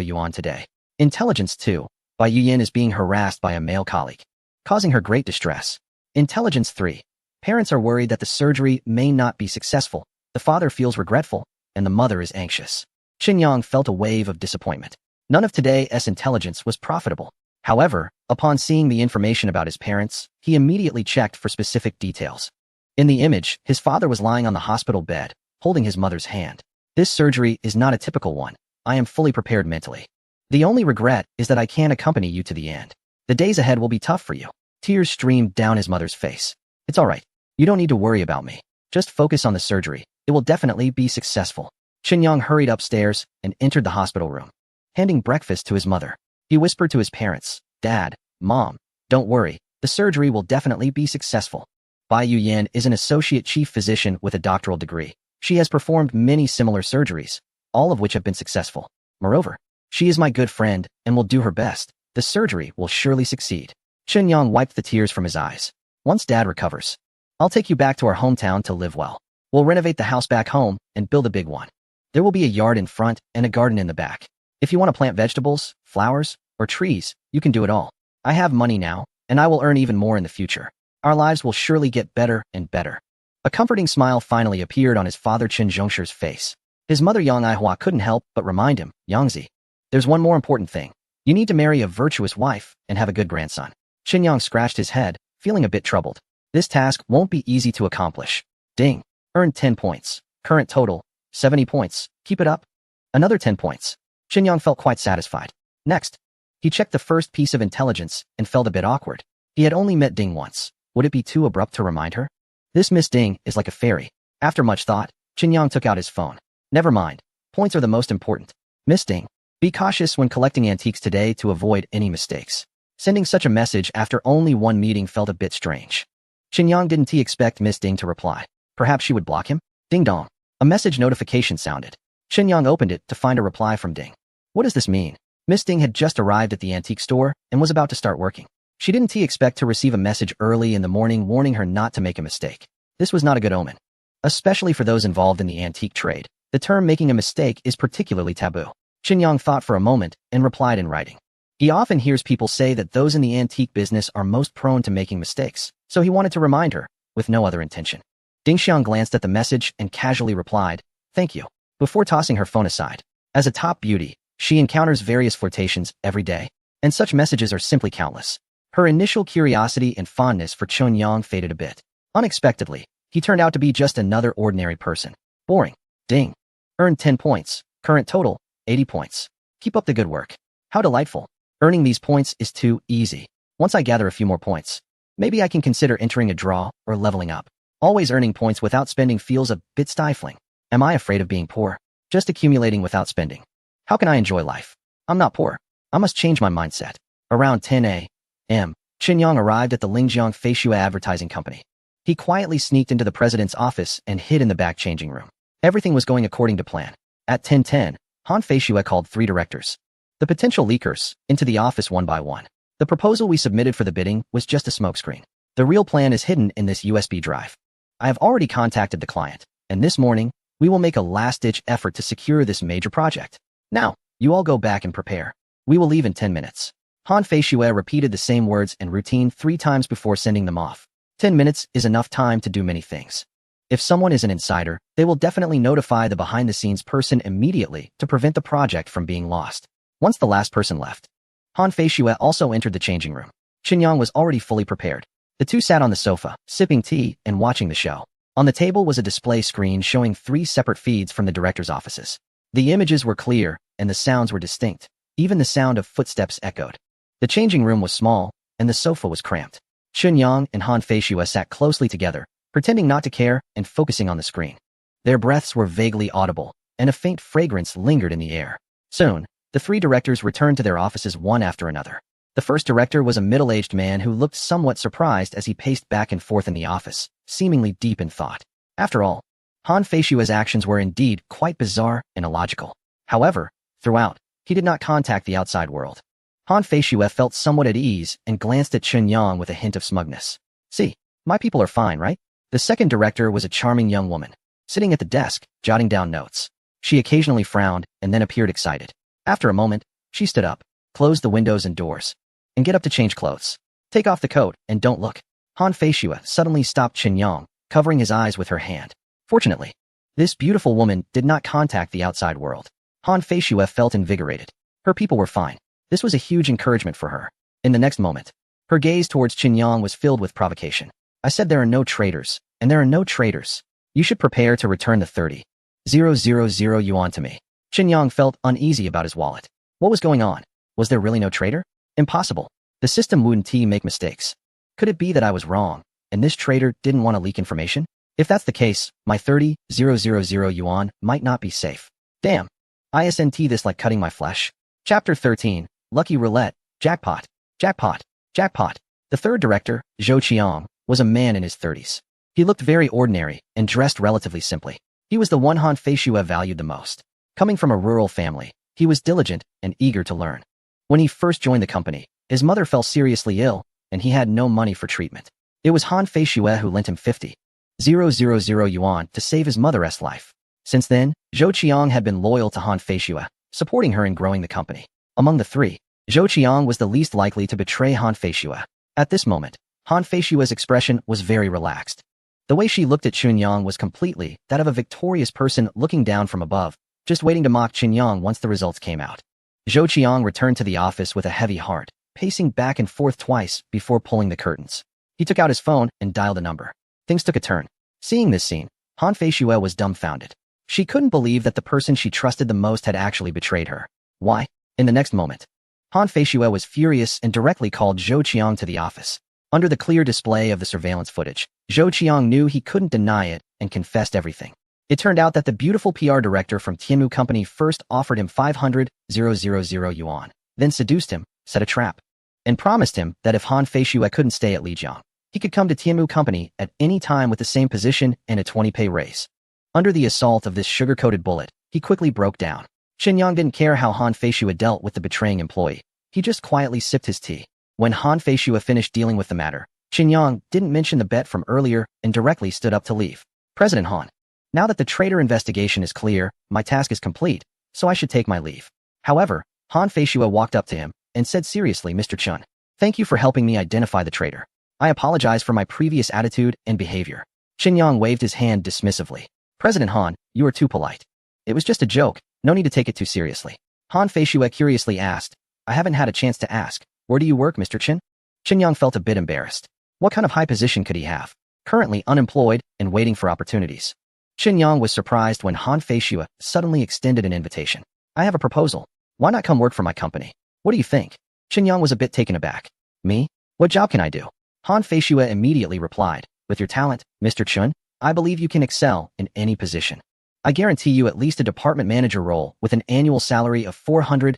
[SPEAKER 1] yuan today. Intelligence 2. Bai Yuyin is being harassed by a male colleague, causing her great distress. Intelligence 3. Parents are worried that the surgery may not be successful. The father feels regretful, and the mother is anxious. Qinyang felt a wave of disappointment. None of today's intelligence was profitable. However, upon seeing the information about his parents, he immediately checked for specific details. In the image, his father was lying on the hospital bed, holding his mother's hand. This surgery is not a typical one. I am fully prepared mentally. The only regret is that I can't accompany you to the end. The days ahead will be tough for you. Tears streamed down his mother's face. It's all right. You don't need to worry about me. Just focus on the surgery. It will definitely be successful. Qinyang hurried upstairs and entered the hospital room. Handing breakfast to his mother, he whispered to his parents, Dad, Mom, don't worry, the surgery will definitely be successful. Bai Yuyin is an associate chief physician with a doctoral degree. She has performed many similar surgeries, all of which have been successful. Moreover, she is my good friend and will do her best. The surgery will surely succeed. Qinyang wiped the tears from his eyes. Once Dad recovers, I'll take you back to our hometown to live well. We'll renovate the house back home and build a big one. There will be a yard in front and a garden in the back. If you want to plant vegetables, flowers, or trees, you can do it all. I have money now, and I will earn even more in the future. Our lives will surely get better and better. A comforting smile finally appeared on his father Qin Zhongshi's face. His mother Yang Aihua couldn't help but remind him, Yangzi, there's one more important thing. You need to marry a virtuous wife and have a good grandson. Qinyang scratched his head, feeling a bit troubled. This task won't be easy to accomplish. Ding. Earned 10 points. Current total, 70 points. Keep it up. Another 10 points. Qinyang felt quite satisfied. Next, he checked the first piece of intelligence and felt a bit awkward. He had only met Ding once. Would it be too abrupt to remind her? This Miss Ding is like a fairy. After much thought, Qinyang took out his phone. Never mind. Points are the most important. Miss Ding, be cautious when collecting antiques today to avoid any mistakes. Sending such a message after only one meeting felt a bit strange. Qinyang didn't expect Miss Ding to reply. Perhaps she would block him? Ding dong. A message notification sounded. Qinyang opened it to find a reply from Ding. What does this mean? Miss Ding had just arrived at the antique store and was about to start working. She didn't expect to receive a message early in the morning warning her not to make a mistake. This was not a good omen. Especially for those involved in the antique trade. The term making a mistake is particularly taboo. Qinyang thought for a moment and replied in writing. He often hears people say that those in the antique business are most prone to making mistakes, so he wanted to remind her, with no other intention. Ding Xiang glanced at the message and casually replied, Thank you, before tossing her phone aside. As a top beauty, she encounters various flirtations every day, and such messages are simply countless. Her initial curiosity and fondness for Qinyang faded a bit. Unexpectedly, he turned out to be just another ordinary person. Boring. Ding. Earned 10 points. Current total, 80 points. Keep up the good work. How delightful. Earning these points is too easy. Once I gather a few more points, maybe I can consider entering a draw or leveling up. Always earning points without spending feels a bit stifling. Am I afraid of being poor? Just accumulating without spending. How can I enjoy life? I'm not poor. I must change my mindset. Around 10 a.m., Qin Yang arrived at the Lingjiang Feishua Advertising Company. He quietly sneaked into the president's office and hid in the back changing room. Everything was going according to plan. At 10:10, Han Feishua called 3 directors, the potential leakers, into the office one by one. The proposal we submitted for the bidding was just a smokescreen. The real plan is hidden in this USB drive. I have already contacted the client, and this morning, we will make a last-ditch effort to secure this major project. Now, you all go back and prepare. We will leave in 10 minutes. Han Feishua repeated the same words and routine 3 times before sending them off. 10 minutes is enough time to do many things. If someone is an insider, they will definitely notify the behind-the-scenes person immediately to prevent the project from being lost. Once the last person left, Han Feishua also entered the changing room. Qin Yang was already fully prepared. The two sat on the sofa, sipping tea and watching the show. On the table was a display screen showing 3 separate feeds from the directors' offices. The images were clear, and the sounds were distinct. Even the sound of footsteps echoed. The changing room was small, and the sofa was cramped. Qin Yang and Han Feishua sat closely together, pretending not to care and focusing on the screen. Their breaths were vaguely audible, and a faint fragrance lingered in the air. Soon, the 3 directors returned to their offices one after another. The first director was a middle-aged man who looked somewhat surprised as he paced back and forth in the office, seemingly deep in thought. After all, Han Feishua's actions were indeed quite bizarre and illogical. However, throughout, he did not contact the outside world. Han Feishua felt somewhat at ease and glanced at Qin Yang with a hint of smugness. See, my people are fine, right? The second director was a charming young woman, sitting at the desk, jotting down notes. She occasionally frowned and then appeared excited. After a moment, she stood up, closed the windows and doors, and get up to change clothes. Take off the coat and don't look. Han Feishua suddenly stopped Qin Yang, covering his eyes with her hand. Fortunately, this beautiful woman did not contact the outside world. Han Feishua felt invigorated. Her people were fine. This was a huge encouragement for her. In the next moment, her gaze towards Qin Yang was filled with provocation. I said there are no traitors, and there are no traitors. You should prepare to return the 30,000 yuan to me. Qin Yang felt uneasy about his wallet. What was going on? Was there really no traitor? Impossible. The system wouldn't make mistakes. Could it be that I was wrong, and this traitor didn't want to leak information? If that's the case, my 30,000 yuan might not be safe. Damn. Isn't this like cutting my flesh? Chapter 13, Lucky Roulette, Jackpot, Jackpot, Jackpot. The third director, Zhou Qiang, was a man in his 30s. He looked very ordinary and dressed relatively simply. He was the one Han Feishua valued the most. Coming from a rural family, he was diligent and eager to learn. When he first joined the company, his mother fell seriously ill, and he had no money for treatment. It was Han Feishua who lent him 50,000 yuan to save his mother's life. Since then, Zhou Qiang had been loyal to Han Feishua, supporting her in growing the company. Among the 3, Zhou Qiang was the least likely to betray Han Feishua. At this moment, Han Feishua's expression was very relaxed. The way she looked at Qin Yang was completely that of a victorious person looking down from above, just waiting to mock Qin Yang once the results came out. Zhou Qiang returned to the office with a heavy heart, pacing back and forth twice before pulling the curtains. He took out his phone and dialed a number. Things took a turn. Seeing this scene, Han Feishua was dumbfounded. She couldn't believe that the person she trusted the most had actually betrayed her. Why? In the next moment, Han Feishua was furious and directly called Zhou Qiang to the office. Under the clear display of the surveillance footage, Zhou Qiang knew he couldn't deny it and confessed everything. It turned out that the beautiful PR director from Tianmu Company first offered him 500,000 yuan, then seduced him, set a trap, and promised him that if Han Feishua couldn't stay at Lijiang, he could come to Tianmu Company at any time with the same position and a 20-pay raise. Under the assault of this sugar-coated bullet, he quickly broke down. Qin Yang didn't care how Han Feishua dealt with the betraying employee. He just quietly sipped his tea. When Han Feishua finished dealing with the matter, Qin Yang didn't mention the bet from earlier and directly stood up to leave. President Han, now that the traitor investigation is clear, my task is complete, so I should take my leave. However, Han Feishua walked up to him and said seriously, Mr. Chun, thank you for helping me identify the traitor. I apologize for my previous attitude and behavior. Qin Yang waved his hand dismissively. President Han, you are too polite. It was just a joke, no need to take it too seriously. Han Feishua curiously asked, I haven't had a chance to ask, where do you work, Mr. Qin? Qin Yang felt a bit embarrassed. What kind of high position could he have? Currently unemployed and waiting for opportunities. Qin Yang was surprised when Han Feishua suddenly extended an invitation. I have a proposal. Why not come work for my company? What do you think? Qin Yang was a bit taken aback. Me? What job can I do? Han Feishua immediately replied, with your talent, Mr. Chun, I believe you can excel in any position. I guarantee you at least a department manager role with an annual salary of 400,000.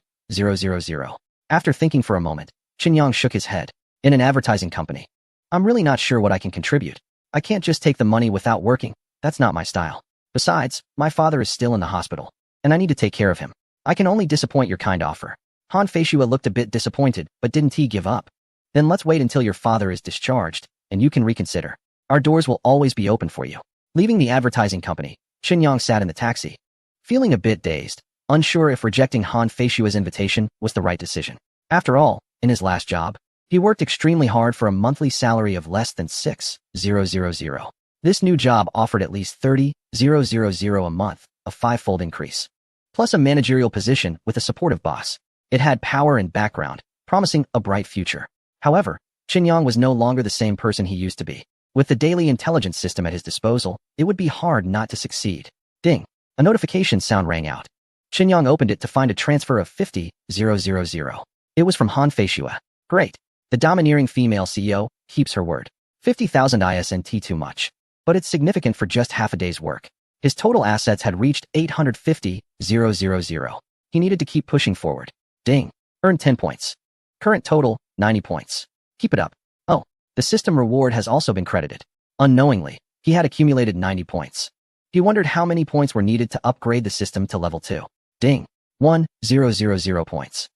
[SPEAKER 1] After thinking for a moment, Qin Yang shook his head. In an advertising company. I'm really not sure what I can contribute. I can't just take the money without working. That's not my style. Besides, my father is still in the hospital, and I need to take care of him. I can only disappoint your kind offer. Han Feishua looked a bit disappointed, but didn't he give up? Then let's wait until your father is discharged, and you can reconsider. Our doors will always be open for you. Leaving the advertising company, Qin Yang sat in the taxi. Feeling a bit dazed, unsure if rejecting Han Feishua's invitation was the right decision. After all, in his last job, he worked extremely hard for a monthly salary of less than 6,000. This new job offered at least 30,000 a month, a five-fold increase. Plus a managerial position with a supportive boss. It had power and background, promising a bright future. However, Qin Yang was no longer the same person he used to be. With the daily intelligence system at his disposal, it would be hard not to succeed. Ding! A notification sound rang out. Qin Yang opened it to find a transfer of 50,000. It was from Han Feishua. Great. The domineering female CEO keeps her word. 50,000 ISNT too much. But it's significant for just half a day's work. His total assets had reached 850,000. He needed to keep pushing forward. Ding. Earned 10 points. Current total, 90 points. Keep it up. Oh, the system reward has also been credited. Unknowingly, he had accumulated 90 points. He wondered how many points were needed to upgrade the system to level 2. Ding. 1,000 points.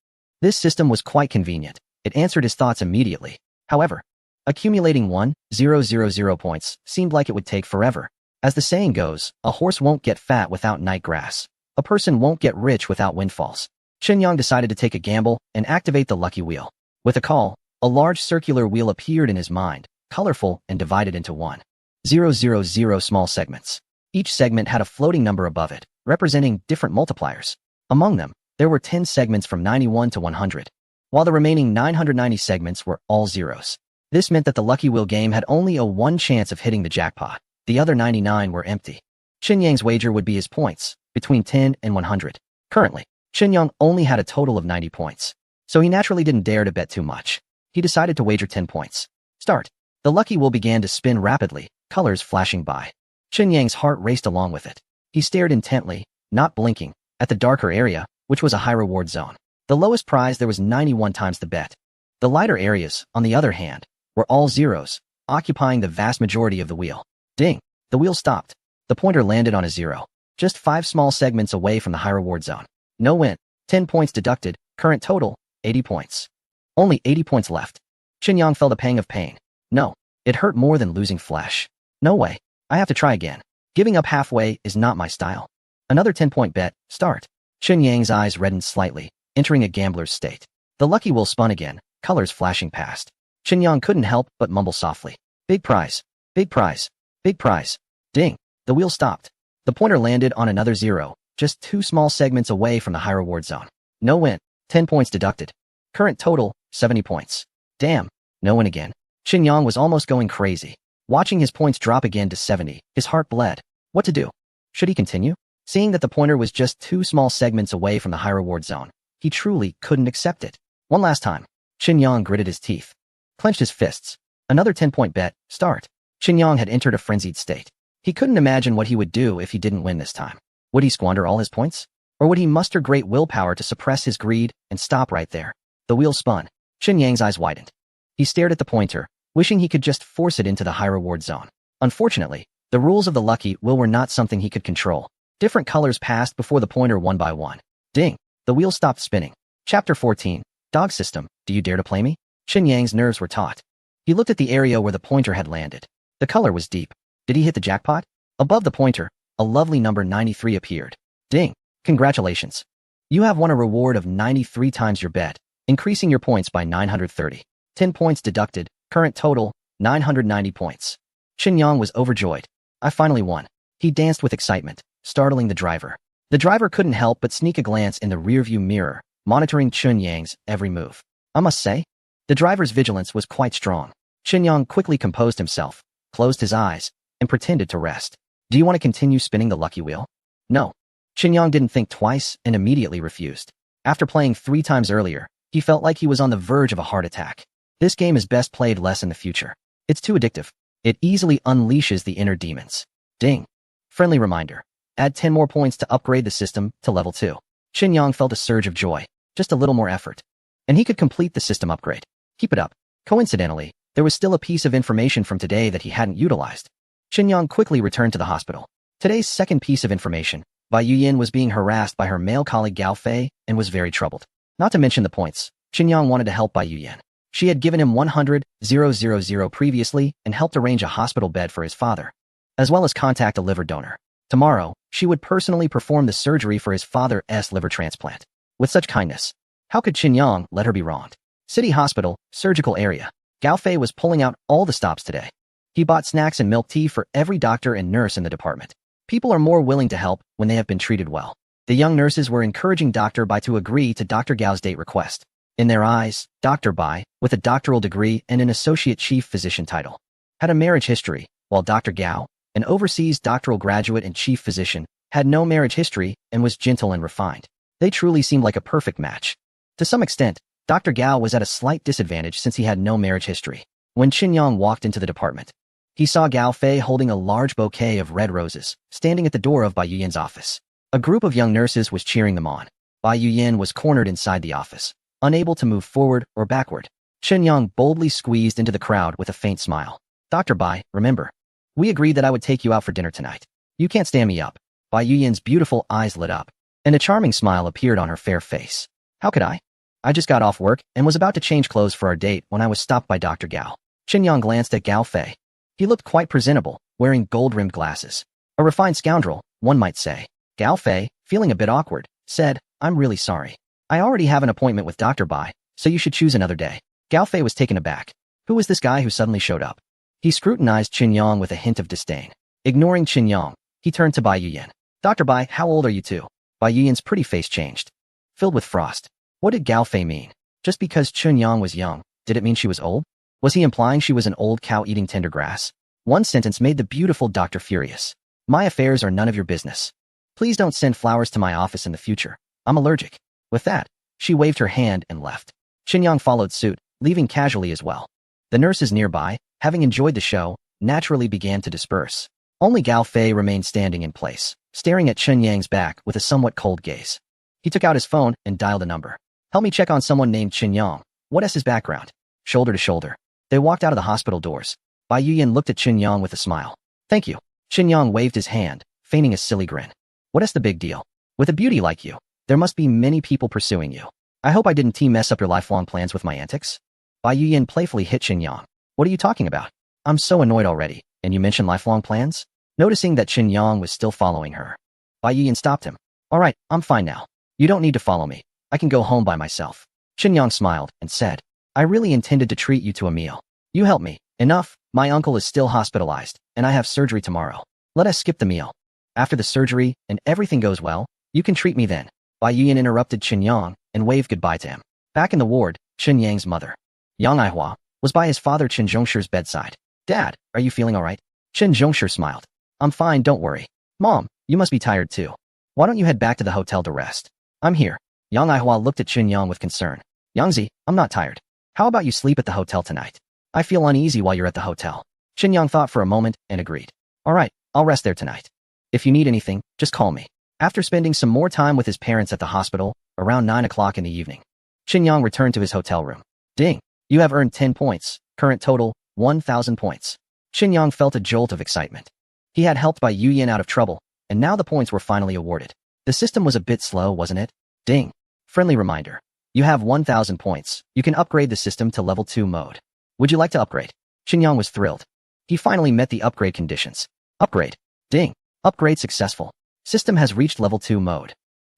[SPEAKER 1] This system was quite convenient. It answered his thoughts immediately. However, accumulating 1,000 points seemed like it would take forever. As the saying goes, a horse won't get fat without night grass. A person won't get rich without windfalls. Qin Yang decided to take a gamble and activate the lucky wheel. With a call, a large circular wheel appeared in his mind, colorful and divided into 1,000 small segments. Each segment had a floating number above it, representing different multipliers. Among them, there were 10 segments from 91 to 100, while the remaining 990 segments were all zeros. This meant that the lucky wheel game had only a 1 chance of hitting the jackpot. The other 99 were empty. Qin Yang's wager would be his points, between 10 and 100. Currently, Qin Yang only had a total of 90 points, so he naturally didn't dare to bet too much. He decided to wager 10 points. Start. The lucky wheel began to spin rapidly, colors flashing by. Qin Yang's heart raced along with it. He stared intently, not blinking, at the darker area, which was a high-reward zone. The lowest prize there was 91 times the bet. The lighter areas, on the other hand, were all zeros, occupying the vast majority of the wheel. Ding! The wheel stopped. The pointer landed on a 0, just 5 small segments away from the high-reward zone. No win. 10 points deducted. Current total, 80 points. Only 80 points left. Qin Yang felt a pang of pain. No, it hurt more than losing flesh. No way. I have to try again. Giving up halfway is not my style. Another 10-point bet. Start. Qin Yang's eyes reddened slightly, entering a gambler's state. The lucky wheel spun again, colors flashing past. Qin Yang couldn't help but mumble softly. Big prize. Big prize. Big prize. Ding. The wheel stopped. The pointer landed on another 0, just 2 small segments away from the high reward zone. No win. 10 points deducted. Current total, 70 points. Damn. No win again. Qin Yang was almost going crazy. Watching his points drop again to 70, his heart bled. What to do? Should he continue? Seeing that the pointer was just 2 small segments away from the high reward zone, he truly couldn't accept it. One last time. Qin Yang gritted his teeth, clenched his fists. Another 10-point bet. Start. Qin Yang had entered a frenzied state. He couldn't imagine what he would do if he didn't win this time. Would he squander all his points? Or would he muster great willpower to suppress his greed and stop right there? The wheel spun. Qin Yang's eyes widened. He stared at the pointer, wishing he could just force it into the high reward zone. Unfortunately, the rules of the lucky wheel were not something he could control. Different colors passed before the pointer one by one. Ding! The wheel stopped spinning. Chapter 14. Dog System. Do you dare to play me? Qin Yang's nerves were taut. He looked at the area where the pointer had landed. The color was deep. Did he hit the jackpot? Above the pointer, a lovely number 93 appeared. Ding! Congratulations. You have won a reward of 93 times your bet, increasing your points by 930. 10 points deducted. Current total, 990 points. Qin Yang was overjoyed. I finally won. He danced with excitement, startling the driver. The driver couldn't help but sneak a glance in the rearview mirror, monitoring Qin Yang's every move. I must say, the driver's vigilance was quite strong. Qin Yang quickly composed himself, closed his eyes, and pretended to rest. Do you want to continue spinning the lucky wheel? No. Qin Yang didn't think twice and immediately refused. After playing 3 times earlier, he felt like he was on the verge of a heart attack. This game is best played less in the future. It's too addictive. It easily unleashes the inner demons. Ding. Friendly reminder. Add 10 more points to upgrade the system to level 2. Qin Yang felt a surge of joy. Just a little more effort. And he could complete the system upgrade. Keep it up. Coincidentally, there was still a piece of information from today that he hadn't utilized. Qin Yang quickly returned to the hospital. Today's second piece of information. Bai Yuyin was being harassed by her male colleague Gao Fei and was very troubled. Not to mention the points. Qin Yang wanted to help Bai Yuyin. She had given him 100,000 previously and helped arrange a hospital bed for his father, as well as contact a liver donor. Tomorrow, she would personally perform the surgery for his father's liver transplant. With such kindness, how could Qin Yang let her be wronged? City Hospital, surgical area. Gao Fei was pulling out all the stops today. He bought snacks and milk tea for every doctor and nurse in the department. People are more willing to help when they have been treated well. The young nurses were encouraging Dr. Bai to agree to Dr. Gao's date request. In their eyes, Dr. Bai, with a doctoral degree and an associate chief physician title, had a marriage history, while Dr. Gao, an overseas doctoral graduate and chief physician, had no marriage history and was gentle and refined. They truly seemed like a perfect match. To some extent, Dr. Gao was at a slight disadvantage since he had no marriage history. When Qin Yang walked into the department, he saw Gao Fei holding a large bouquet of red roses, standing at the door of Bai Yuyin's office. A group of young nurses was cheering them on. Bai Yuyin was cornered inside the office, unable to move forward or backward. Qin Yang boldly squeezed into the crowd with a faint smile. Dr. Bai, remember, we agreed that I would take you out for dinner tonight. You can't stand me up. Bai Yuyin's beautiful eyes lit up, and a charming smile appeared on her fair face. How could I? I just got off work and was about to change clothes for our date when I was stopped by Dr. Gao. Qin Yang glanced at Gao Fei. He looked quite presentable, wearing gold-rimmed glasses. A refined scoundrel, one might say. Gao Fei, feeling a bit awkward, said, I'm really sorry. I already have an appointment with Dr. Bai, so you should choose another day. Gao Fei was taken aback. Who was this guy who suddenly showed up? He scrutinized Qin Yang with a hint of disdain. Ignoring Qin Yang, he turned to Bai Yuyin. Dr. Bai, how old are you two? Bai Yuyin's pretty face changed, filled with frost. What did Gao Fei mean? Just because Qin Yang was young, did it mean she was old? Was he implying she was an old cow eating tender grass? One sentence made the beautiful doctor furious. My affairs are none of your business. Please don't send flowers to my office in the future. I'm allergic. With that, she waved her hand and left. Qin Yang followed suit, leaving casually as well. The nurses nearby, having enjoyed the show, naturally began to disperse. Only Gao Fei remained standing in place, staring at Qin Yang's back with a somewhat cold gaze. He took out his phone and dialed a number. Help me check on someone named Qin Yang. What is his background? Shoulder to shoulder. They walked out of the hospital doors. Bai Yuyin looked at Qin Yang with a smile. Thank you. Qin Yang waved his hand, feigning a silly grin. What is the big deal? With a beauty like you, there must be many people pursuing you. I hope I didn't mess up your lifelong plans with my antics. Bai Yuyin playfully hit Qin Yang. What are you talking about? I'm so annoyed already, and you mentioned lifelong plans? Noticing that Qin Yang was still following her, Bai Yuyin stopped him. All right, I'm fine now. You don't need to follow me. I can go home by myself. Qin Yang smiled and said, I really intended to treat you to a meal. You helped me. Enough, my uncle is still hospitalized, and I have surgery tomorrow. Let us skip the meal. After the surgery, and everything goes well, you can treat me then. Bai Yuyin interrupted Qin Yang and waved goodbye to him. Back in the ward, Qin Yang's mother, Yang Aihua, was by his father Qin Zhongshi's bedside. Dad, are you feeling all right? Qin Zhongshi smiled. I'm fine, don't worry. Mom, you must be tired too. Why don't you head back to the hotel to rest? I'm here. Yang Aihua looked at Qin Yang with concern. Yangzi, I'm not tired. How about you sleep at the hotel tonight? I feel uneasy while you're at the hotel. Qin Yang thought for a moment and agreed. All right, I'll rest there tonight. If you need anything, just call me. After spending some more time with his parents at the hospital, around 9 o'clock in the evening, Qin Yang returned to his hotel room. Ding! You have earned 10 points. Current total, 1,000 points. Qin Yang felt a jolt of excitement. He had helped Bai Yuyin out of trouble, and now the points were finally awarded. The system was a bit slow, wasn't it? Ding! Friendly reminder. You have 1,000 points. You can upgrade the system to level 2 mode. Would you like to upgrade? Qin Yang was thrilled. He finally met the upgrade conditions. Upgrade. Ding! Upgrade successful. System has reached level 2 mode.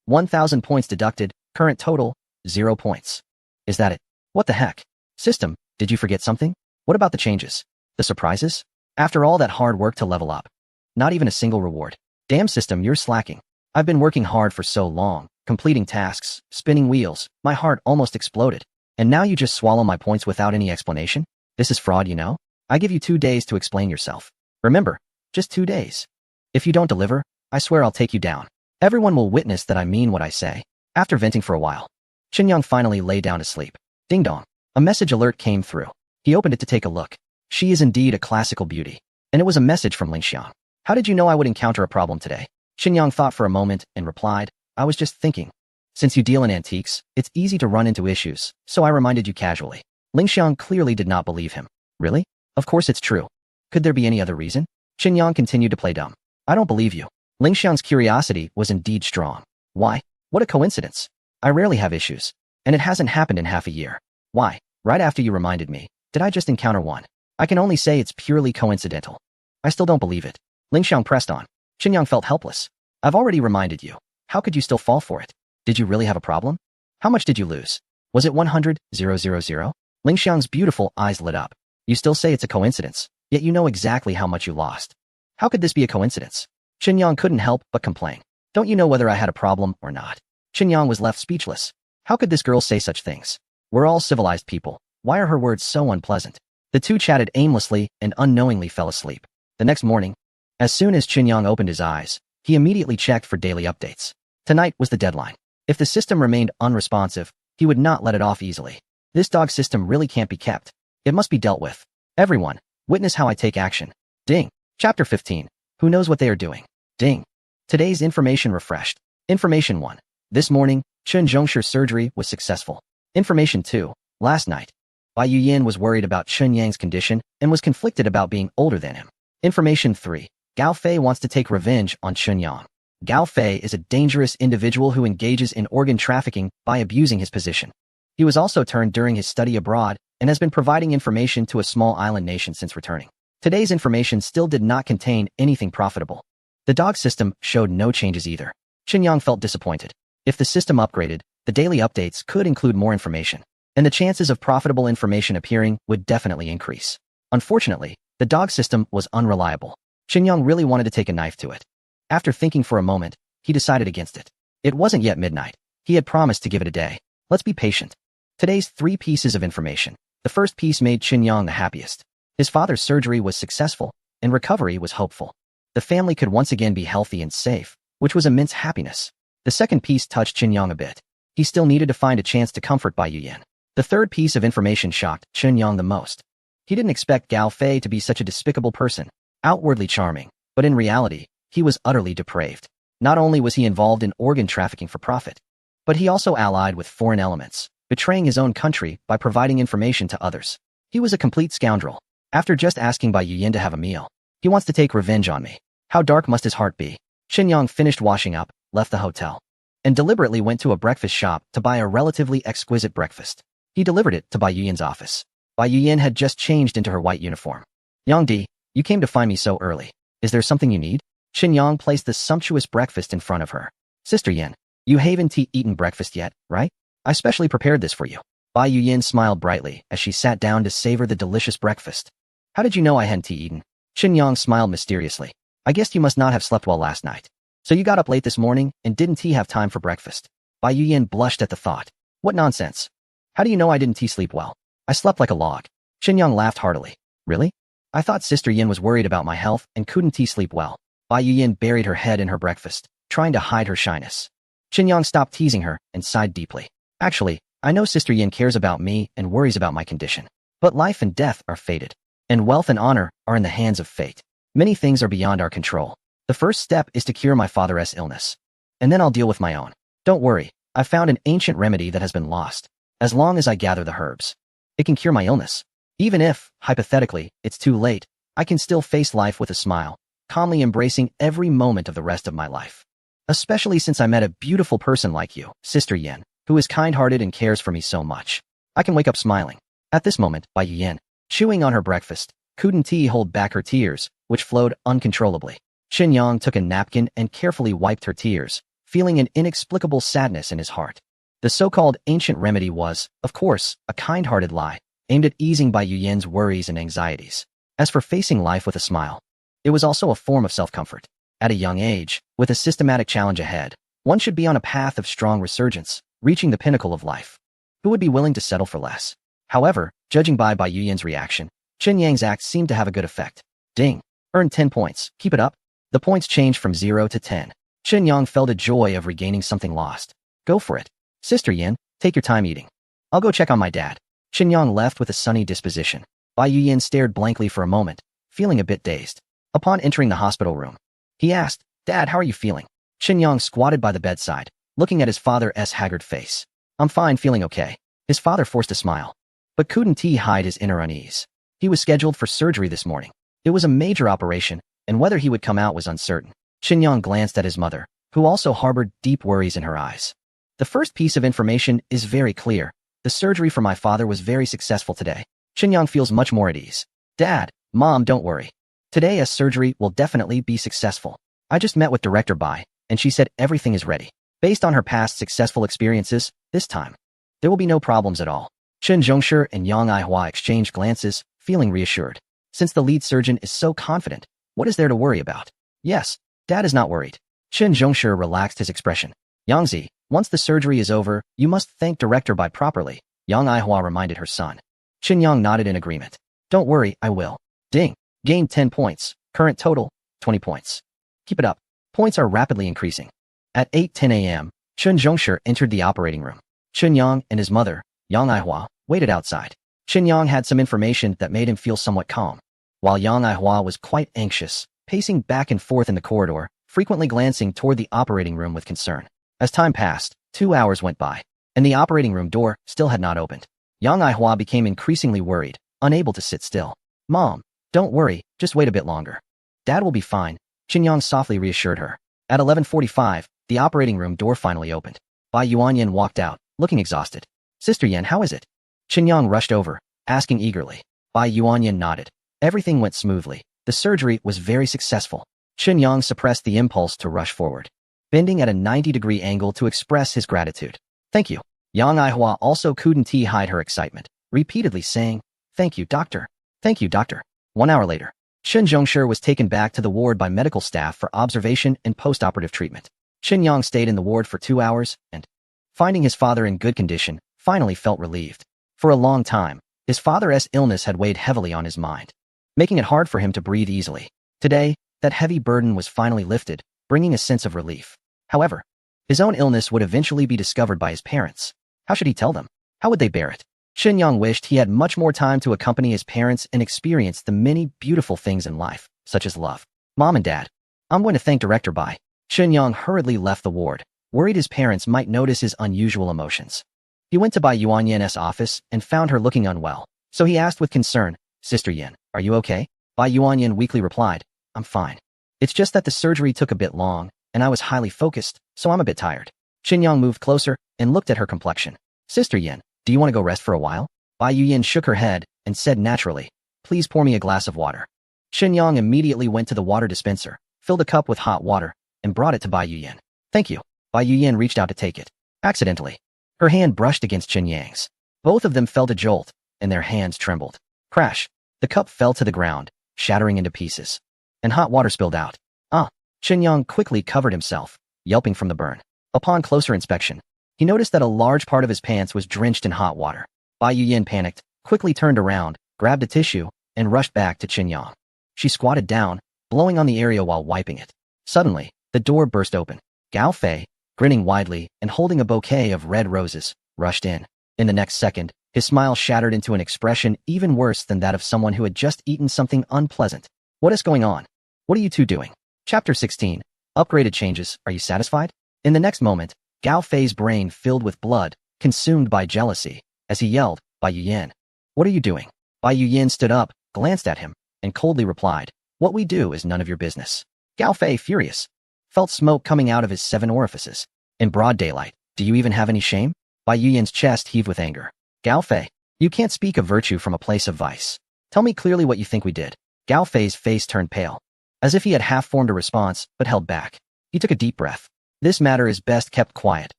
[SPEAKER 1] 1,000 points deducted. Current total, 0 points. Is that it? What the heck? System, did you forget something? What about the changes? The surprises? After all that hard work to level up. Not even a single reward. Damn system, you're slacking. I've been working hard for so long, completing tasks, spinning wheels, my heart almost exploded. And now you just swallow my points without any explanation? This is fraud, you know? I give you 2 days to explain yourself. Remember, just 2 days. If you don't deliver, I swear I'll take you down. Everyone will witness that I mean what I say. After venting for a while, Qin Yang finally lay down to sleep. Ding dong. A message alert came through. He opened it to take a look. She is indeed a classical beauty. And it was a message from Lingxiang. How did you know I would encounter a problem today? Xinyang thought for a moment and replied, I was just thinking. Since you deal in antiques, it's easy to run into issues, so I reminded you casually. Lingxiang clearly did not believe him. Really? Of course it's true. Could there be any other reason? Xinyang continued to play dumb. I don't believe you. Lingxiang's curiosity was indeed strong. Why? What a coincidence. I rarely have issues. And it hasn't happened in half a year. Why? Right after you reminded me, did I just encounter one? I can only say it's purely coincidental. I still don't believe it. Lingxiang pressed on. Xinyang felt helpless. I've already reminded you. How could you still fall for it? Did you really have a problem? How much did you lose? Was it 100,000? Lingxiang's beautiful eyes lit up. You still say it's a coincidence, yet you know exactly how much you lost. How could this be a coincidence? Xinyang couldn't help but complain. Don't you know whether I had a problem or not? Xinyang was left speechless. How could this girl say such things? We're all civilized people. Why are her words so unpleasant? The two chatted aimlessly and unknowingly fell asleep. The next morning, as soon as Xinyang opened his eyes, he immediately checked for daily updates. Tonight was the deadline. If the system remained unresponsive, he would not let it off easily. This dog system really can't be kept. It must be dealt with. Everyone, witness how I take action. Ding. Chapter 15. Who knows what they are doing? Ding. Today's information refreshed. Information 1. This morning, Chen Zhongshi's surgery was successful. Information 2. Last night, Bai Yuyin was worried about Chen Yang's condition and was conflicted about being older than him. Information 3. Gao Fei wants to take revenge on Chen Yang. Gao Fei is a dangerous individual who engages in organ trafficking by abusing his position. He was also turned during his study abroad and has been providing information to a small island nation since returning. Today's information still did not contain anything profitable. The dog system showed no changes either. Xinyang felt disappointed. If the system upgraded, the daily updates could include more information, and the chances of profitable information appearing would definitely increase. Unfortunately, the dog system was unreliable. Xinyang really wanted to take a knife to it. After thinking for a moment, he decided against it. It wasn't yet midnight. He had promised to give it a day. Let's be patient. Today's 3 pieces of information. The first piece made Xinyang the happiest. His father's surgery was successful, and recovery was hopeful. The family could once again be healthy and safe, which was immense happiness. The second piece touched Xinyang a bit. He still needed to find a chance to comfort Bai Yuyin. The third piece of information shocked Xinyang the most. He didn't expect Gao Fei to be such a despicable person, outwardly charming, but in reality, he was utterly depraved. Not only was he involved in organ trafficking for profit, but he also allied with foreign elements, betraying his own country by providing information to others. He was a complete scoundrel. After just asking Bai Yuyin to have a meal, he wants to take revenge on me. How dark must his heart be? Xinyang finished washing up, left the hotel, and deliberately went to a breakfast shop to buy a relatively exquisite breakfast. He delivered it to Bai Yuyin's office. Bai Yuyin had just changed into her white uniform. Yangdi, you came to find me so early. Is there something you need? Xinyang placed the sumptuous breakfast in front of her. Sister Yin, you haven't eaten breakfast yet, right? I specially prepared this for you. Bai Yuyin smiled brightly as she sat down to savor the delicious breakfast. How did you know I hadn't eaten? Xinyang smiled mysteriously. I guessed you must not have slept well last night. So you got up late this morning and didn't have time for breakfast. Bai Yuyin blushed at the thought. What nonsense. How do you know I didn't sleep well? I slept like a log. Xinyang laughed heartily. Really? I thought Sister Yin was worried about my health and couldn't sleep well. Bai Yuyin buried her head in her breakfast, trying to hide her shyness. Xinyang stopped teasing her and sighed deeply. Actually, I know Sister Yin cares about me and worries about my condition. But life and death are fated, and wealth and honor are in the hands of fate. Many things are beyond our control. The first step is to cure my father's illness. And then I'll deal with my own. Don't worry, I've found an ancient remedy that has been lost. As long as I gather the herbs, it can cure my illness. Even if, hypothetically, it's too late, I can still face life with a smile, calmly embracing every moment of the rest of my life. Especially since I met a beautiful person like you, Sister Yin, who is kind-hearted and cares for me so much. I can wake up smiling. At this moment, Bai Yuyin, chewing on her breakfast, couldn't hold back her tears, which flowed uncontrollably. Xinyang took a napkin and carefully wiped her tears, feeling an inexplicable sadness in his heart. The so-called ancient remedy was, of course, a kind-hearted lie, aimed at easing Bai Yuyin's worries and anxieties. As for facing life with a smile, it was also a form of self-comfort. At a young age, with a systematic challenge ahead, one should be on a path of strong resurgence, reaching the pinnacle of life. Who would be willing to settle for less? However, judging by Bai Yuyin's reaction, Chen Yang's act seemed to have a good effect. Ding. Earned 10 points. Keep it up. The points changed from 0 to 10. Chen Yang felt a joy of regaining something lost. Go for it. Sister Yin, take your time eating. I'll go check on my dad. Yang left with a sunny disposition. Bai Yuyan stared blankly for a moment, feeling a bit dazed. Upon entering the hospital room, he asked, "Dad, how are you feeling?" Yang squatted by the bedside, looking at his father's haggard face. "I'm fine, feeling okay." His father forced a smile, but couldn't he hide his inner unease. He was scheduled for surgery this morning. It was a major operation, and whether he would come out was uncertain. Yang glanced at his mother, who also harbored deep worries in her eyes. "The first piece of information is very clear. The surgery for my father was very successful today." Yang feels much more at ease. "Dad, Mom, don't worry. Today's surgery will definitely be successful. I just met with Director Bai, and she said everything is ready. Based on her past successful experiences, this time, there will be no problems at all." Chen Zhongshi and Yang Aihua exchanged glances, feeling reassured. Since the lead surgeon is so confident, what is there to worry about? "Yes, Dad is not worried." Chen Zhongshi relaxed his expression. "Yangzi, once the surgery is over, you must thank Director Bai properly," Yang Aihua reminded her son. Yang nodded in agreement. "Don't worry, I will." Ding. Gained 10 points. Current total, 20 points. Keep it up. Points are rapidly increasing. At 8:10 a.m., Chen Zhongshi entered the operating room. Yang and his mother, Yang Aihua, waited outside. Yang had some information that made him feel somewhat calm, while Yang Aihua was quite anxious, pacing back and forth in the corridor, frequently glancing toward the operating room with concern. As time passed, 2 hours went by, and the operating room door still had not opened. Yang Aihua became increasingly worried, unable to sit still. "Mom, don't worry, just wait a bit longer. Dad will be fine," Yang softly reassured her. At 11:45, the operating room door finally opened. Bai Yuanyan walked out, looking exhausted. "Sister Yan, how is it?" Yang rushed over, asking eagerly. Bai Yuanyan nodded. Everything went smoothly. The surgery was very successful. Yang suppressed the impulse to rush forward, bending at a 90-degree angle to express his gratitude. "Thank you." Yang Aihua also couldn't hide her excitement, repeatedly saying, "Thank you, doctor. Thank you, doctor." 1 hour later, Chen Zhongshi was taken back to the ward by medical staff for observation and post-operative treatment. Yang stayed in the ward for 2 hours and, finding his father in good condition, finally felt relieved. For a long time, his father's illness had weighed heavily on his mind, making it hard for him to breathe easily. Today, that heavy burden was finally lifted, bringing a sense of relief. However, his own illness would eventually be discovered by his parents. How should he tell them? How would they bear it? Yang wished he had much more time to accompany his parents and experience the many beautiful things in life, such as love. "Mom and Dad, I'm going to thank Director Bai." Yang hurriedly left the ward, worried his parents might notice his unusual emotions. He went to Bai Yuanyan's office and found her looking unwell, so he asked with concern, "Sister Yan, are you okay?" Bai Yuanyan weakly replied, "I'm fine. It's just that the surgery took a bit long, and I was highly focused, so I'm a bit tired." Yang moved closer and looked at her complexion. "Sister Yan, do you want to go rest for a while?" Bai Yuyan shook her head and said naturally, "Please pour me a glass of water." Yang immediately went to the water dispenser, filled a cup with hot water, and brought it to Bai Yuyan. "Thank you." Bai Yuyan reached out to take it. Accidentally, her hand brushed against Yang's. Both of them felt a jolt, and their hands trembled. Crash! The cup fell to the ground, shattering into pieces, and hot water spilled out. "Ah!" Yang quickly covered himself, yelping from the burn. Upon closer inspection, he noticed that a large part of his pants was drenched in hot water. Bai Yuyan panicked, quickly turned around, grabbed a tissue, and rushed back to Yang. She squatted down, blowing on the area while wiping it. Suddenly, the door burst open. Gao Fei, grinning widely and holding a bouquet of red roses, rushed in. In the next second, his smile shattered into an expression even worse than that of someone who had just eaten something unpleasant. "What is going on? What are you two doing?" Chapter 16. Upgraded changes. Are you satisfied? In the next moment, Gao Fei's brain filled with blood, consumed by jealousy, as he yelled, "Bai Yuyan, what are you doing?" Bai Yuyan stood up, glanced at him, and coldly replied, "What we do is none of your business." Gao Fei, furious, felt smoke coming out of his 7 orifices. In broad daylight, "Do you even have any shame?" Bai Yuyan's chest heaved with anger. "Gao Fei, you can't speak of virtue from a place of vice. Tell me clearly what you think we did." Gao Fei's face turned pale, as if he had half-formed a response but held back. He took a deep breath. This matter is best kept quiet,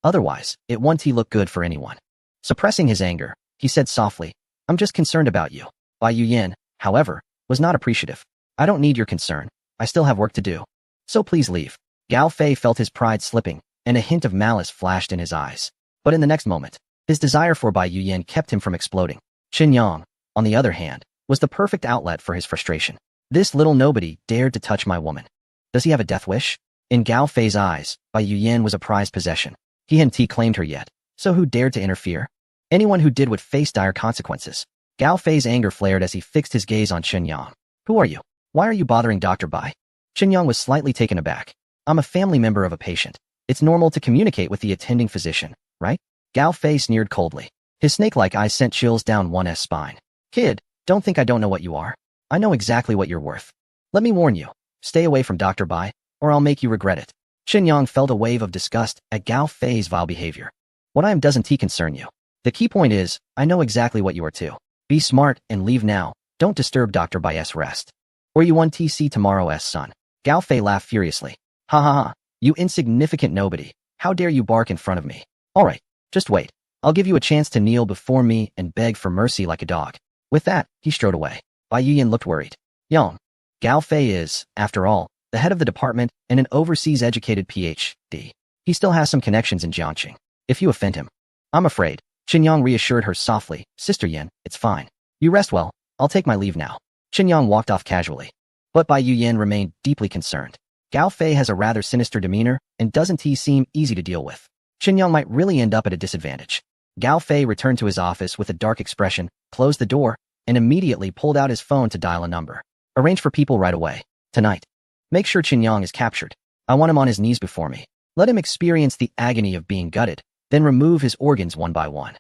[SPEAKER 1] otherwise, it won't look good for anyone. Suppressing his anger, he said softly, "I'm just concerned about you." Bai Yuyan, however, was not appreciative. "I don't need your concern. I still have work to do. So please leave." Gao Fei felt his pride slipping, and a hint of malice flashed in his eyes. But in the next moment, his desire for Bai Yuyan kept him from exploding. Yang, on the other hand, was the perfect outlet for his frustration. "This little nobody dared to touch my woman. Does he have a death wish?" In Gao Fei's eyes, Bai Yuyan was a prized possession. He hadn't claimed her yet, so who dared to interfere? Anyone who did would face dire consequences. Gao Fei's anger flared as he fixed his gaze on Chen Yang. Who are you? Why are you bothering Dr. Bai? Chen Yang was slightly taken aback. I'm a family member of a patient. It's normal to communicate with the attending physician, right? Gao Fei sneered coldly. His snake-like eyes sent chills down one's spine. Kid, don't think I don't know what you are. I know exactly what you're worth. Let me warn you. Stay away from Dr. Bai, or I'll make you regret it. Chen Yang felt a wave of disgust at Gao Fei's vile behavior. What I am doesn't concern you. The key point is, I know exactly what you are too. Be smart and leave now. Don't disturb Dr. Bai's rest. Or you won't see tomorrow's sun. Gao Fei laughed furiously. Ha ha ha, you insignificant nobody. How dare you bark in front of me? Alright, just wait. I'll give you a chance to kneel before me and beg for mercy like a dog. With that, he strode away. Bai Yuyan looked worried. Young. Gao Fei is, after all, the head of the department and an overseas-educated PhD. He still has some connections in Jiangqing. If you offend him, I'm afraid. Chen Yang reassured her softly. Sister Yan, it's fine. You rest well. I'll take my leave now. Chen Yang walked off casually. But Bai Yuyan remained deeply concerned. Gao Fei has a rather sinister demeanor and doesn't he seem easy to deal with. Chen Yang might really end up at a disadvantage. Gao Fei returned to his office with a dark expression, closed the door, and immediately pulled out his phone to dial a number. Arrange for people right away. Tonight. Make sure Chen Yang is captured. I want him on his knees before me. Let him experience the agony of being gutted, then remove his organs one by one.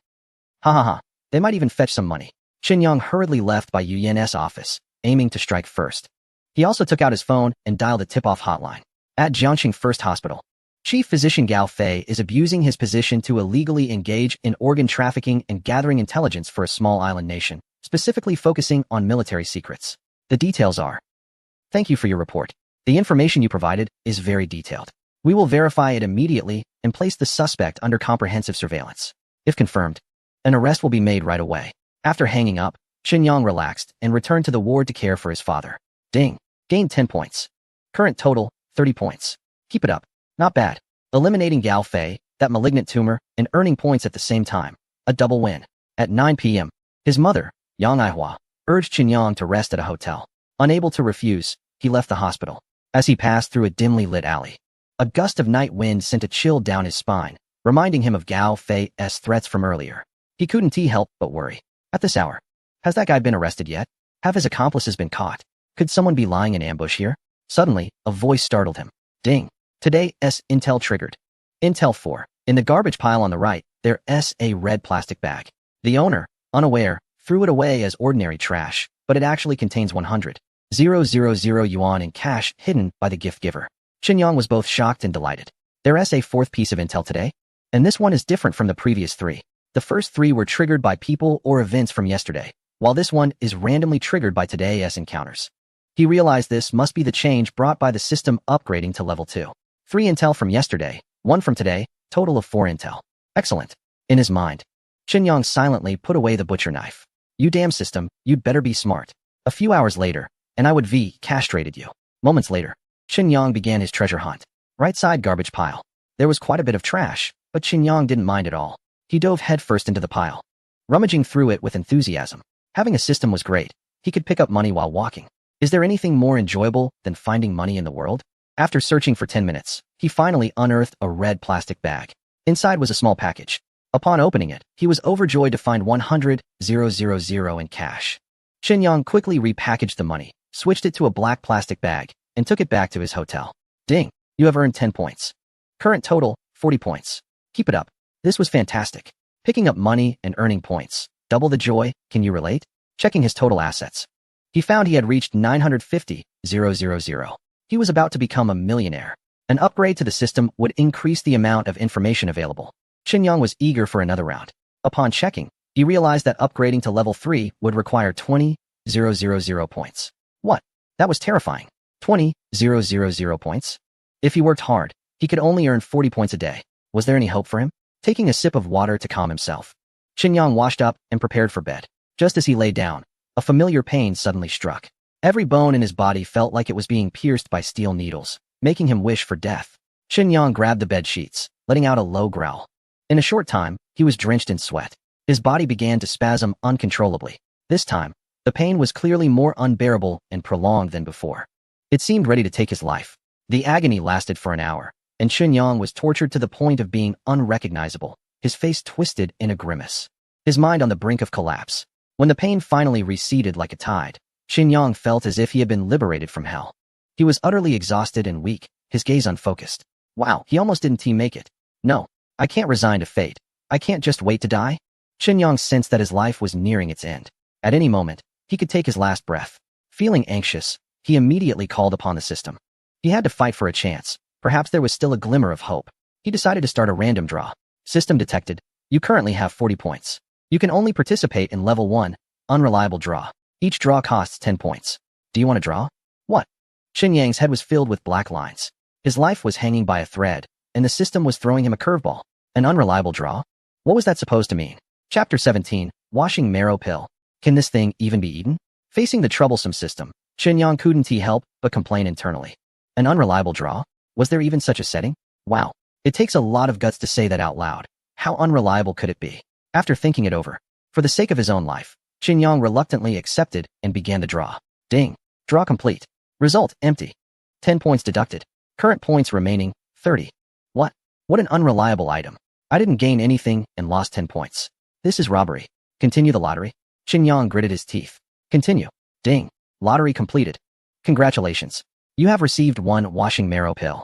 [SPEAKER 1] Ha ha ha. They might even fetch some money. Chen Yang hurriedly left Bai Yuyan's office, aiming to strike first. He also took out his phone and dialed a tip-off hotline. At Jiangqing First Hospital. Chief Physician Gao Fei is abusing his position to illegally engage in organ trafficking and gathering intelligence for a small island nation, specifically focusing on military secrets. The details are. Thank you for your report. The information you provided is very detailed. We will verify it immediately and place the suspect under comprehensive surveillance. If confirmed, an arrest will be made right away. After hanging up, Chen Yang relaxed and returned to the ward to care for his father. Ding. Gained 10 points. Current total, 30 points. Keep it up. Not bad. Eliminating Gao Fei, that malignant tumor, and earning points at the same time. A double win. At 9 p.m., his mother, Yang Aihua, urged Chen Yang to rest at a hotel. Unable to refuse, he left the hospital. As he passed through a dimly lit alley, a gust of night wind sent a chill down his spine, reminding him of Gao Fei's threats from earlier. He couldn't help but worry. At this hour, has that guy been arrested yet? Have his accomplices been caught? Could someone be lying in ambush here? Suddenly, a voice startled him. Ding. Today's intel triggered. Intel 4. In the garbage pile on the right, there's a red plastic bag. The owner, unaware, threw it away as ordinary trash, but it actually contains 100,000 yuan in cash hidden by the gift giver. Chen Yang was both shocked and delighted. There's a fourth piece of intel today, and this one is different from the previous three. The first three were triggered by people or events from yesterday, while this one is randomly triggered by today's encounters. He realized this must be the change brought by the system upgrading to level 2. 3 intel from yesterday, 1 from today, total of 4 intel. Excellent. In his mind, Chen Yang silently put away the butcher knife. You damn system, you'd better be smart. A few hours later, and I would castrated you. Moments later, Chen Yang began his treasure hunt. Right side garbage pile. There was quite a bit of trash, but Chen Yang didn't mind at all. He dove headfirst into the pile, rummaging through it with enthusiasm. Having a system was great. He could pick up money while walking. Is there anything more enjoyable than finding money in the world? After searching for 10 minutes, he finally unearthed a red plastic bag. Inside was a small package. Upon opening it, he was overjoyed to find 100,000 in cash. Chen Yang quickly repackaged the money, switched it to a black plastic bag, and took it back to his hotel. Ding! You have earned 10 points. Current total, 40 points. Keep it up. This was fantastic. Picking up money and earning points. Double the joy, can you relate? Checking his total assets. He found he had reached 950,000. He was about to become a millionaire. An upgrade to the system would increase the amount of information available. Chen Yang was eager for another round. Upon checking, he realized that upgrading to level 3 would require 20,000 points. What? That was terrifying. 20,000 points? If he worked hard, he could only earn 40 points a day. Was there any hope for him? Taking a sip of water to calm himself, Chen Yang washed up and prepared for bed. Just as he lay down, a familiar pain suddenly struck. Every bone in his body felt like it was being pierced by steel needles, making him wish for death. Chen Yang grabbed the bed sheets, letting out a low growl. In a short time, he was drenched in sweat. His body began to spasm uncontrollably. This time, the pain was clearly more unbearable and prolonged than before. It seemed ready to take his life. The agony lasted for an hour, and Chen Yang was tortured to the point of being unrecognizable, his face twisted in a grimace. his mind on the brink of collapse. When the pain finally receded like a tide, Xinyang felt as if he had been liberated from hell. He was utterly exhausted and weak, his gaze unfocused. Wow, he almost didn't make it. No, I can't resign to fate. I can't just wait to die. Xinyang sensed that his life was nearing its end. At any moment, he could take his last breath. Feeling anxious, he immediately called upon the system. He had to fight for a chance. Perhaps there was still a glimmer of hope. He decided to start a random draw. System detected. You currently have 40 points. You can only participate in level 1, unreliable draw. Each draw costs 10 points. Do you want to draw? What? Xinyang's head was filled with black lines. His life was hanging by a thread, and the system was throwing him a curveball. An unreliable draw? What was that supposed to mean? Chapter 17, Washing Marrow Pill. Can this thing even be eaten? Facing the troublesome system, Xinyang couldn't help but complain internally. An unreliable draw? Was there even such a setting? Wow. It takes a lot of guts to say that out loud. How unreliable could it be? After thinking it over, for the sake of his own life, Xinyang reluctantly accepted and began the draw. Ding. Draw complete. Result, empty. 10 points deducted. Current points remaining, 30. What? What an unreliable item. I didn't gain anything and lost 10 points. This is robbery. Continue the lottery. Xinyang gritted his teeth. Continue. Ding. Lottery completed. Congratulations. You have received 1 washing marrow pill.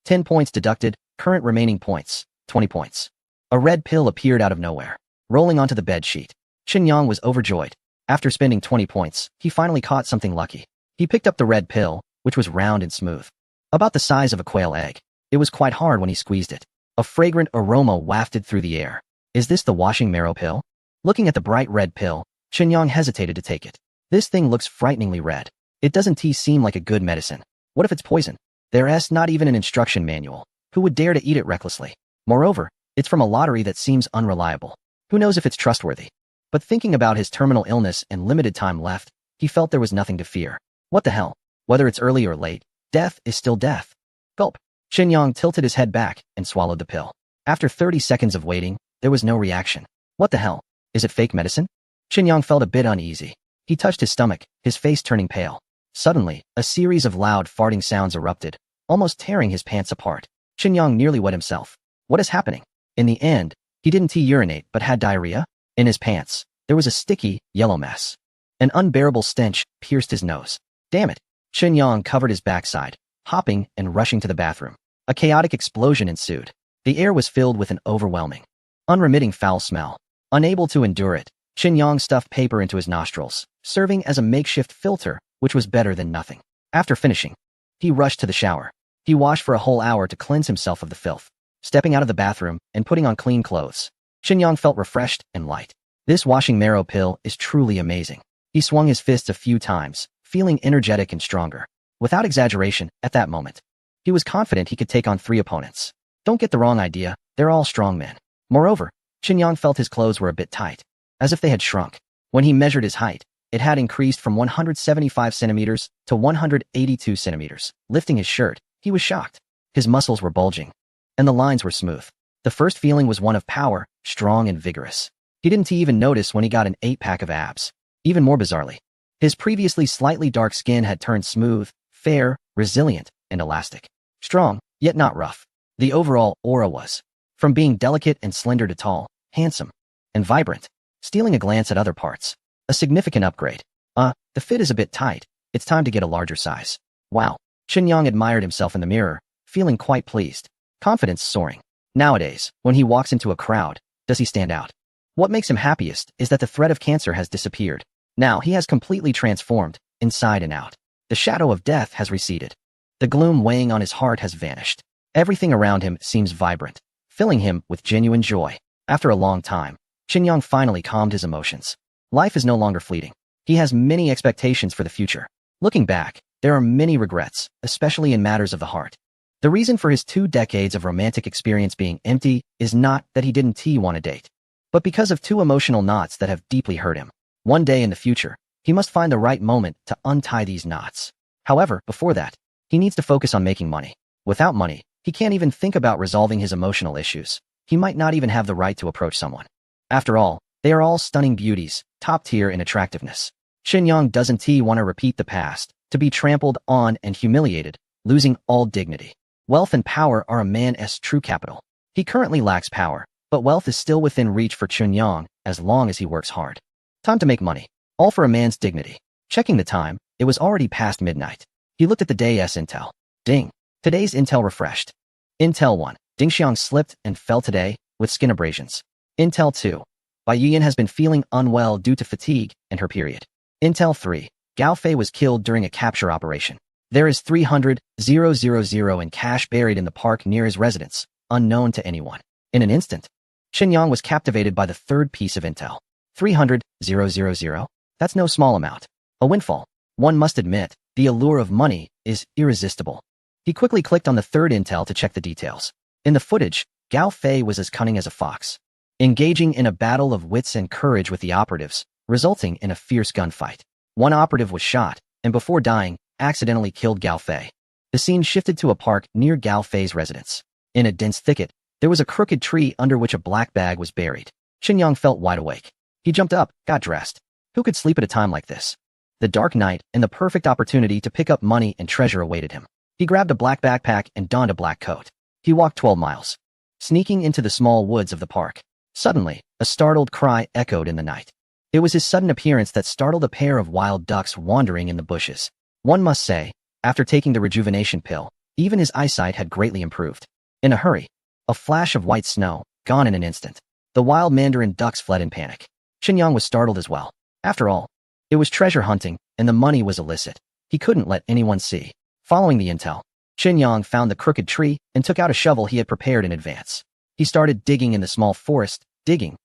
[SPEAKER 1] 10 points deducted, current remaining points, 20 points. A red pill appeared out of nowhere, rolling onto the bed sheet. Xinyang was overjoyed. After spending 20 points, he finally caught something lucky. He picked up the red pill, which was round and smooth, about the size of a quail egg. It was quite hard when he squeezed it. A fragrant aroma wafted through the air. Is this the washing marrow pill? Looking at the bright red pill, Xinyang hesitated to take it. This thing looks frighteningly red. It doesn't seem like a good medicine. What if it's poison? There's not even an instruction manual. Who would dare to eat it recklessly? Moreover, it's from a lottery that seems unreliable. Who knows if it's trustworthy? But thinking about his terminal illness and limited time left, he felt there was nothing to fear. What the hell? Whether it's early or late, death is still death. Gulp. Xinyang tilted his head back and swallowed the pill. After 30 seconds of waiting, there was no reaction. What the hell? Is it fake medicine? Xinyang felt a bit uneasy. He touched his stomach, his face turning pale. Suddenly, a series of loud farting sounds erupted, almost tearing his pants apart. Xinyang nearly wet himself. What is happening? In the end, he didn't urinate but had diarrhea. In his pants, there was a sticky, yellow mess. An unbearable stench pierced his nose. Damn it. Xinyang covered his backside, hopping and rushing to the bathroom. A chaotic explosion ensued. The air was filled with an overwhelming, unremitting foul smell. Unable to endure it, Xinyang stuffed paper into his nostrils, serving as a makeshift filter, which was better than nothing. After finishing, he rushed to the shower. He washed for a whole hour to cleanse himself of the filth. Stepping out of the bathroom and putting on clean clothes, Xinyang felt refreshed and light. This washing marrow pill is truly amazing. He swung his fists a few times, feeling energetic and stronger. Without exaggeration, at that moment, he was confident he could take on 3 opponents. Don't get the wrong idea, they're all strong men. Moreover, Xinyang felt his clothes were a bit tight, as if they had shrunk. When he measured his height, it had increased from 175 centimeters to 182 centimeters. Lifting his shirt, he was shocked. His muscles were bulging, and the lines were smooth. The first feeling was one of power, strong and vigorous. He didn't even notice when he got an 8-pack of abs. Even more bizarrely, his previously slightly dark skin had turned smooth, fair, resilient, and elastic. Strong, yet not rough. The overall aura was, from being delicate and slender to tall, handsome, and vibrant. Stealing a glance at other parts, a significant upgrade. The fit is a bit tight. It's time to get a larger size. Wow. Xinyang admired himself in the mirror, feeling quite pleased. Confidence soaring. Nowadays, when he walks into a crowd, does he stand out? What makes him happiest is that the threat of cancer has disappeared. Now he has completely transformed, inside and out. The shadow of death has receded. The gloom weighing on his heart has vanished. Everything around him seems vibrant, filling him with genuine joy. After a long time, Xinyang finally calmed his emotions. Life is no longer fleeting. He has many expectations for the future. Looking back, there are many regrets, especially in matters of the heart. The reason for his 2 decades of romantic experience being empty is not that he didn't want to date, but because of 2 emotional knots that have deeply hurt him. One day in the future, he must find the right moment to untie these knots. However, before that, he needs to focus on making money. Without money, he can't even think about resolving his emotional issues. He might not even have the right to approach someone. After all, they are all stunning beauties, top tier in attractiveness. Xinyang doesn't want to repeat the past, to be trampled on and humiliated, losing all dignity. Wealth and power are a man's true capital. He currently lacks power, But wealth is still within reach for Chunyang as long as he works hard. Time to make money. All for a man's dignity. Checking the time, it was already past midnight. He looked at the day's intel. Ding. Today's intel refreshed. Intel 1. Ding Xiang slipped and fell today with skin abrasions. Intel 2. Bai Yuyan has been feeling unwell due to fatigue and her period. Intel 3. Gao Fei was killed during a capture operation. There is 300,000 in cash buried in the park near his residence, unknown to anyone. In an instant, Xinyang was captivated by the third piece of intel. 300,000? That's no small amount. A windfall. One must admit, the allure of money is irresistible. He quickly clicked on the third intel to check the details. In the footage, Gao Fei was as cunning as a fox, engaging in a battle of wits and courage with the operatives, resulting in a fierce gunfight. One operative was shot, and before dying, accidentally killed Gao Fei. The scene shifted to a park near Gao Fei's residence. In a dense thicket, there was a crooked tree under which a black bag was buried. Xinyang felt wide awake. He jumped up, got dressed. Who could sleep at a time like this? The dark night and the perfect opportunity to pick up money and treasure awaited him. He grabbed a black backpack and donned a black coat. He walked 12 miles, sneaking into the small woods of the park. Suddenly, a startled cry echoed in the night. It was his sudden appearance that startled a pair of wild ducks wandering in the bushes. One must say, after taking the rejuvenation pill, even his eyesight had greatly improved. In a hurry, a flash of white snow, gone in an instant. The wild mandarin ducks fled in panic. Xinyang was startled as well. After all, it was treasure hunting, and the money was illicit. He couldn't let anyone see. Following the intel, Xinyang found the crooked tree and took out a shovel he had prepared in advance. He started digging in the small forest, digging,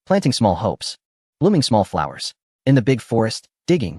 [SPEAKER 1] planting small hopes, blooming small flowers. In the big forest, digging,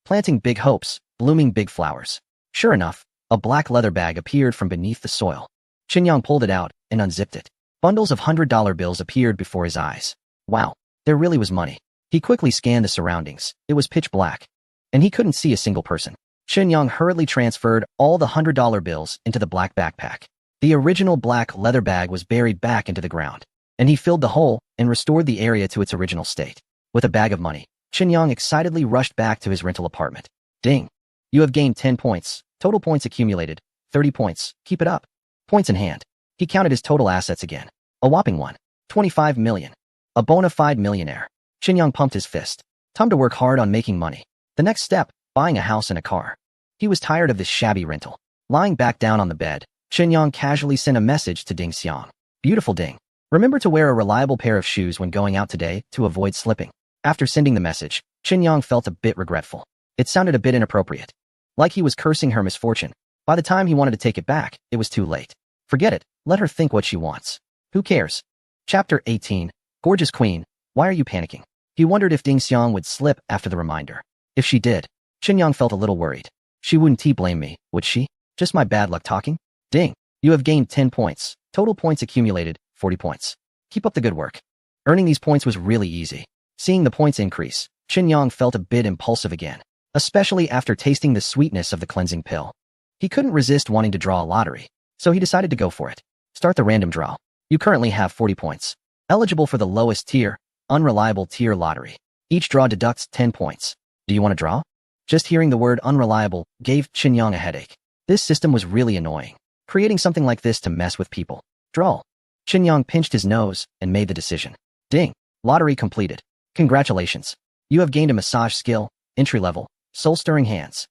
[SPEAKER 1] planting big hopes, blooming big flowers. Sure enough, a black leather bag appeared from beneath the soil. Xinyang pulled it out and unzipped it. Bundles of $100 bills appeared before his eyes. Wow, there really was money. He quickly scanned the surroundings. It was pitch black, and he couldn't see a single person. Xinyang hurriedly transferred all the $100 bills into the black backpack. The original black leather bag was buried back into the ground, and he filled the hole and restored the area to its original state. With a bag of money, Xinyang excitedly rushed back to his rental apartment. Ding! You have gained 10 points. Total points accumulated. 30 points. Keep it up. Points in hand. He counted his total assets again. A whopping one. 25 million. A bona fide millionaire. Xinyang pumped his fist. Time to work hard on making money. The next step, buying a house and a car. He was tired of this shabby rental. Lying back down on the bed, Xinyang casually sent a message to Ding Xiang. Beautiful Ding. Remember to wear a reliable pair of shoes when going out today to avoid slipping. After sending the message, Xinyang felt a bit regretful. It sounded a bit inappropriate. Like he was cursing her misfortune. By the time he wanted to take it back, it was too late. Forget it. Let her think what she wants. Who cares? Chapter 18. Gorgeous Queen. Why are you panicking? He wondered if Ding Xiang would slip after the reminder. If she did, Xinyang felt a little worried. She wouldn't blame me, would she? Just my bad luck talking? Ding. You have gained 10 points. Total points accumulated, 40 points. Keep up the good work. Earning these points was really easy. Seeing the points increase, Xinyang felt a bit impulsive again, especially after tasting the sweetness of the cleansing pill. He couldn't resist wanting to draw a lottery, so he decided to go for it. Start the random draw. You currently have 40 points. Eligible for the lowest tier, unreliable tier lottery. Each draw deducts 10 points. Do you want to draw? Just hearing the word unreliable gave Xinyang a headache. This system was really annoying, creating something like this to mess with people. Draw. Xinyang pinched his nose and made the decision. Ding. Lottery completed. Congratulations. You have gained a massage skill, entry level, soul-stirring hands.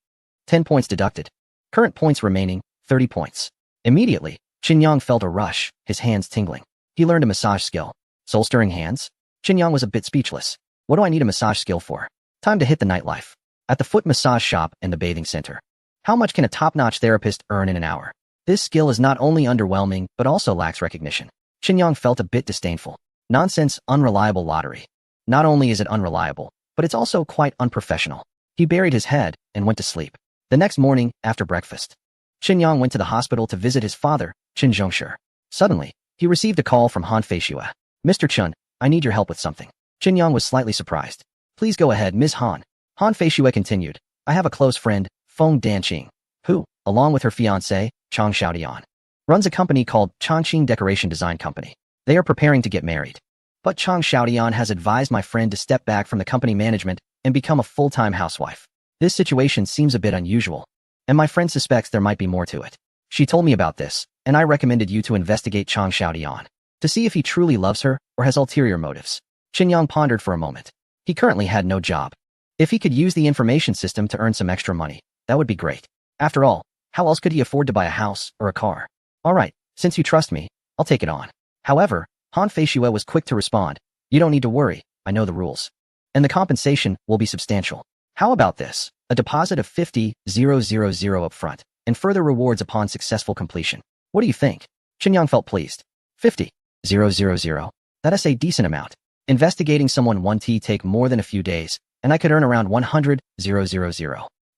[SPEAKER 1] 10 points deducted. Current points remaining, 30 points. Immediately, Xinyang felt a rush, his hands tingling. He learned a massage skill. Soul-stirring hands? Xinyang was a bit speechless. What do I need a massage skill for? Time to hit the nightlife. At the foot massage shop and the bathing center. How much can a top-notch therapist earn in an hour? This skill is not only underwhelming, but also lacks recognition. Xinyang felt a bit disdainful. Nonsense, unreliable lottery. Not only is it unreliable, but it's also quite unprofessional. He buried his head and went to sleep. The next morning, after breakfast, Xinyang went to the hospital to visit his father, Qin Zhongshi. Suddenly, he received a call from Han Feishue. Mr. Chun, I need your help with something. Xinyang was slightly surprised. Please go ahead, Ms. Han. Han Feishue continued. I have a close friend, Feng Danqing, who, along with her fiancé, Chang Xiaodian, runs a company called Changqing Decoration Design Company. They are preparing to get married. But Chang Xiaodian has advised my friend to step back from the company management and become a full-time housewife. This situation seems a bit unusual, and my friend suspects there might be more to it. She told me about this, and I recommended you to investigate Chang Xiaodian. to see if he truly loves her or has ulterior motives. Qinyang pondered for a moment. He currently had no job. If he could use the information system to earn some extra money, that would be great. After all, how else could he afford to buy a house or a car? All right, since you trust me, I'll take it on. However, Han Feishue was quick to respond. You don't need to worry, I know the rules. And the compensation will be substantial. How about this? A deposit of 50,000 upfront, and further rewards upon successful completion. What do you think? Qinyang felt pleased. 50,000. That is a decent amount. Investigating someone won't take more than a few days, and I could earn around 100,000.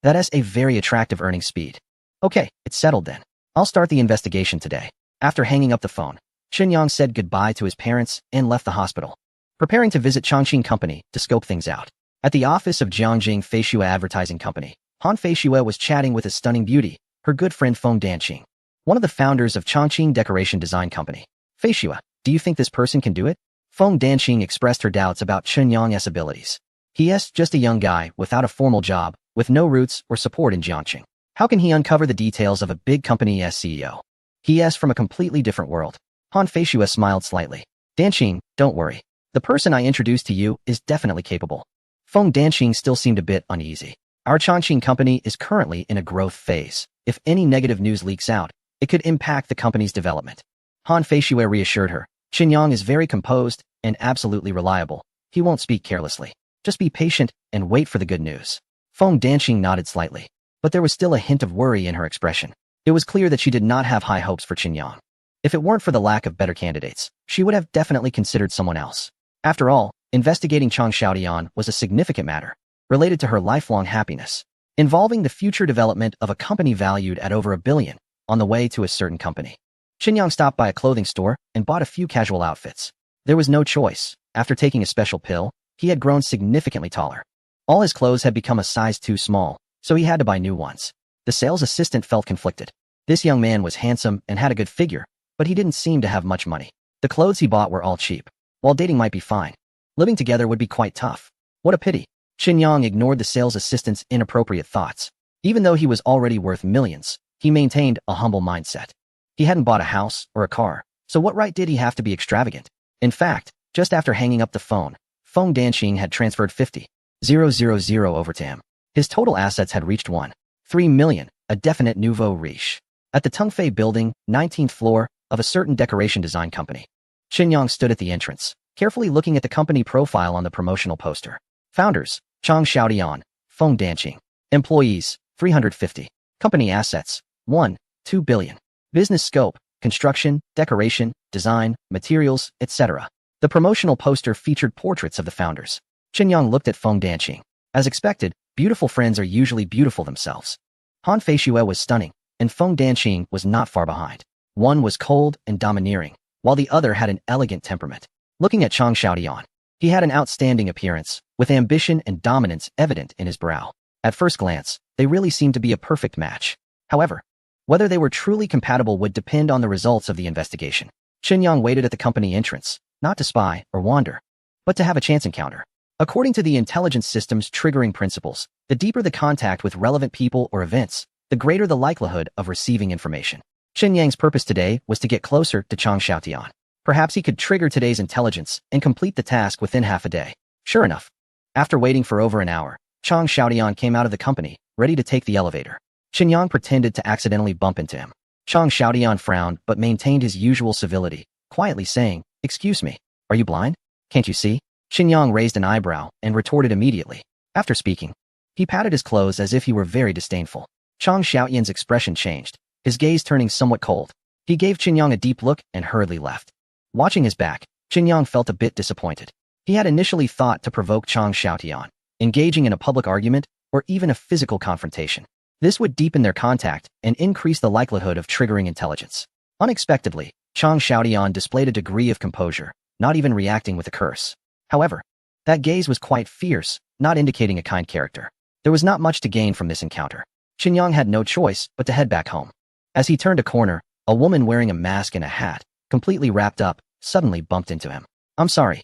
[SPEAKER 1] That is a very attractive earning speed. Okay, it's settled then. I'll start the investigation today. After hanging up the phone, Qinyang said goodbye to his parents and left the hospital, preparing to visit Chongqing Company to scope things out. At the office of Jiangjing Feishue Advertising Company, Han Feishue was chatting with a stunning beauty, her good friend Feng Danqing, one of the founders of Chongqing Decoration Design Company. Feishue, do you think this person can do it? Feng Danqing expressed her doubts about Qinyang's abilities. He is just a young guy without a formal job, with no roots or support in Jiangqing. How can he uncover the details of a big company's CEO? He is from a completely different world. Han Feishue smiled slightly. Danqing, don't worry. The person I introduced to you is definitely capable. Feng Danqing still seemed a bit uneasy. Our Chongqing company is currently in a growth phase. If any negative news leaks out, it could impact the company's development. Han Feishue reassured her. Qinyang is very composed and absolutely reliable. He won't speak carelessly. Just be patient and wait for the good news. Feng Danqing nodded slightly, but there was still a hint of worry in her expression. It was clear that she did not have high hopes for Qinyang. If it weren't for the lack of better candidates, she would have definitely considered someone else. After all, investigating Chang Xiaotian was a significant matter, related to her lifelong happiness, involving the future development of a company valued at over $1 billion, on the way to a certain company. Qinyang stopped by a clothing store and bought a few casual outfits. There was no choice. After taking a special pill, he had grown significantly taller. All his clothes had become a size too small, so he had to buy new ones. The sales assistant felt conflicted. This young man was handsome and had a good figure, but he didn't seem to have much money. The clothes he bought were all cheap. While dating might be fine, living together would be quite tough. What a pity. Qinyang ignored the sales assistant's inappropriate thoughts. Even though he was already worth millions, he maintained a humble mindset. He hadn't bought a house or a car, so what right did he have to be extravagant? In fact, just after hanging up the phone, Feng Danqing had transferred 50,000 over to him. His total assets had reached 1.3 million, a definite nouveau riche. At the Tungfei building, 19th floor, of a certain decoration design company. Qinyang stood at the entrance, carefully looking at the company profile on the promotional poster. Founders, Chang Xiaotian, Feng Danqing. Employees, 350. Company assets, 1.2 billion. Business scope, construction, decoration, design, materials, etc. The promotional poster featured portraits of the founders. Qinyang looked at Feng Danqing. As expected, beautiful friends are usually beautiful themselves. Han Feishue was stunning, and Feng Danqing was not far behind. One was cold and domineering, while the other had an elegant temperament. Looking at Chang Xiaotian, he had an outstanding appearance, with ambition and dominance evident in his brow. At first glance, they really seemed to be a perfect match. However, whether they were truly compatible would depend on the results of the investigation. Qinyang waited at the company entrance, not to spy or wander, but to have a chance encounter. According to the intelligence system's triggering principles, the deeper the contact with relevant people or events, the greater the likelihood of receiving information. Qinyang's purpose today was to get closer to Chang Xiaotian. Perhaps he could trigger today's intelligence and complete the task within half a day. Sure enough, after waiting for over an hour, Chang Xiaotian came out of the company, ready to take the elevator. Qinyang pretended to accidentally bump into him. Chang Xiaotian frowned but maintained his usual civility, quietly saying, "Excuse me, are you blind? Can't you see?" Qinyang raised an eyebrow and retorted immediately. After speaking, he patted his clothes as if he were very disdainful. Chang Xiaotian's expression changed, his gaze turning somewhat cold. He gave Qinyang a deep look and hurriedly left. Watching his back, Qinyang felt a bit disappointed. He had initially thought to provoke Chang Xiaotian, engaging in a public argument or even a physical confrontation. This would deepen their contact and increase the likelihood of triggering intelligence. Unexpectedly, Chang Xiaotian displayed a degree of composure, not even reacting with a curse. However, that gaze was quite fierce, not indicating a kind character. There was not much to gain from this encounter. Qinyang had no choice but to head back home. As he turned a corner, a woman wearing a mask and a hat, completely wrapped up, suddenly bumped into him. I'm sorry.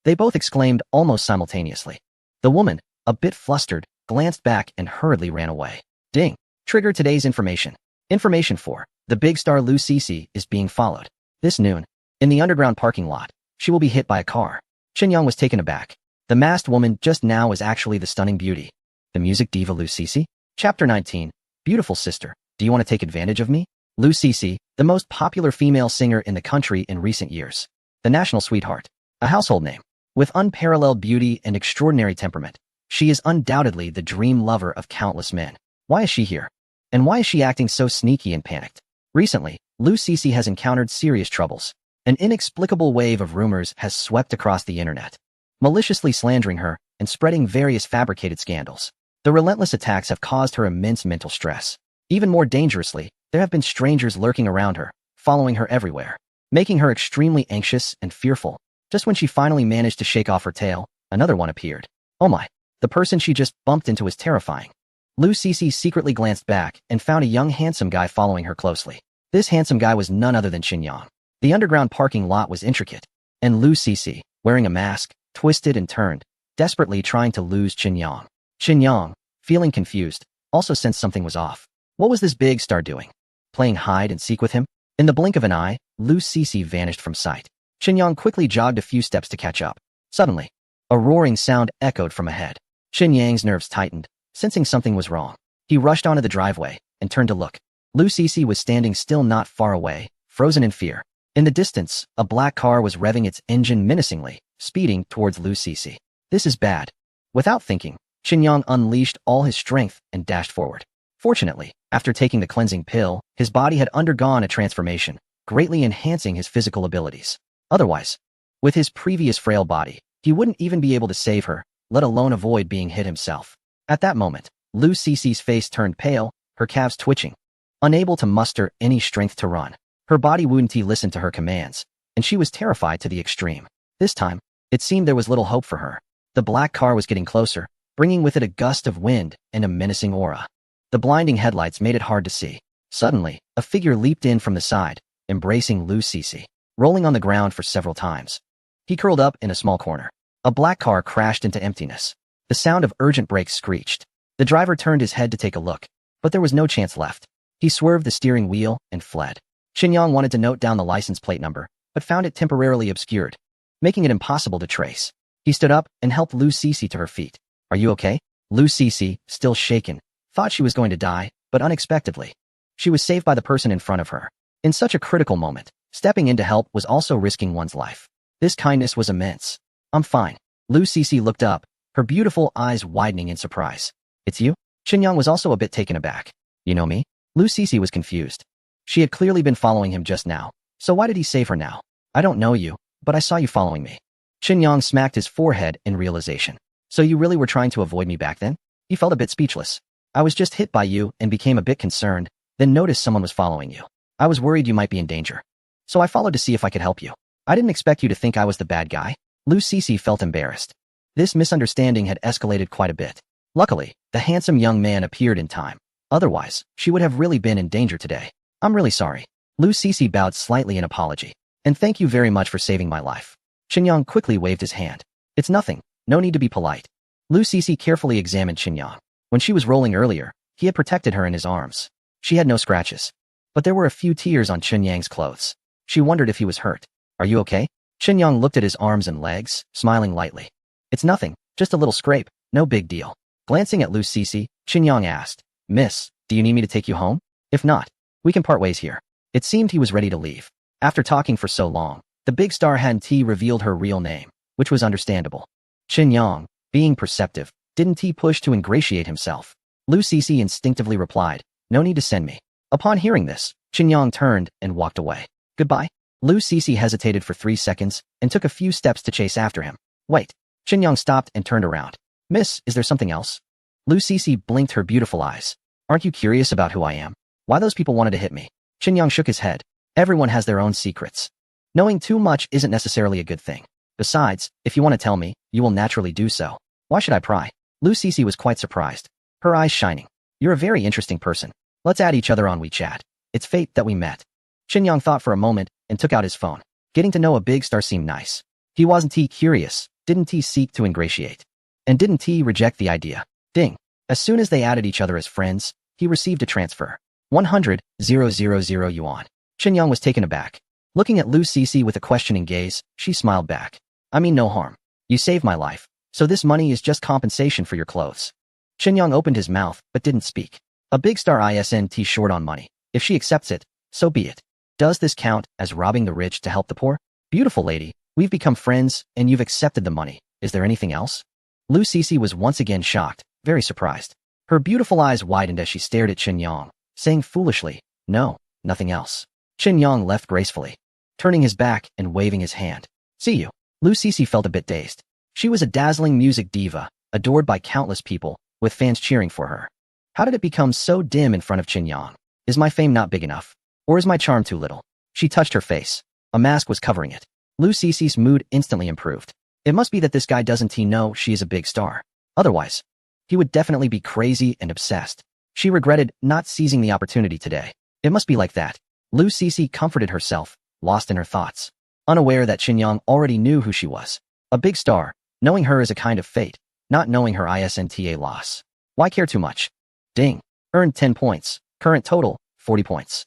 [SPEAKER 1] They both exclaimed almost simultaneously. The woman, a bit flustered, glanced back and hurriedly ran away. Ding! Trigger today's information. Information for the big star Lu Cece is being followed. This noon, In the underground parking lot, she will be hit by a car. Qinyang was taken aback. The masked woman just now was actually the stunning beauty. The music diva Lu Cece? Chapter 19. Beautiful sister, do you want to take advantage of me? Lu Cece, the most popular female singer in the country in recent years. The national sweetheart. A household name. With unparalleled beauty and extraordinary temperament, she is undoubtedly the dream lover of countless men. Why is she here? And why is she acting so sneaky and panicked? Recently, Lu Cece has encountered serious troubles. An inexplicable wave of rumors has swept across the internet, maliciously slandering her and spreading various fabricated scandals. The relentless attacks have caused her immense mental stress. Even more dangerously, there have been strangers lurking around her, following her everywhere, making her extremely anxious and fearful. Just when she finally managed to shake off her tail, another one appeared. Oh my, the person she just bumped into was terrifying. Lu Cece secretly glanced back and found a young handsome guy following her closely. This handsome guy was none other than Qinyang. The underground parking lot was intricate, and Lu Cece, wearing a mask, twisted and turned, desperately trying to lose Qinyang. Qinyang, feeling confused, also sensed something was off. What was this big star doing? Playing hide and seek with him? In the blink of an eye, Lu Cece vanished from sight. Qinyang quickly jogged a few steps to catch up. Suddenly, a roaring sound echoed from ahead. Qinyang's nerves tightened, sensing something was wrong. He rushed onto the driveway and turned to look. Lu Cece was standing still not far away, frozen in fear. In the distance, a black car was revving its engine menacingly, speeding towards Lu Cece. This is bad. Without thinking, Qinyang unleashed all his strength and dashed forward. Fortunately, after taking the cleansing pill, his body had undergone a transformation, greatly enhancing his physical abilities. Otherwise, with his previous frail body, he wouldn't even be able to save her, let alone avoid being hit himself. At that moment, Lu Cece's face turned pale, her calves twitching. Unable to muster any strength to run, her body wouldn't listen to her commands, and she was terrified to the extreme. This time, it seemed there was little hope for her. The black car was getting closer, bringing with it a gust of wind and a menacing aura. The blinding headlights made it hard to see. Suddenly, a figure leaped in from the side, embracing Lu Cece, rolling on the ground for several times. He curled up in a small corner. A black car crashed into emptiness. The sound of urgent brakes screeched. The driver turned his head to take a look, but there was no chance left. He swerved the steering wheel and fled. Qinyang wanted to note down the license plate number, but found it temporarily obscured, making it impossible to trace. He stood up and helped Lu Cece to her feet. Are you okay? Lu Cece, still shaken, thought she was going to die, but unexpectedly, she was saved by the person in front of her. In such a critical moment, stepping in to help was also risking one's life. This kindness was immense. I'm fine. Lu Cece looked up, her beautiful eyes widening in surprise. It's you? Qinyang was also a bit taken aback. You know me? Lu Cece was confused. She had clearly been following him just now, so why did he save her now? I don't know you, but I saw you following me. Qinyang smacked his forehead in realization. So you really were trying to avoid me back then? He felt a bit speechless. I was just hit by you and became a bit concerned, then noticed someone was following you. I was worried you might be in danger. So I followed to see if I could help you. I didn't expect you to think I was the bad guy. Lu Cece felt embarrassed. This misunderstanding had escalated quite a bit. Luckily, the handsome young man appeared in time. Otherwise, she would have really been in danger today. I'm really sorry. Lu Cece bowed slightly in apology. And thank you very much for saving my life. Qinyang quickly waved his hand. It's nothing. No need to be polite. Lu Cece carefully examined Qinyang. When she was rolling earlier, he had protected her in his arms. She had no scratches. But there were a few tears on Qinyang's clothes. She wondered if he was hurt. Are you okay? Qinyang looked at his arms and legs, smiling lightly. It's nothing, just a little scrape, no big deal. Glancing at Lu Cece, Qinyang asked, Miss, do you need me to take you home? If not, we can part ways here. It seemed he was ready to leave. After talking for so long, the big star hadn't revealed her real name, which was understandable. Qinyang, being perceptive, didn't push to ingratiate himself. Lu Cece instinctively replied, no need to send me. Upon hearing this, Qinyang turned and walked away. Goodbye. Lu Cece hesitated for 3 seconds and took a few steps to chase after him. Wait. Qinyang stopped and turned around. Miss, is there something else? Lu Cece blinked her beautiful eyes. Aren't you curious about who I am? Why those people wanted to hit me? Qinyang shook his head. Everyone has their own secrets. Knowing too much isn't necessarily a good thing. Besides, if you want to tell me, you will naturally do so. Why should I pry? Lu Cece was quite surprised, her eyes shining. You're a very interesting person. Let's add each other on WeChat. It's fate that we met. Qinyang thought for a moment and took out his phone. Getting to know a big star seemed nice. He wasn't curious, didn't seek to ingratiate, and didn't reject the idea. Ding. As soon as they added each other as friends, he received a transfer. 100,000 yuan. Qinyang was taken aback. Looking at Lu Cece with a questioning gaze, she smiled back. I mean no harm. You saved my life, so this money is just compensation for your clothes. Qinyang opened his mouth, but didn't speak. A big star isn't short on money. If she accepts it, so be it. Does this count as robbing the rich to help the poor? Beautiful lady, we've become friends, and you've accepted the money. Is there anything else? Lu Cece was once again shocked, very surprised. Her beautiful eyes widened as she stared at Qinyang, saying foolishly, no, nothing else. Qinyang left gracefully, turning his back and waving his hand. See you. Lu Cece felt a bit dazed. She was a dazzling music diva, adored by countless people, with fans cheering for her. How did it become so dim in front of Qinyang? Is my fame not big enough? Or is my charm too little? She touched her face. A mask was covering it. Lu Cece's mood instantly improved. It must be that this guy doesn't know she is a big star. Otherwise, he would definitely be crazy and obsessed. She regretted not seizing the opportunity today. It must be like that. Lu Cece comforted herself, lost in her thoughts, unaware that Qinyang already knew who she was. A big star, knowing her is a kind of fate, not knowing her isn't loss. Why care too much? Ding. Earned 10 points. Current total, 40 points.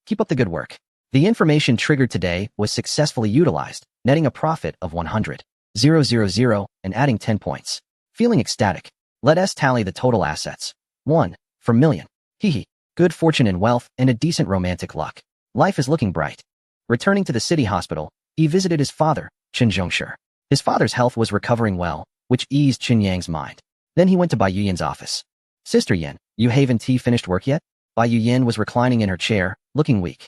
[SPEAKER 1] Keep up the good work. The information triggered today was successfully utilized, netting a profit of 100,000 and adding 10 points. Feeling ecstatic. Let us tally the total assets. 1 for million. Hehe. Good fortune and wealth and a decent romantic luck. Life is looking bright. Returning to the city hospital, he visited his father, Qin Zhongshi. His father's health was recovering well, which eased Qinyang's mind. Then he went to Bai Yuyan's office. Sister Yan, you haven't finished work yet? Bai Yuyan was reclining in her chair, looking weak.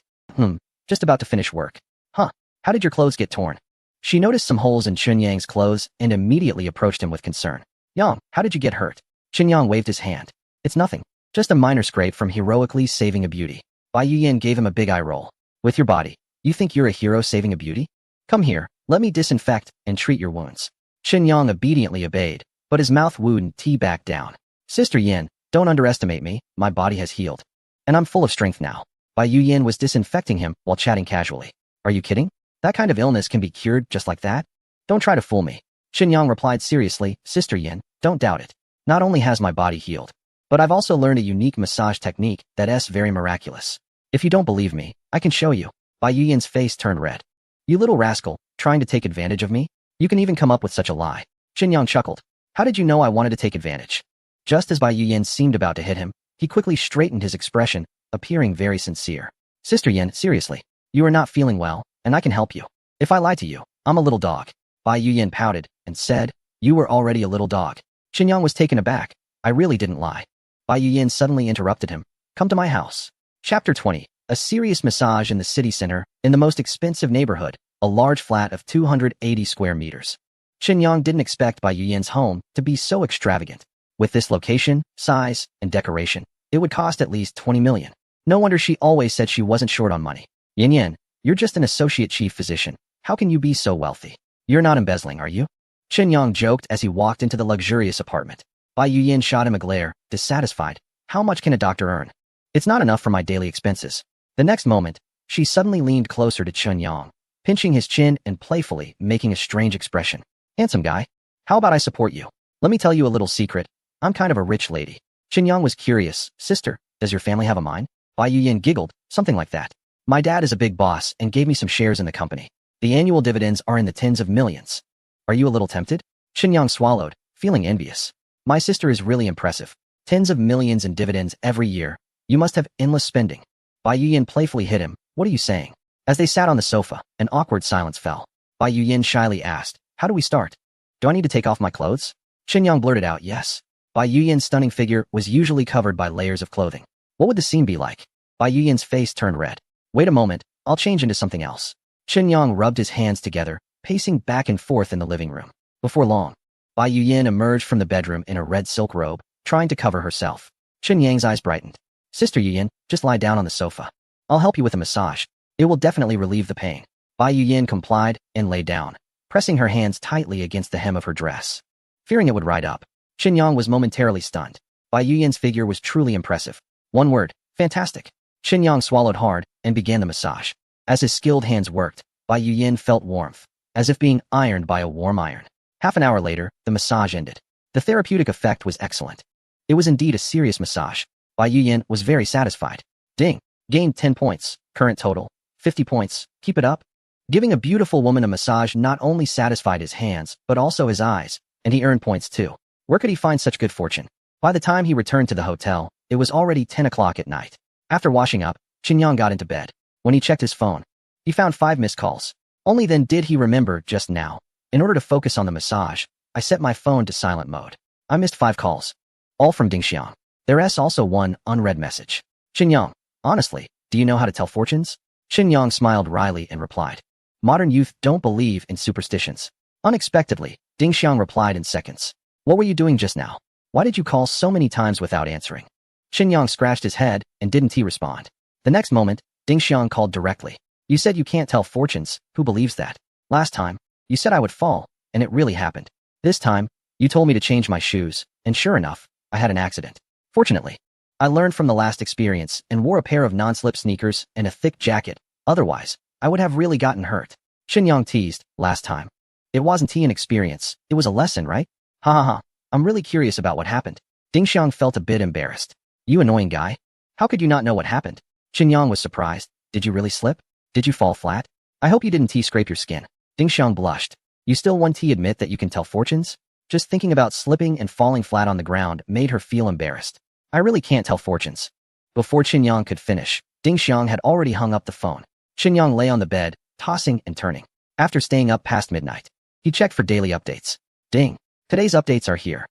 [SPEAKER 1] Just about to finish work. Huh, how did your clothes get torn? She noticed some holes in Qinyang's clothes and immediately approached him with concern. Yang, how did you get hurt? Qinyang waved his hand. It's nothing. Just a minor scrape from heroically saving a beauty. Bai Yuyan gave him a big eye roll. With your body, you think you're a hero saving a beauty? Come here, let me disinfect and treat your wounds. Qinyang obediently obeyed, but his mouth wouldn't back down. Sister Yin, don't underestimate me, my body has healed. And I'm full of strength now. Bai Yuyan was disinfecting him while chatting casually. Are you kidding? That kind of illness can be cured just like that? Don't try to fool me. Qinyang replied seriously, Sister Yin, don't doubt it. Not only has my body healed, but I've also learned a unique massage technique that's very miraculous. If you don't believe me, I can show you. Bai Yuyan's face turned red. You little rascal, trying to take advantage of me? You can even come up with such a lie. Qinyang chuckled. How did you know I wanted to take advantage? Just as Bai Yuyan seemed about to hit him, he quickly straightened his expression, appearing very sincere. Sister Yin, seriously, you are not feeling well, and I can help you. If I lie to you, I'm a little dog. Bai Yuyan pouted and said, you were already a little dog. Qinyang was taken aback. I really didn't lie. Bai Yuyan suddenly interrupted him. Come to my house. Chapter 20. A serious massage in the city center, in the most expensive neighborhood, a large flat of 280 square meters. Qinyang didn't expect Bai Yuyan's home to be so extravagant. With this location, size, and decoration, it would cost at least 20 million. No wonder she always said she wasn't short on money. Yin Yin, you're just an associate chief physician. How can you be so wealthy? You're not embezzling, are you? Qinyang joked as he walked into the luxurious apartment. Bai Yuyan shot him a glare, dissatisfied. How much can a doctor earn? It's not enough for my daily expenses. The next moment, she suddenly leaned closer to Qinyang, pinching his chin and playfully making a strange expression. Handsome guy, how about I support you? Let me tell you a little secret. I'm kind of a rich lady. Qinyang was curious. Sister, does your family have a mine? Bai Yuyan giggled, something like that. My dad is a big boss and gave me some shares in the company. The annual dividends are in the tens of millions. Are you a little tempted? Qinyang swallowed, feeling envious. My sister is really impressive. Tens of millions in dividends every year. You must have endless spending. Bai Yuyan playfully hit him. What are you saying? As they sat on the sofa, an awkward silence fell. Bai Yuyan shyly asked, how do we start? Do I need to take off my clothes? Qinyang blurted out, yes. Bai Yuyan's stunning figure was usually covered by layers of clothing. What would the scene be like? Bai Yuyan's face turned red. Wait a moment, I'll change into something else. Qinyang rubbed his hands together, pacing back and forth in the living room. Before long, Bai Yuyan emerged from the bedroom in a red silk robe, trying to cover herself. Qinyang's eyes brightened. Sister Yuyan, just lie down on the sofa. I'll help you with a massage. It will definitely relieve the pain. Bai Yuyan complied and lay down, pressing her hands tightly against the hem of her dress. Fearing it would ride up, Qinyang was momentarily stunned. Bai Yuyan's figure was truly impressive. One word, fantastic. Qinyang swallowed hard and began the massage. As his skilled hands worked, Bai Yuyan felt warmth, as if being ironed by a warm iron. Half an hour later, the massage ended. The therapeutic effect was excellent. It was indeed a serious massage. Bai Yuyan was very satisfied. Ding. Gained 10 points. Current total, 50 points. Keep it up. Giving a beautiful woman a massage not only satisfied his hands, but also his eyes, and he earned points too. Where could he find such good fortune? By the time he returned to the hotel, it was already 10 o'clock at night. After washing up, Qinyang got into bed. When he checked his phone, he found 5 missed calls. Only then did he remember just now. In order to focus on the massage, I set my phone to silent mode. I missed 5 calls. All from Dingxiang. There's also one unread message. Qinyang, honestly, do you know how to tell fortunes? Qinyang smiled wryly and replied. Modern youth don't believe in superstitions. Unexpectedly, Dingxiang replied in seconds. What were you doing just now? Why did you call so many times without answering? Qinyang scratched his head, and didn't he respond? The next moment, Dingxiang called directly. You said you can't tell fortunes. Who believes that? Last time, you said I would fall, and it really happened. This time, you told me to change my shoes, and sure enough, I had an accident. Fortunately, I learned from the last experience and wore a pair of non-slip sneakers and a thick jacket. Otherwise, I would have really gotten hurt. Qinyang teased. Last time. It wasn't an experience. It was a lesson, right? Ha ha ha. I'm really curious about what happened. Dingxiang felt a bit embarrassed. You annoying guy. How could you not know what happened? Qinyang was surprised. Did you really slip? Did you fall flat? I hope you didn't scrape your skin. Dingxiang blushed. You still want to admit that you can tell fortunes? Just thinking about slipping and falling flat on the ground made her feel embarrassed. I really can't tell fortunes. Before Qinyang could finish, Dingxiang had already hung up the phone. Qinyang lay on the bed, tossing and turning. After staying up past midnight, he checked for daily updates. Ding. Today's updates are here.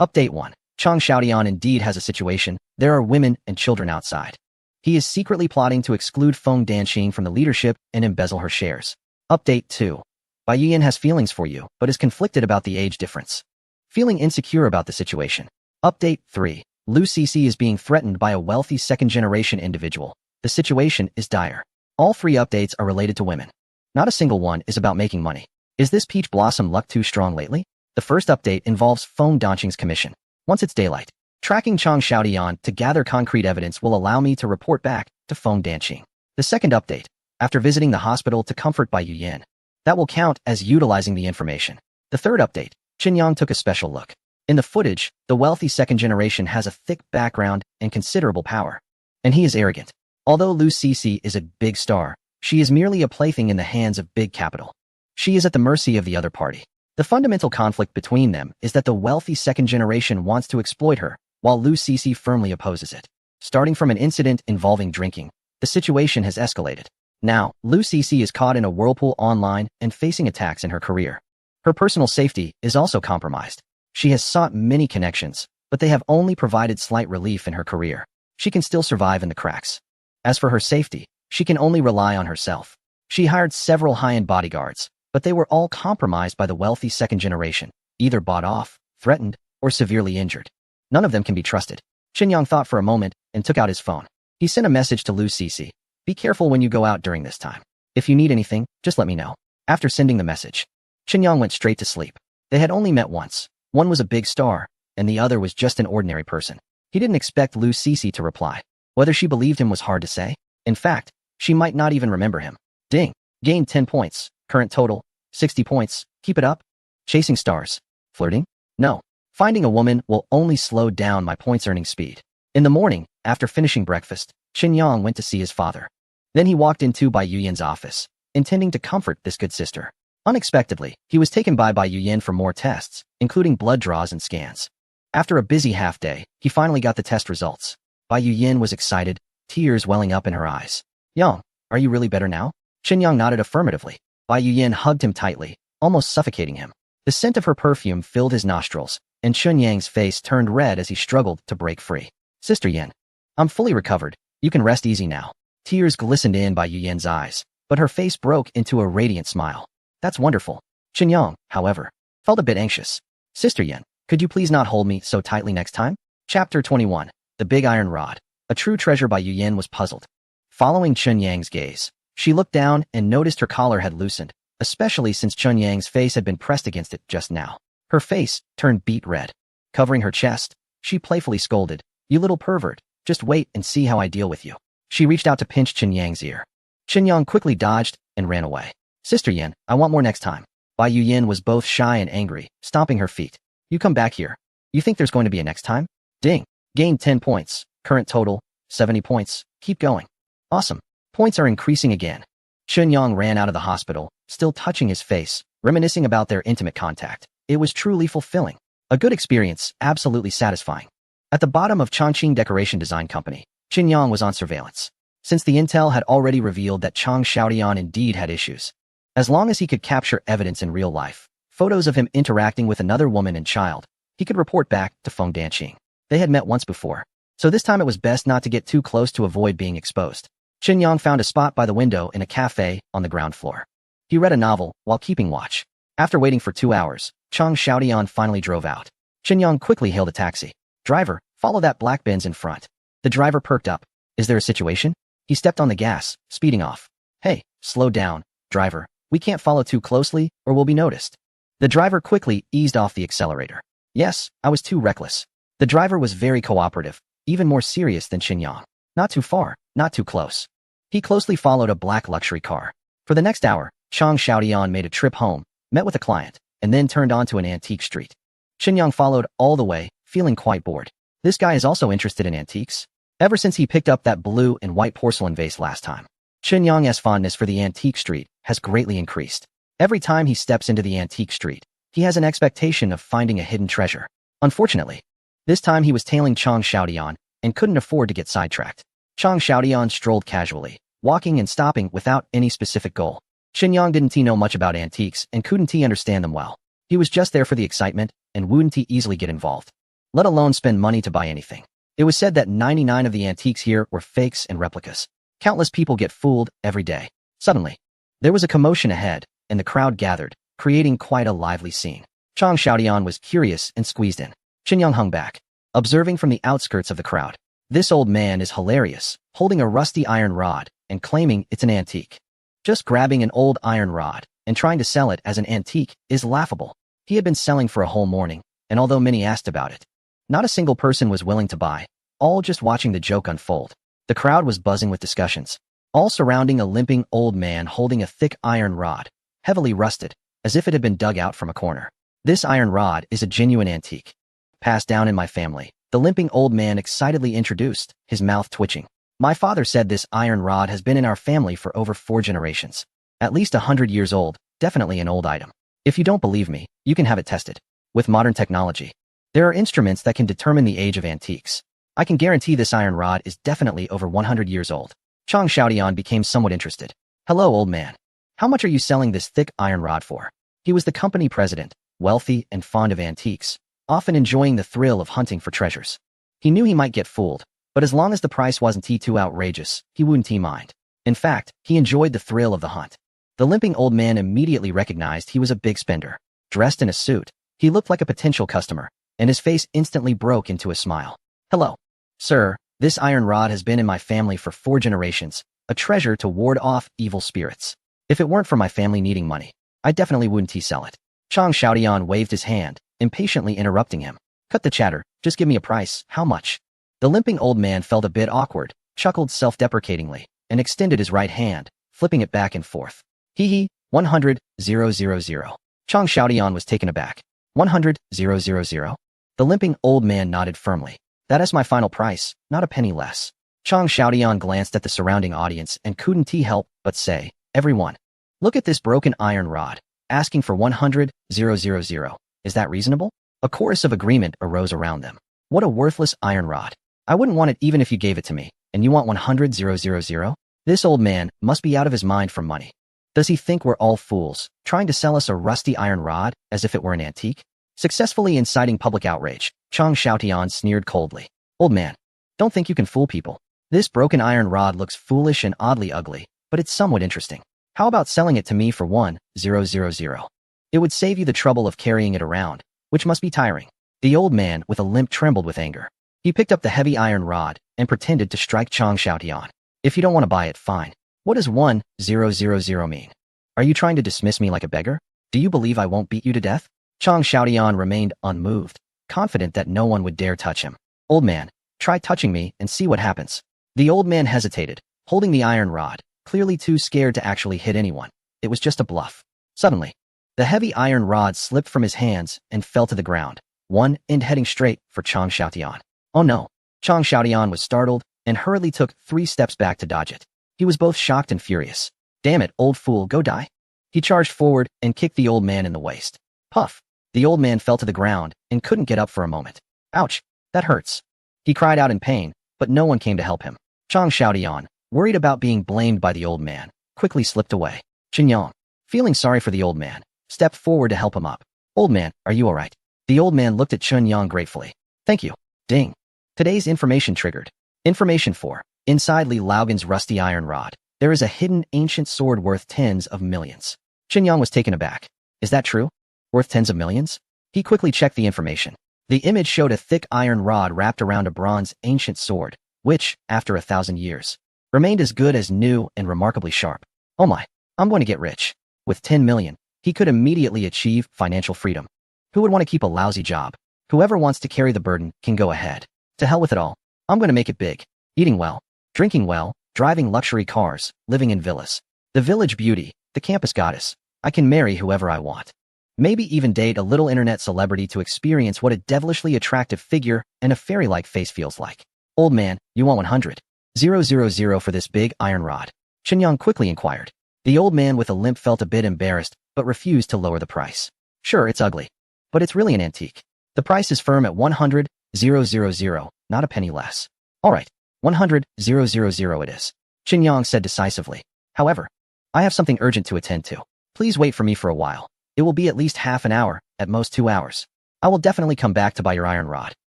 [SPEAKER 1] Update 1. Chang Xiaodian indeed has a situation. There are women and children outside. He is secretly plotting to exclude Feng Danqing from the leadership and embezzle her shares. Update 2. Bai Yuyan has feelings for you, but is conflicted about the age difference. Feeling insecure about the situation. Update 3. Lu Cixi is being threatened by a wealthy second-generation individual. The situation is dire. All 3 updates are related to women. Not a single one is about making money. Is this peach blossom luck too strong lately? The first update involves Feng Danqing's commission. Once it's daylight, tracking Chang Xiaodian to gather concrete evidence will allow me to report back to Feng Danqing. The second update, after visiting the hospital to comfort Bai Yuyan. That will count as utilizing the information. The third update, Qinyang took a special look. In the footage, the wealthy second generation has a thick background and considerable power. And he is arrogant. Although Lu Cixi is a big star, she is merely a plaything in the hands of big capital. She is at the mercy of the other party. The fundamental conflict between them is that the wealthy second generation wants to exploit her, while Lu Cixi firmly opposes it. Starting from an incident involving drinking, the situation has escalated. Now, Lu Cixi is caught in a whirlpool online and facing attacks in her career. Her personal safety is also compromised. She has sought many connections, but they have only provided slight relief in her career. She can still survive in the cracks. As for her safety, she can only rely on herself. She hired several high-end bodyguards, but they were all compromised by the wealthy second generation, either bought off, threatened, or severely injured. None of them can be trusted. Qinyang thought for a moment and took out his phone. He sent a message to Lu Cixi. Be careful when you go out during this time. If you need anything, just let me know. After sending the message, Qinyang went straight to sleep. They had only met once. One was a big star, and the other was just an ordinary person. He didn't expect Lu Cixi to reply. Whether she believed him was hard to say. In fact, she might not even remember him. Ding. Gained 10 points. Current total, 60 points. Keep it up. Chasing stars. Flirting? No. Finding a woman will only slow down my points earning speed. In the morning, after finishing breakfast, Qinyang went to see his father. Then he walked into Bai Yuyan's office, intending to comfort this good sister. Unexpectedly, he was taken by Bai Yuyan for more tests, including blood draws and scans. After a busy half-day, he finally got the test results. Bai Yuyan was excited, tears welling up in her eyes. Yang, are you really better now? Qinyang nodded affirmatively. Bai Yuyan hugged him tightly, almost suffocating him. The scent of her perfume filled his nostrils, and Chunyang's face turned red as he struggled to break free. Sister Yan, I'm fully recovered. You can rest easy now. Tears glistened in Bai Yuyan's eyes, but her face broke into a radiant smile. That's wonderful. Qinyang, however, felt a bit anxious. Sister Yan, could you please not hold me so tightly next time? Chapter 21. The Big Iron Rod. A true treasure. Bai Yuyan was puzzled. Following Chunyang's gaze, she looked down and noticed her collar had loosened, especially since Chunyang's face had been pressed against it just now. Her face turned beet red. Covering her chest, she playfully scolded, You little pervert, just wait and see how I deal with you. She reached out to pinch Chunyang's ear. Chunyang quickly dodged and ran away. Sister Yan, I want more next time. Bai Yuyan was both shy and angry, stomping her feet. You come back here. You think there's going to be a next time? Ding. Gained 10 points. Current total, 70 points. Keep going. Awesome. Points are increasing again. Chunyang ran out of the hospital, still touching his face, reminiscing about their intimate contact. It was truly fulfilling. A good experience, absolutely satisfying. At the bottom of Chongqing Decoration Design Company, Chunyang was on surveillance. Since the intel had already revealed that Chang Xiaotian indeed had issues. As long as he could capture evidence in real life, photos of him interacting with another woman and child, he could report back to Feng Danqing. They had met once before, so this time it was best not to get too close to avoid being exposed. Chunyang found a spot by the window in a cafe on the ground floor. He read a novel while keeping watch. After waiting for 2 hours, Chang Xiaotian finally drove out. Chunyang quickly hailed a taxi. "Driver, follow that black Benz in front." The driver perked up. "Is there a situation?" He stepped on the gas, speeding off. "Hey, slow down, driver. We can't follow too closely or we'll be noticed." The driver quickly eased off the accelerator. "Yes, I was too reckless." The driver was very cooperative, even more serious than Chunyang. Not too far, not too close. He closely followed a black luxury car. For the next hour, Chang Xiaotian made a trip home, met with a client, and then turned onto an antique street. Chunyang followed all the way, feeling quite bored. This guy is also interested in antiques. Ever since he picked up that blue and white porcelain vase last time, Chunyang's fondness for the antique street has greatly increased. Every time he steps into the antique street, he has an expectation of finding a hidden treasure. Unfortunately, this time he was tailing Chang Xiaotian and couldn't afford to get sidetracked. Chang Xiaotian strolled casually, walking and stopping without any specific goal. Chunyang didn't know much about antiques and couldn't understand them well. He was just there for the excitement and wouldn't easily get involved, let alone spend money to buy anything. It was said that 99 of the antiques here were fakes and replicas. Countless people get fooled every day. Suddenly, there was a commotion ahead, and the crowd gathered, creating quite a lively scene. Chang Xiaotian was curious and squeezed in. Chunyang hung back, observing from the outskirts of the crowd. This old man is hilarious, holding a rusty iron rod and claiming it's an antique. Just grabbing an old iron rod and trying to sell it as an antique is laughable. He had been selling for a whole morning, and although many asked about it, not a single person was willing to buy, all just watching the joke unfold. The crowd was buzzing with discussions, all surrounding a limping old man holding a thick iron rod, heavily rusted, as if it had been dug out from a corner. "This iron rod is a genuine antique. Passed down in my family," the limping old man excitedly introduced, his mouth twitching. "My father said this iron rod has been in our family for over 4 generations. At least 100 years old, definitely an old item. If you don't believe me, you can have it tested. With modern technology, there are instruments that can determine the age of antiques. I can guarantee this iron rod is definitely over 100 years old." Chang Xiaotian became somewhat interested. "Hello, old man. How much are you selling this thick iron rod for?" He was the company president, wealthy and fond of antiques, often enjoying the thrill of hunting for treasures. He knew he might get fooled, but as long as the price wasn't too outrageous, he wouldn't mind. In fact, he enjoyed the thrill of the hunt. The limping old man immediately recognized he was a big spender. Dressed in a suit, he looked like a potential customer, and his face instantly broke into a smile. "Hello, sir. This iron rod has been in my family for 4 generations, a treasure to ward off evil spirits. If it weren't for my family needing money, I definitely wouldn't sell it." Chang Xiaotian waved his hand, impatiently interrupting him. "Cut the chatter, just give me a price. How much?" The limping old man felt a bit awkward, chuckled self-deprecatingly, and extended his right hand, flipping it back and forth. "Hee 100,000. Chang Xiaotian was taken aback. 100,000? The limping old man nodded firmly. "That is my final price, not a penny less." Chang Xiaotian glanced at the surrounding audience and couldn't help but say, "Everyone, look at this broken iron rod, asking for 100,000. Is that reasonable?" A chorus of agreement arose around them. "What a worthless iron rod. I wouldn't want it even if you gave it to me, and you want 100,000? This old man must be out of his mind for money. Does he think we're all fools, trying to sell us a rusty iron rod as if it were an antique?" Successfully inciting public outrage, Chang Xiaotian sneered coldly. "Old man, don't think you can fool people. This broken iron rod looks foolish and oddly ugly, but it's somewhat interesting. How about selling it to me for 1,000? It would save you the trouble of carrying it around, which must be tiring." The old man with a limp trembled with anger. He picked up the heavy iron rod and pretended to strike Chang Xiaotian. "If you don't want to buy it, fine. What does 1,000 mean? Are you trying to dismiss me like a beggar? Do you believe I won't beat you to death?" Chang Xiaotian remained unmoved, confident that no one would dare touch him. "Old man, try touching me and see what happens." The old man hesitated, holding the iron rod, clearly too scared to actually hit anyone. It was just a bluff. Suddenly, the heavy iron rod slipped from his hands and fell to the ground, one end heading straight for Chang Xiaotian. "Oh no!" Chang Xiaotian was startled and hurriedly took 3 steps back to dodge it. He was both shocked and furious. Damn it, old fool, go die. He charged forward and kicked the old man in the waist. Puff. The old man fell to the ground and couldn't get up for a moment. Ouch, that hurts. He cried out in pain, but no one came to help him. Chang Xiaotian, worried about being blamed by the old man, quickly slipped away. Chen Yang, feeling sorry for the old man, stepped forward to help him up. Old man, are you alright? The old man looked at Chen Yang gratefully. Thank you. Ding. Today's information triggered. Information 4. Inside Li Laogan's rusty iron rod, there is a hidden ancient sword worth tens of millions. Chen Yang was taken aback. Is that true? Worth tens of millions? He quickly checked the information. The image showed a thick iron rod wrapped around a bronze ancient sword, which, after 1,000 years, remained as good as new and remarkably sharp. Oh my, I'm going to get rich. With 10 million, he could immediately achieve financial freedom. Who would want to keep a lousy job? Whoever wants to carry the burden can go ahead. To hell with it all. I'm going to make it big. Eating well, drinking well, driving luxury cars, living in villas. The village beauty, the campus goddess. I can marry whoever I want. Maybe even date a little internet celebrity to experience what a devilishly attractive figure and a fairy-like face feels like. Old man, you want 100,000 for this big iron rod? Chen Yang quickly inquired. The old man with a limp felt a bit embarrassed, but refused to lower the price. Sure, it's ugly, but it's really an antique. The price is firm at 100,000, not a penny less. All right, 100,000 it is. Chen Yang said decisively. However, I have something urgent to attend to. Please wait for me for a while. It will be at least half an hour, at most 2 hours. I will definitely come back to buy your iron rod.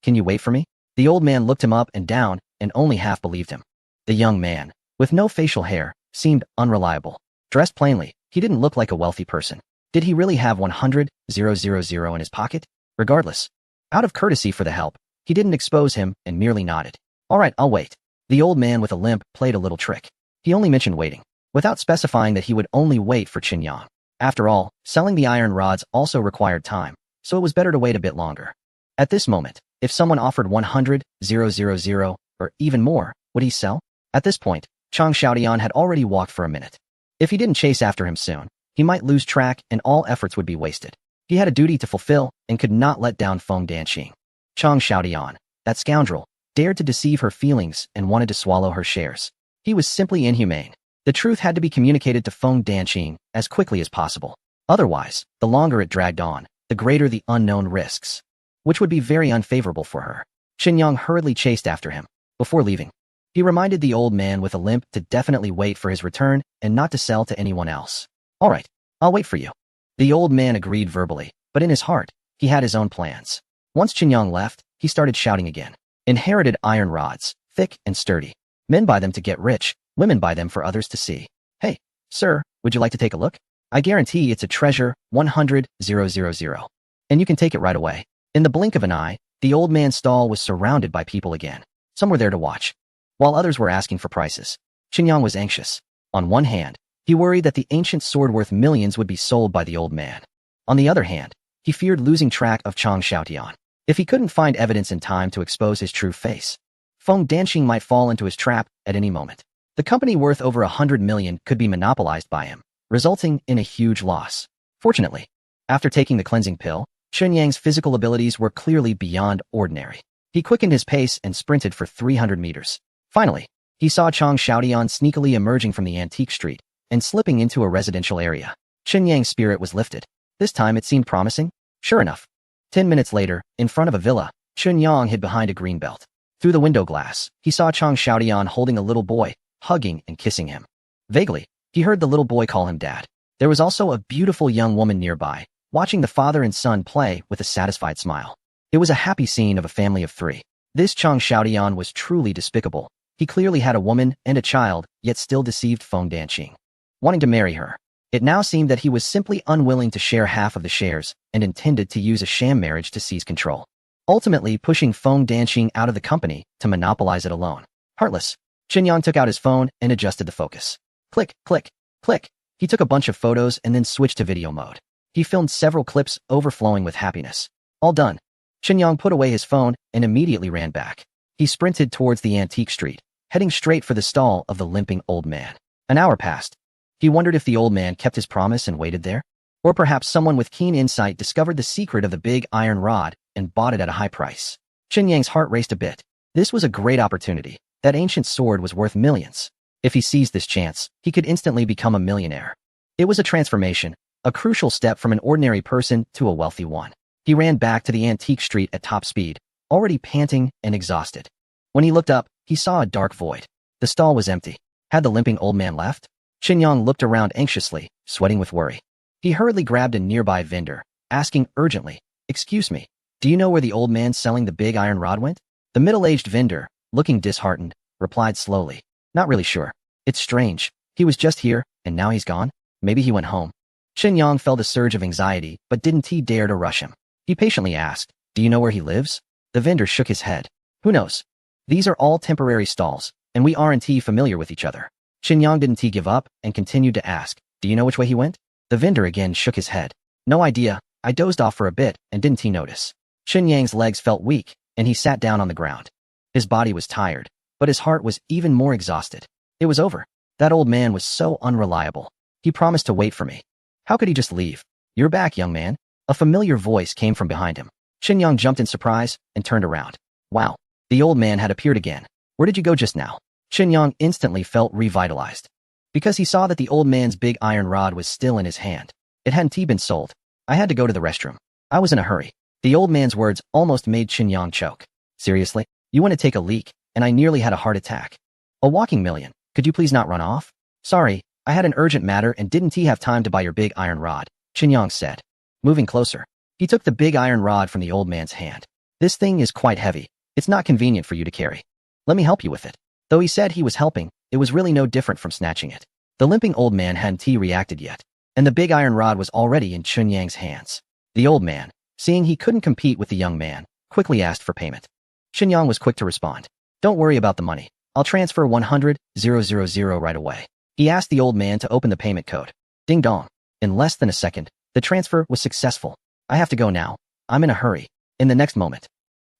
[SPEAKER 1] Can you wait for me? The old man looked him up and down and only half believed him. The young man, with no facial hair, seemed unreliable. Dressed plainly, he didn't look like a wealthy person. Did he really have 100,000 in his pocket? Regardless, out of courtesy for the help, he didn't expose him and merely nodded. All right, I'll wait. The old man with a limp played a little trick. He only mentioned waiting, without specifying that he would only wait for Chen Yang. After all, selling the iron rods also required time, so it was better to wait a bit longer. At this moment, if someone offered 100,000 or even more, would he sell? At this point, Chang Xiaotian had already walked for a minute. If he didn't chase after him soon, he might lose track and all efforts would be wasted. He had a duty to fulfill and could not let down Feng Danqing. Chang Xiaotian, that scoundrel, dared to deceive her feelings and wanted to swallow her shares. He was simply inhumane. The truth had to be communicated to Feng Danqing as quickly as possible. Otherwise, the longer it dragged on, the greater the unknown risks, which would be very unfavorable for her. Chen Yang hurriedly chased after him. Before leaving, he reminded the old man with a limp to definitely wait for his return and not to sell to anyone else. All right, I'll wait for you. The old man agreed verbally, but in his heart, he had his own plans. Once Chen Yang left, he started shouting again. Inherited iron rods, thick and sturdy. Men buy them to get rich, women buy them for others to see. Hey, sir, would you like to take a look? I guarantee it's a treasure, 100,000. And you can take it right away. In the blink of an eye, the old man's stall was surrounded by people again. Some were there to watch, while others were asking for prices. Chen Yang was anxious. On one hand, he worried that the ancient sword worth millions would be sold by the old man. On the other hand, he feared losing track of Chang Xiaotian. If he couldn't find evidence in time to expose his true face, Feng Danqing might fall into his trap at any moment. The company worth over 100 million could be monopolized by him, resulting in a huge loss. Fortunately, after taking the cleansing pill, Chen Yang's physical abilities were clearly beyond ordinary. He quickened his pace and sprinted for 300 meters. Finally, he saw Chang Xiaotian sneakily emerging from the antique street and slipping into a residential area. Chen Yang's spirit was lifted. This time it seemed promising. Sure enough, 10 minutes later, in front of a villa, Chen Yang hid behind a green belt. Through the window glass, he saw Chang Xiaotian holding a little boy, hugging and kissing him. Vaguely, he heard the little boy call him dad. There was also a beautiful young woman nearby, watching the father and son play with a satisfied smile. It was a happy scene of a family of 3. This Chang Xiaotian was truly despicable. He clearly had a woman and a child, yet still deceived Feng Danqing, wanting to marry her. It now seemed that he was simply unwilling to share half of the shares and intended to use a sham marriage to seize control, ultimately pushing Feng Danqing out of the company to monopolize it alone. Heartless, Chen Yang took out his phone and adjusted the focus. Click, click, click. He took a bunch of photos and then switched to video mode. He filmed several clips overflowing with happiness. All done. Chen Yang put away his phone and immediately ran back. He sprinted towards the antique street, heading straight for the stall of the limping old man. An hour passed. He wondered if the old man kept his promise and waited there, or perhaps someone with keen insight discovered the secret of the big iron rod and bought it at a high price. Chen Yang's heart raced a bit. This was a great opportunity. That ancient sword was worth millions. If he seized this chance, he could instantly become a millionaire. It was a transformation, a crucial step from an ordinary person to a wealthy one. He ran back to the antique street at top speed, already panting and exhausted. When he looked up, he saw a dark void. The stall was empty. Had the limping old man left? Qinyang looked around anxiously, sweating with worry. He hurriedly grabbed a nearby vendor, asking urgently, "Excuse me, do you know where the old man selling the big iron rod went?" The middle-aged vendor, looking disheartened, replied slowly, "Not really sure. It's strange. He was just here, and now he's gone. Maybe he went home." Qinyang felt a surge of anxiety, but didn't he dare to rush him. He patiently asked, "Do you know where he lives?" The vendor shook his head. "Who knows? These are all temporary stalls, and we aren't familiar with each other." Qinyang didn't give up and continued to ask, "Do you know which way he went?" The vendor again shook his head. "No idea. I dozed off for a bit and didn't notice." Qinyang's legs felt weak, and he sat down on the ground. His body was tired, but his heart was even more exhausted. It was over. That old man was so unreliable. He promised to wait for me. How could he just leave? "You're back, young man." A familiar voice came from behind him. Qinyang jumped in surprise and turned around. Wow, the old man had appeared again. "Where did you go just now?" Qinyang instantly felt revitalized, because he saw that the old man's big iron rod was still in his hand. It hadn't been sold. "I had to go to the restroom. I was in a hurry." The old man's words almost made Qinyang choke. "Seriously? You went to take a leak, and I nearly had a heart attack. A walking million. Could you please not run off?" "Sorry, I had an urgent matter and didn't have time to buy your big iron rod," Qinyang said. Moving closer, he took the big iron rod from the old man's hand. "This thing is quite heavy. It's not convenient for you to carry. Let me help you with it." Though he said he was helping, it was really no different from snatching it. The limping old man hadn't reacted yet, and the big iron rod was already in Qinyang's hands. The old man, seeing he couldn't compete with the young man, quickly asked for payment. Qinyang was quick to respond. "Don't worry about the money. I'll transfer 100,000 right away." He asked the old man to open the payment code. Ding dong. In less than a second, the transfer was successful. "I have to go now. I'm in a hurry." In the next moment,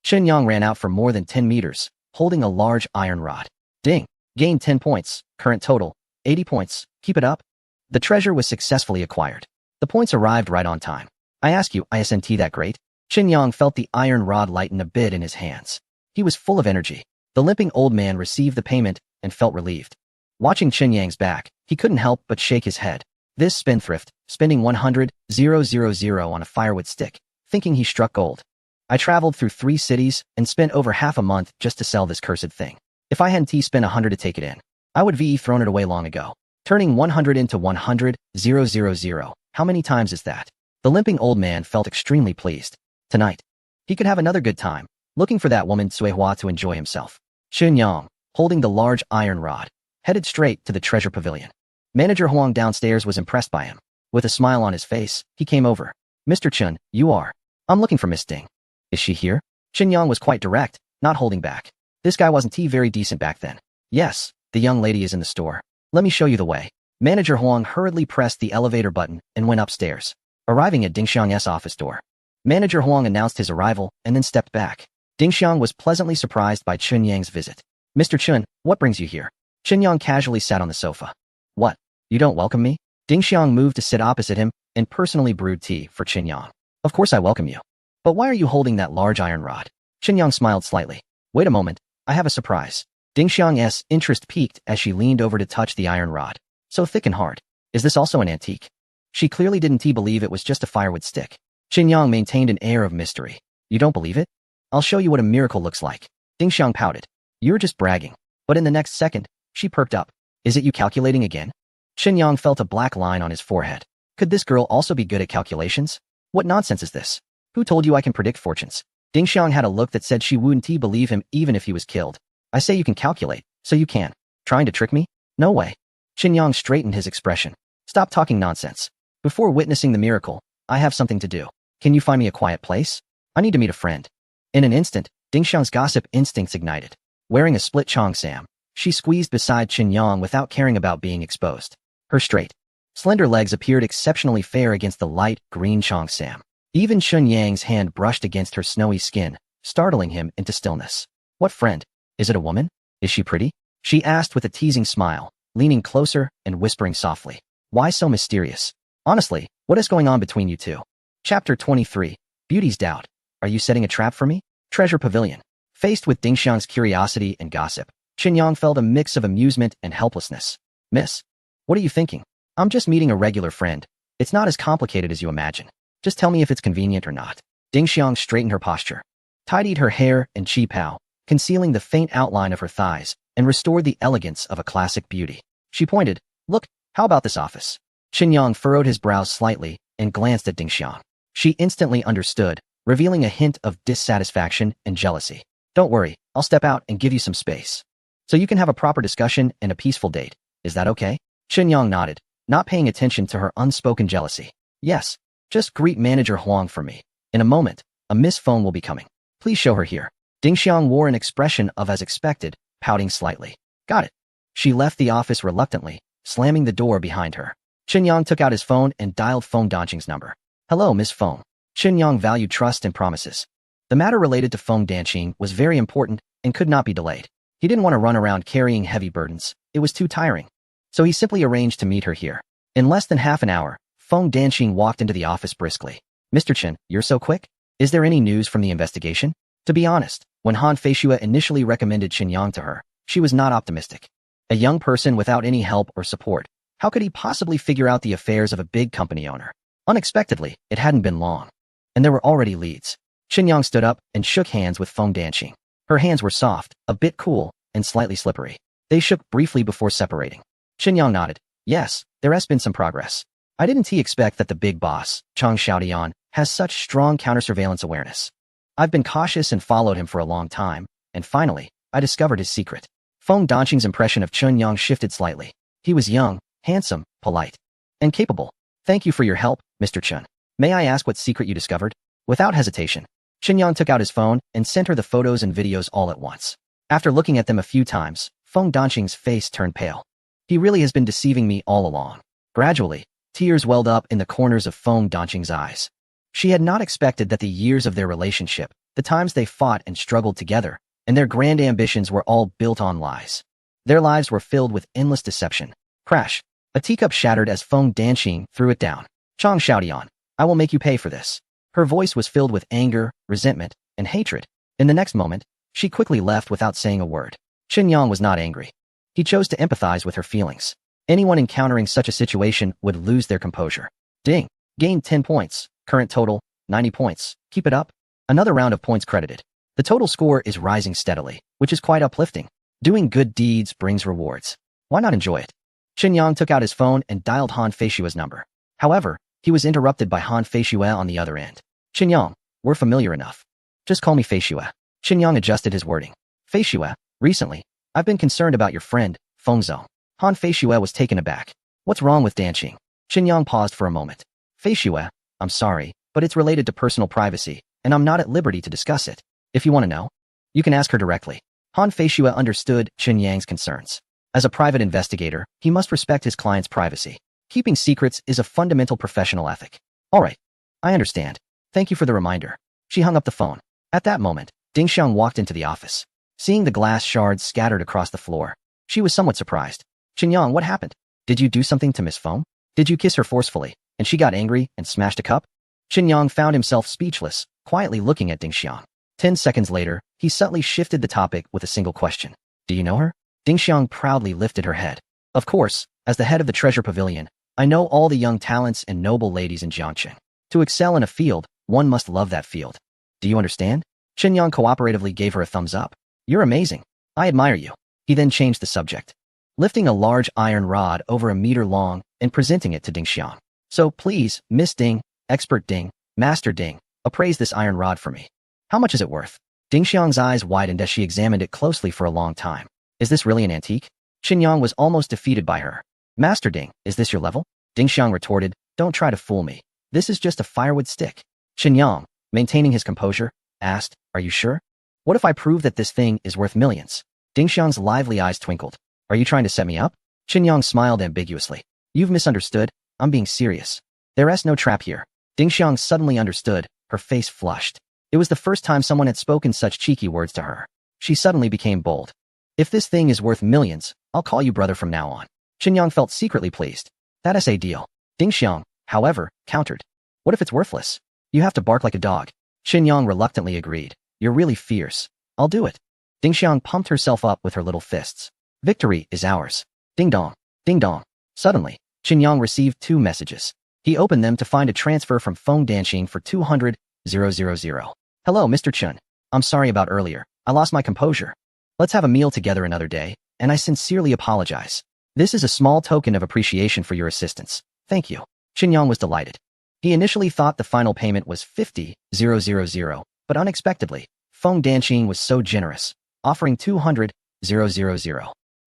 [SPEAKER 1] Qinyang ran out for more than 10 meters, holding a large iron rod. Ding. Gained 10 points. Current total, 80 points. Keep it up. The treasure was successfully acquired. The points arrived right on time. "I ask you, isn't that great?" Qinyang felt the iron rod lighten a bit in his hands. He was full of energy. The limping old man received the payment and felt relieved. Watching Qinyang's back, he couldn't help but shake his head. This spendthrift, spending 100,000 on a firewood stick, thinking he struck gold. "I traveled through 3 cities and spent over half a month just to sell this cursed thing. If I hadn't spent 100 to take it in, I would have thrown it away long ago." Turning 100 into 100,000. How many times is that? The limping old man felt extremely pleased. Tonight, he could have another good time, looking for that woman Suihua to enjoy himself. Qinyang, holding the large iron rod, headed straight to the treasure pavilion. Manager Huang downstairs was impressed by him. With a smile on his face, he came over. "Mr. Chun, you are. I'm looking for Miss Ding. Is she here?" Qinyang was quite direct, not holding back. This guy wasn't very decent back then. "Yes, the young lady is in the store. Let me show you the way." Manager Huang hurriedly pressed the elevator button and went upstairs. Arriving at Dingxiang's office door, Manager Huang announced his arrival and then stepped back. Dingxiang was pleasantly surprised by Qinyang's visit. "Mr. Chun, what brings you here?" Qinyang casually sat on the sofa. "What? You don't welcome me?" Dingxiang moved to sit opposite him and personally brewed tea for Qinyang. "Of course I welcome you. But why are you holding that large iron rod?" Qinyang smiled slightly. "Wait a moment. I have a surprise." Dingxiang's interest peaked as she leaned over to touch the iron rod. So thick and hard. Is this also an antique? She clearly didn't believe it was just a firewood stick. Qinyang maintained an air of mystery. "You don't believe it? I'll show you what a miracle looks like." Dingxiang pouted. "You're just bragging." But in the next second, she perked up. "Is it you calculating again?" Qinyang felt a black line on his forehead. Could this girl also be good at calculations? What nonsense is this? Who told you I can predict fortunes? Dingxiang had a look that said she wouldn't believe him even if he was killed. "I say you can calculate, so you can. Trying to trick me? No way." Qinyang straightened his expression. "Stop talking nonsense. Before witnessing the miracle, I have something to do. Can you find me a quiet place? I need to meet a friend." In an instant, Dingxiang's gossip instincts ignited. Wearing a split cheongsam, she squeezed beside Qinyang without caring about being exposed. Her straight, slender legs appeared exceptionally fair against the light green cheongsam. Even Qinyang's hand brushed against her snowy skin, startling him into stillness. "What friend? Is it a woman? Is she pretty?" she asked with a teasing smile, leaning closer and whispering softly. "Why so mysterious? Honestly, what is going on between you two?" Chapter 23. Beauty's Doubt. "Are you setting a trap for me?" Treasure Pavilion. Faced with Dingxiang's curiosity and gossip, Qin Yang felt a mix of amusement and helplessness. Miss, what are you thinking? I'm just meeting a regular friend. It's not as complicated as you imagine. Just tell me if it's convenient or not. Ding Xiang straightened her posture, tidied her hair and chi pao, concealing the faint outline of her thighs, and restored the elegance of a classic beauty. She pointed, look, how about this office? Qin Yang furrowed his brows slightly and glanced at Ding Xiang. She instantly understood, revealing a hint of dissatisfaction and jealousy. Don't worry, I'll step out and give you some space. So you can have a proper discussion and a peaceful date. Is that okay? Qin Yang nodded, not paying attention to her unspoken jealousy. Yes, just greet Manager Huang for me. In a moment, a Miss Phone will be coming. Please show her here. Ding Xiang wore an expression of as expected, pouting slightly. Got it. She left the office reluctantly, slamming the door behind her. Qin Yang took out his phone and dialed Feng Danqing's number. Hello, Miss Feng. Qin Yang valued trust and promises. The matter related to Feng Danqing was very important and could not be delayed. He didn't want to run around carrying heavy burdens. It was too tiring. So he simply arranged to meet her here. In less than half an hour, Feng Danqing walked into the office briskly. Mr. Chen, you're so quick? Is there any news from the investigation? To be honest, when Han Feishue initially recommended Qin Yang to her, she was not optimistic. A young person without any help or support, how could he possibly figure out the affairs of a big company owner? Unexpectedly, it hadn't been long, and there were already leads. Qin Yang stood up and shook hands with Feng Danqing. Her hands were soft, a bit cool, and slightly slippery. They shook briefly before separating. Qin Yang nodded. Yes, there has been some progress. I didn't expect that the big boss, Chang Xiaodian, has such strong counter-surveillance awareness. I've been cautious and followed him for a long time, and finally, I discovered his secret. Feng Danqing's impression of Qin Yang shifted slightly. He was young, handsome, polite, and capable. Thank you for your help, Mr. Chen. May I ask what secret you discovered? Without hesitation, Qin Yang took out his phone and sent her the photos and videos all at once. After looking at them a few times, Feng Danqing's face turned pale. He really has been deceiving me all along. Gradually, tears welled up in the corners of Feng Danqing's eyes. She had not expected that the years of their relationship, the times they fought and struggled together, and their grand ambitions were all built on lies. Their lives were filled with endless deception. Crash. A teacup shattered as Feng Danqing threw it down. Chang Xiaodian, I will make you pay for this. Her voice was filled with anger, resentment, and hatred. In the next moment, she quickly left without saying a word. Qin Yang was not angry. He chose to empathize with her feelings. Anyone encountering such a situation would lose their composure. Ding. Gained 10 points. Current total, 90 points. Keep it up. Another round of points credited. The total score is rising steadily, which is quite uplifting. Doing good deeds brings rewards. Why not enjoy it? Qin Yang took out his phone and dialed Han Feishue's number. However, he was interrupted by Han Feishue on the other end. Qin Yang, we're familiar enough. Just call me Feishue. Qin Yang adjusted his wording. Feishue, recently, I've been concerned about your friend, Feng Zhong. Han Feishue was taken aback. What's wrong with Danqing? Qin Yang paused for a moment. Feishue, I'm sorry, but it's related to personal privacy, and I'm not at liberty to discuss it. If you want to know, you can ask her directly. Han Feishue understood Qin Yang's concerns. As a private investigator, he must respect his client's privacy. Keeping secrets is a fundamental professional ethic. All right, I understand. Thank you for the reminder. She hung up the phone. At that moment, Ding Xiang walked into the office. Seeing the glass shards scattered across the floor, she was somewhat surprised. Qin Yang, what happened? Did you do something to Miss Feng? Did you kiss her forcefully, and she got angry and smashed a cup? Qin Yang found himself speechless, quietly looking at Ding Xiang. 10 seconds later, he subtly shifted the topic with a single question. Do you know her? Ding Xiang proudly lifted her head. Of course, as the head of the Treasure Pavilion, I know all the young talents and noble ladies in Jiangchen. To excel in a field, one must love that field. Do you understand? Qin Yang cooperatively gave her a thumbs up. You're amazing. I admire you. He then changed the subject, lifting a large iron rod over a meter long and presenting it to Ding Xiang. So please, Miss Ding, Expert Ding, Master Ding, appraise this iron rod for me. How much is it worth? Ding Xiang's eyes widened as she examined it closely for a long time. Is this really an antique? Qin Yang was almost defeated by her. Master Ding, is this your level? Ding Xiang retorted, don't try to fool me. This is just a firewood stick. Qin Yang, maintaining his composure, asked, are you sure? What if I prove that this thing is worth millions? Ding Xiang's lively eyes twinkled. Are you trying to set me up? Qin Yang smiled ambiguously. You've misunderstood. I'm being serious. There is no trap here. Ding Xiang suddenly understood, her face flushed. It was the first time someone had spoken such cheeky words to her. She suddenly became bold. If this thing is worth millions, I'll call you brother from now on. Qin Yang felt secretly pleased. That is a deal. Ding Xiang, however, countered. What if it's worthless? You have to bark like a dog. Qin Yang reluctantly agreed. You're really fierce. I'll do it. Ding Xiang pumped herself up with her little fists. Victory is ours. Ding dong. Ding dong. Suddenly, Qin Yang received 2 messages. He opened them to find a transfer from Feng Danqing for 200,000. Hello, Mr. Chun. I'm sorry about earlier. I lost my composure. Let's have a meal together another day, and I sincerely apologize. This is a small token of appreciation for your assistance. Thank you. Qin Yang was delighted. He initially thought the final payment was 50,000, but unexpectedly, Feng Danqing was so generous, offering 200,000.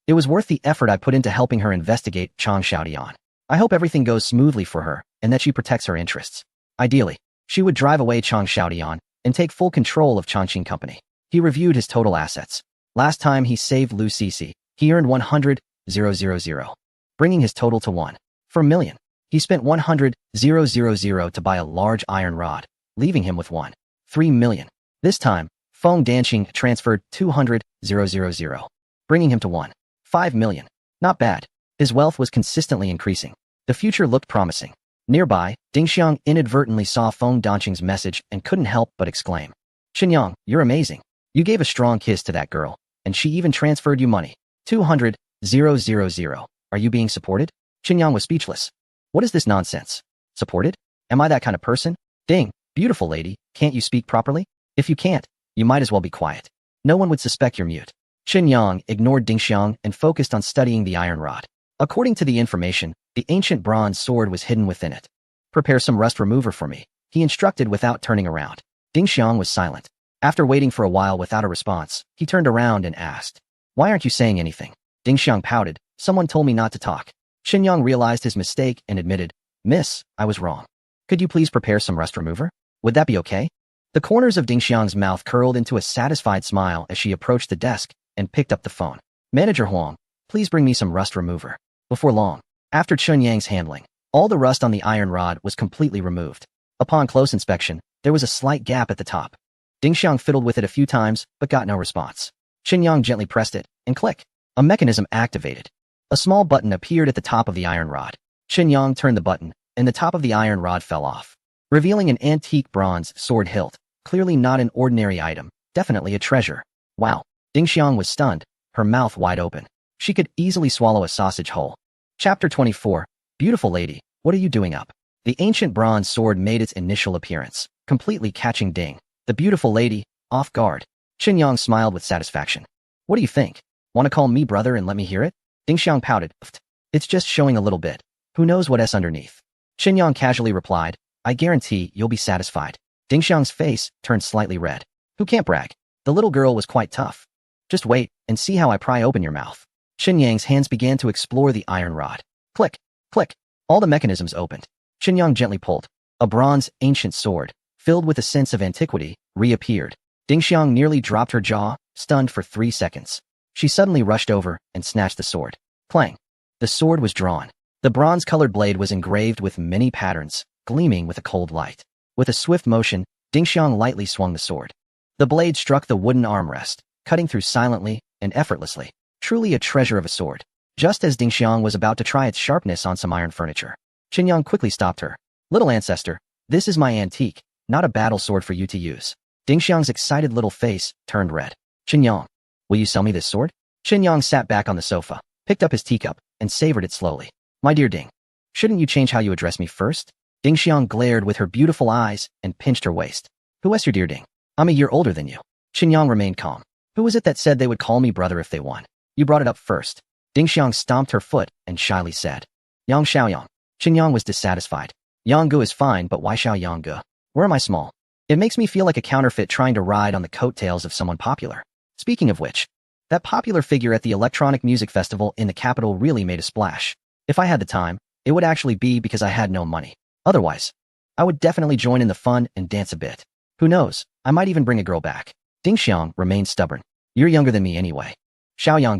[SPEAKER 1] It was worth the effort I put into helping her investigate Chang Xiaodian. I hope everything goes smoothly for her and that she protects her interests. Ideally, she would drive away Chang Xiaodian and take full control of Chongqing Company. He reviewed his total assets. Last time he saved Lu Cixi, he earned 100,000, bringing his total to 1 million. He spent 100,000 to buy a large iron rod, leaving him with 3 million. This time, Feng Danqing transferred 200,000, bringing him to 5 million. Not bad. His wealth was consistently increasing. The future looked promising. Nearby, Ding Xiang inadvertently saw Feng Danqing's message and couldn't help but exclaim, Qin Yang, you're amazing. You gave a strong kiss to that girl, and she even transferred you money. 200,000. Are you being supported? Qin Yang was speechless. What is this nonsense? Supported? Am I that kind of person? Ding, beautiful lady, can't you speak properly? If you can't, you might as well be quiet. No one would suspect you're mute. Qin Yang ignored Ding Xiang and focused on studying the iron rod. According to the information, the ancient bronze sword was hidden within it. Prepare some rust remover for me, he instructed without turning around. Ding Xiang was silent. After waiting for a while without a response, he turned around and asked, Why aren't you saying anything? Ding Xiang pouted, Someone told me not to talk. Qin Yang realized his mistake and admitted, Miss, I was wrong. Could you please prepare some rust remover? Would that be okay? The corners of Ding Xiang's mouth curled into a satisfied smile as she approached the desk and picked up the phone. Manager Huang, please bring me some rust remover. Before long, after Chun Yang's handling, all the rust on the iron rod was completely removed. Upon close inspection, there was a slight gap at the top. Ding Xiang fiddled with it a few times, but got no response. Qin Yang gently pressed it, and click. A mechanism activated. A small button appeared at the top of the iron rod. Qin Yang turned the button, and the top of the iron rod fell off, revealing an antique bronze sword hilt, clearly not an ordinary item, definitely a treasure. Wow. Ding Xiang was stunned, her mouth wide open. She could easily swallow a sausage whole. Chapter 24. Beautiful lady, what are you doing up? The ancient bronze sword made its initial appearance, completely catching Ding, the beautiful lady, off guard. Qin Yang smiled with satisfaction. What do you think? Want to call me brother and let me hear it? Ding Xiang pouted. It's just showing a little bit. Who knows what's underneath? Qin Yang casually replied, I guarantee you'll be satisfied. Ding Xiang's face turned slightly red. Who can't brag? The little girl was quite tough. Just wait and see how I pry open your mouth. Qin Yang's hands began to explore the iron rod. Click, click. All the mechanisms opened. Qin Yang gently pulled. A bronze, ancient sword, filled with a sense of antiquity, reappeared. Ding Xiang nearly dropped her jaw, stunned for 3 seconds. She suddenly rushed over and snatched the sword. Clang. The sword was drawn. The bronze-colored blade was engraved with many patterns, gleaming with a cold light. With a swift motion, Ding Xiang lightly swung the sword. The blade struck the wooden armrest, cutting through silently and effortlessly. Truly a treasure of a sword. Just as Ding Xiang was about to try its sharpness on some iron furniture, Qin Yang quickly stopped her. Little ancestor, this is my antique, not a battle sword for you to use. Ding Xiang's excited little face turned red. Qin Yang, will you sell me this sword? Qin Yang sat back on the sofa, picked up his teacup, and savored it slowly. My dear Ding, shouldn't you change how you address me first? Ding Xiang glared with her beautiful eyes and pinched her waist. Who is your dear Ding? I'm a year older than you. Qin Yang remained calm. Who was it that said they would call me brother if they won? You brought it up first. Ding Xiang stomped her foot and shyly said, Yang Xiaoyang. Qin Yang was dissatisfied. Yang Gu is fine, but why Xiao Yang Gu? Where am I small? It makes me feel like a counterfeit trying to ride on the coattails of someone popular. Speaking of which, that popular figure at the electronic music festival in the capital really made a splash. If I had the time, it would actually be because I had no money. Otherwise, I would definitely join in the fun and dance a bit. Who knows, I might even bring a girl back. Ding Xiang remained stubborn. You're younger than me anyway. Xiao Yang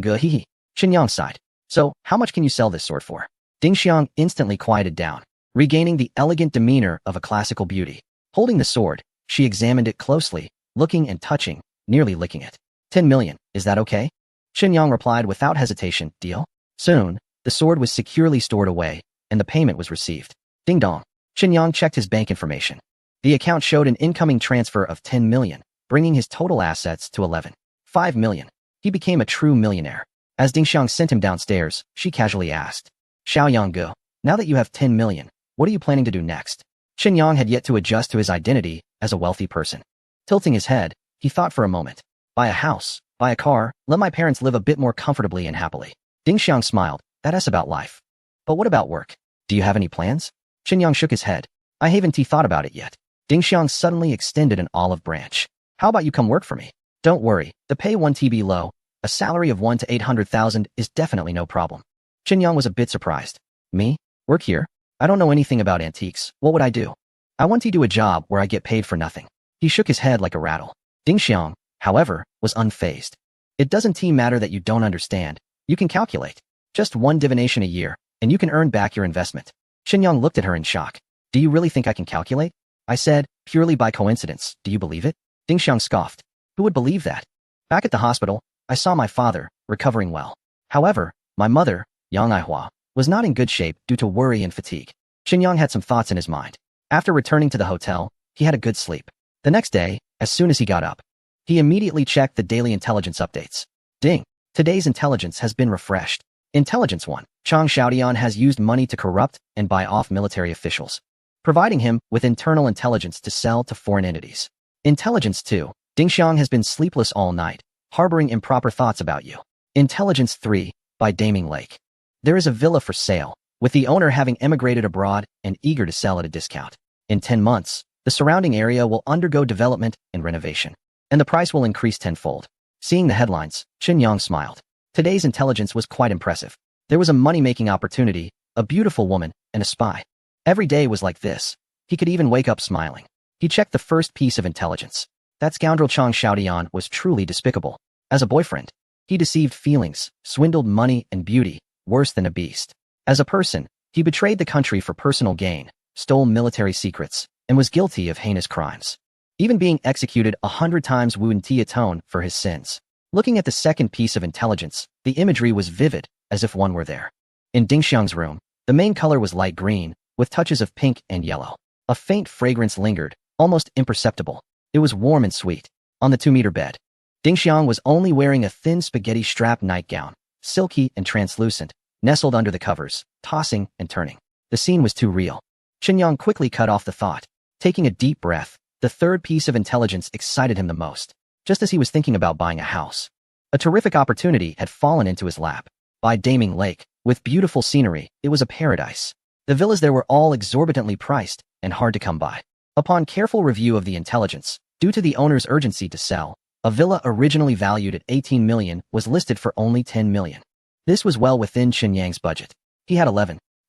[SPEAKER 1] Gu, hee hee. Qin Yang sighed. So, how much can you sell this sword for? Ding Xiang instantly quieted down, regaining the elegant demeanor of a classical beauty. Holding the sword, she examined it closely, looking and touching, nearly licking it. 10 million, is that okay? Qin Yang replied without hesitation, deal? Soon, the sword was securely stored away, and the payment was received. Ding dong. Qin Yang checked his bank information. The account showed an incoming transfer of 10 million, bringing his total assets to 11. 5 million. He became a true millionaire. As Ding Xiang sent him downstairs, she casually asked, Xiao Yanggu, now that you have 10 million, what are you planning to do next? Chen Yang had yet to adjust to his identity as a wealthy person. Tilting his head, he thought for a moment. Buy a house, buy a car, let my parents live a bit more comfortably and happily. Ding Xiang smiled. That's about life. But what about work? Do you have any plans? Chen Yang shook his head. I haven't thought about it yet. Ding Xiang suddenly extended an olive branch. How about you come work for me? Don't worry, the pay won't be low. A salary of 1 to 800,000 is definitely no problem. Chen Yang was a bit surprised. Me? Work here? I don't know anything about antiques. What would I do? I want to do a job where I get paid for nothing. He shook his head like a rattle. Ding Xiang, however, was unfazed. It doesn't matter that you don't understand. You can calculate. Just one divination a year, and you can earn back your investment. Chen Yang looked at her in shock. Do you really think I can calculate? I said, purely by coincidence. Do you believe it? Ding Xiang scoffed. Who would believe that? Back at the hospital, I saw my father, recovering well. However, my mother, Yang Aihua, was not in good shape due to worry and fatigue. Chen Yang had some thoughts in his mind. After returning to the hotel, he had a good sleep. The next day, as soon as he got up, he immediately checked the daily intelligence updates. Ding! Today's intelligence has been refreshed. Intelligence 1. Chang Xiaodian has used money to corrupt and buy off military officials, providing him with internal intelligence to sell to foreign entities. Intelligence 2. Ding Xiang has been sleepless all night, harboring improper thoughts about you. Intelligence 3. By Daming Lake. There is a villa for sale, with the owner having emigrated abroad and eager to sell at a discount. In 10 months, the surrounding area will undergo development and renovation, and the price will increase tenfold. Seeing the headlines, Chen Yang smiled. Today's intelligence was quite impressive. There was a money-making opportunity, a beautiful woman, and a spy. Every day was like this. He could even wake up smiling. He checked the first piece of intelligence. That scoundrel Chang Xiaodian was truly despicable. As a boyfriend, he deceived feelings, swindled money and beauty, worse than a beast. As a person, he betrayed the country for personal gain, stole military secrets, and was guilty of heinous crimes. Even being executed 100 times wouldn't atone for his sins. Looking at the second piece of intelligence, the imagery was vivid, as if one were there. In Ding Xiang's room, the main color was light green, with touches of pink and yellow. A faint fragrance lingered, almost imperceptible. It was warm and sweet. On the 2-meter bed, Ding Xiang was only wearing a thin spaghetti strap nightgown, silky and translucent, nestled under the covers, tossing and turning. The scene was too real. Chen Yang quickly cut off the thought. Taking a deep breath, the third piece of intelligence excited him the most. Just as he was thinking about buying a house, a terrific opportunity had fallen into his lap. By Daming Lake, with beautiful scenery, it was a paradise. The villas there were all exorbitantly priced and hard to come by. Upon careful review of the intelligence, due to the owner's urgency to sell, a villa originally valued at 18 million was listed for only 10 million. This was well within Chen Yang's budget. He had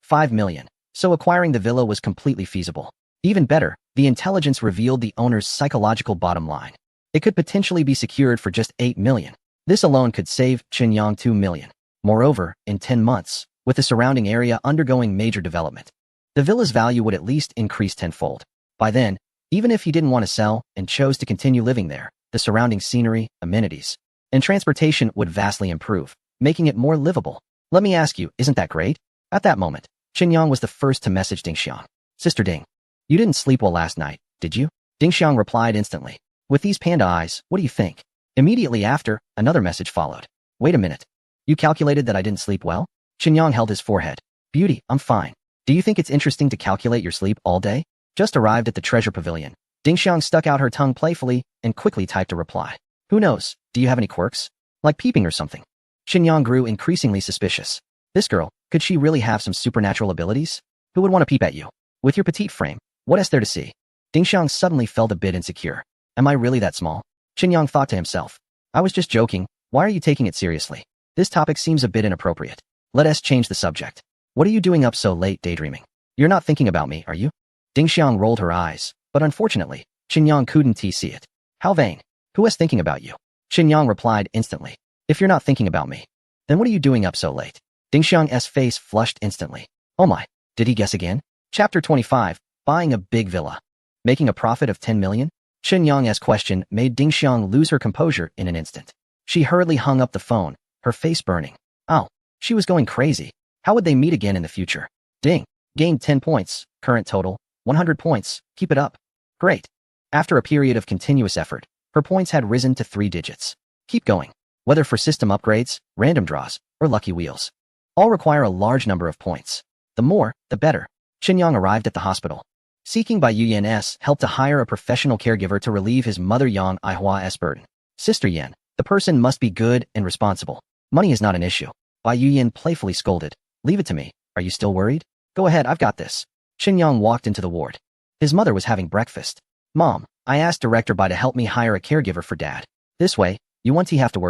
[SPEAKER 1] 5 million, so acquiring the villa was completely feasible. Even better, the intelligence revealed the owner's psychological bottom line. It could potentially be secured for just 8 million. This alone could save Chen Yang 2 million. Moreover, in 10 months, with the surrounding area undergoing major development, the villa's value would at least increase tenfold. By then, even if he didn't want to sell and chose to continue living there, the surrounding scenery, amenities, and transportation would vastly improve, making it more livable. Let me ask you, isn't that great? At that moment, Chen Yang was the first to message Ding Xiang. Sister Ding, you didn't sleep well last night, did you? Ding Xiang replied instantly. With these panda eyes, what do you think? Immediately after, another message followed. Wait a minute. You calculated that I didn't sleep well? Chen Yang held his forehead. Beauty, I'm fine. Do you think it's interesting to calculate your sleep all day? Just arrived at the treasure pavilion. Ding Xiang stuck out her tongue playfully and quickly typed a reply. Who knows, do you have any quirks? Like peeping or something? Chen Yang grew increasingly suspicious. This girl, could she really have some supernatural abilities? Who would want to peep at you? With your petite frame, what is there to see? Ding Xiang suddenly felt a bit insecure. Am I really that small? Chen Yang thought to himself. I was just joking. Why are you taking it seriously? This topic seems a bit inappropriate. Let us change the subject. What are you doing up so late daydreaming? You're not thinking about me, are you? Ding Xiang rolled her eyes, but unfortunately, Chen Yang couldn't see it. How vain. Who is thinking about you? Chen Yang replied instantly. If you're not thinking about me, then what are you doing up so late? Ding Xiang's face flushed instantly. Oh my, did he guess again? Chapter 25, Buying a Big Villa. Making a profit of 10 million? Chen Yang's question made Ding Xiang lose her composure in an instant. She hurriedly hung up the phone, her face burning. Oh, she was going crazy. How would they meet again in the future? Ding. Gained 10 points, current total, 100 points, keep it up. Great. After a period of continuous effort, her points had risen to 3 digits. Keep going. Whether for system upgrades, random draws, or lucky wheels. All require a large number of points. The more, the better. Qinyang arrived at the hospital. Seeking by Yu Yan's help to hire a professional caregiver to relieve his mother Yang Aihua's burden. Sister Yan, the person must be good and responsible. Money is not an issue. Bai Yuyan playfully scolded. Leave it to me. Are you still worried? Go ahead, I've got this. Qinyang walked into the ward. His mother was having breakfast. Mom, I asked Director Bai to help me hire a caregiver for Dad. This way, you won't have to work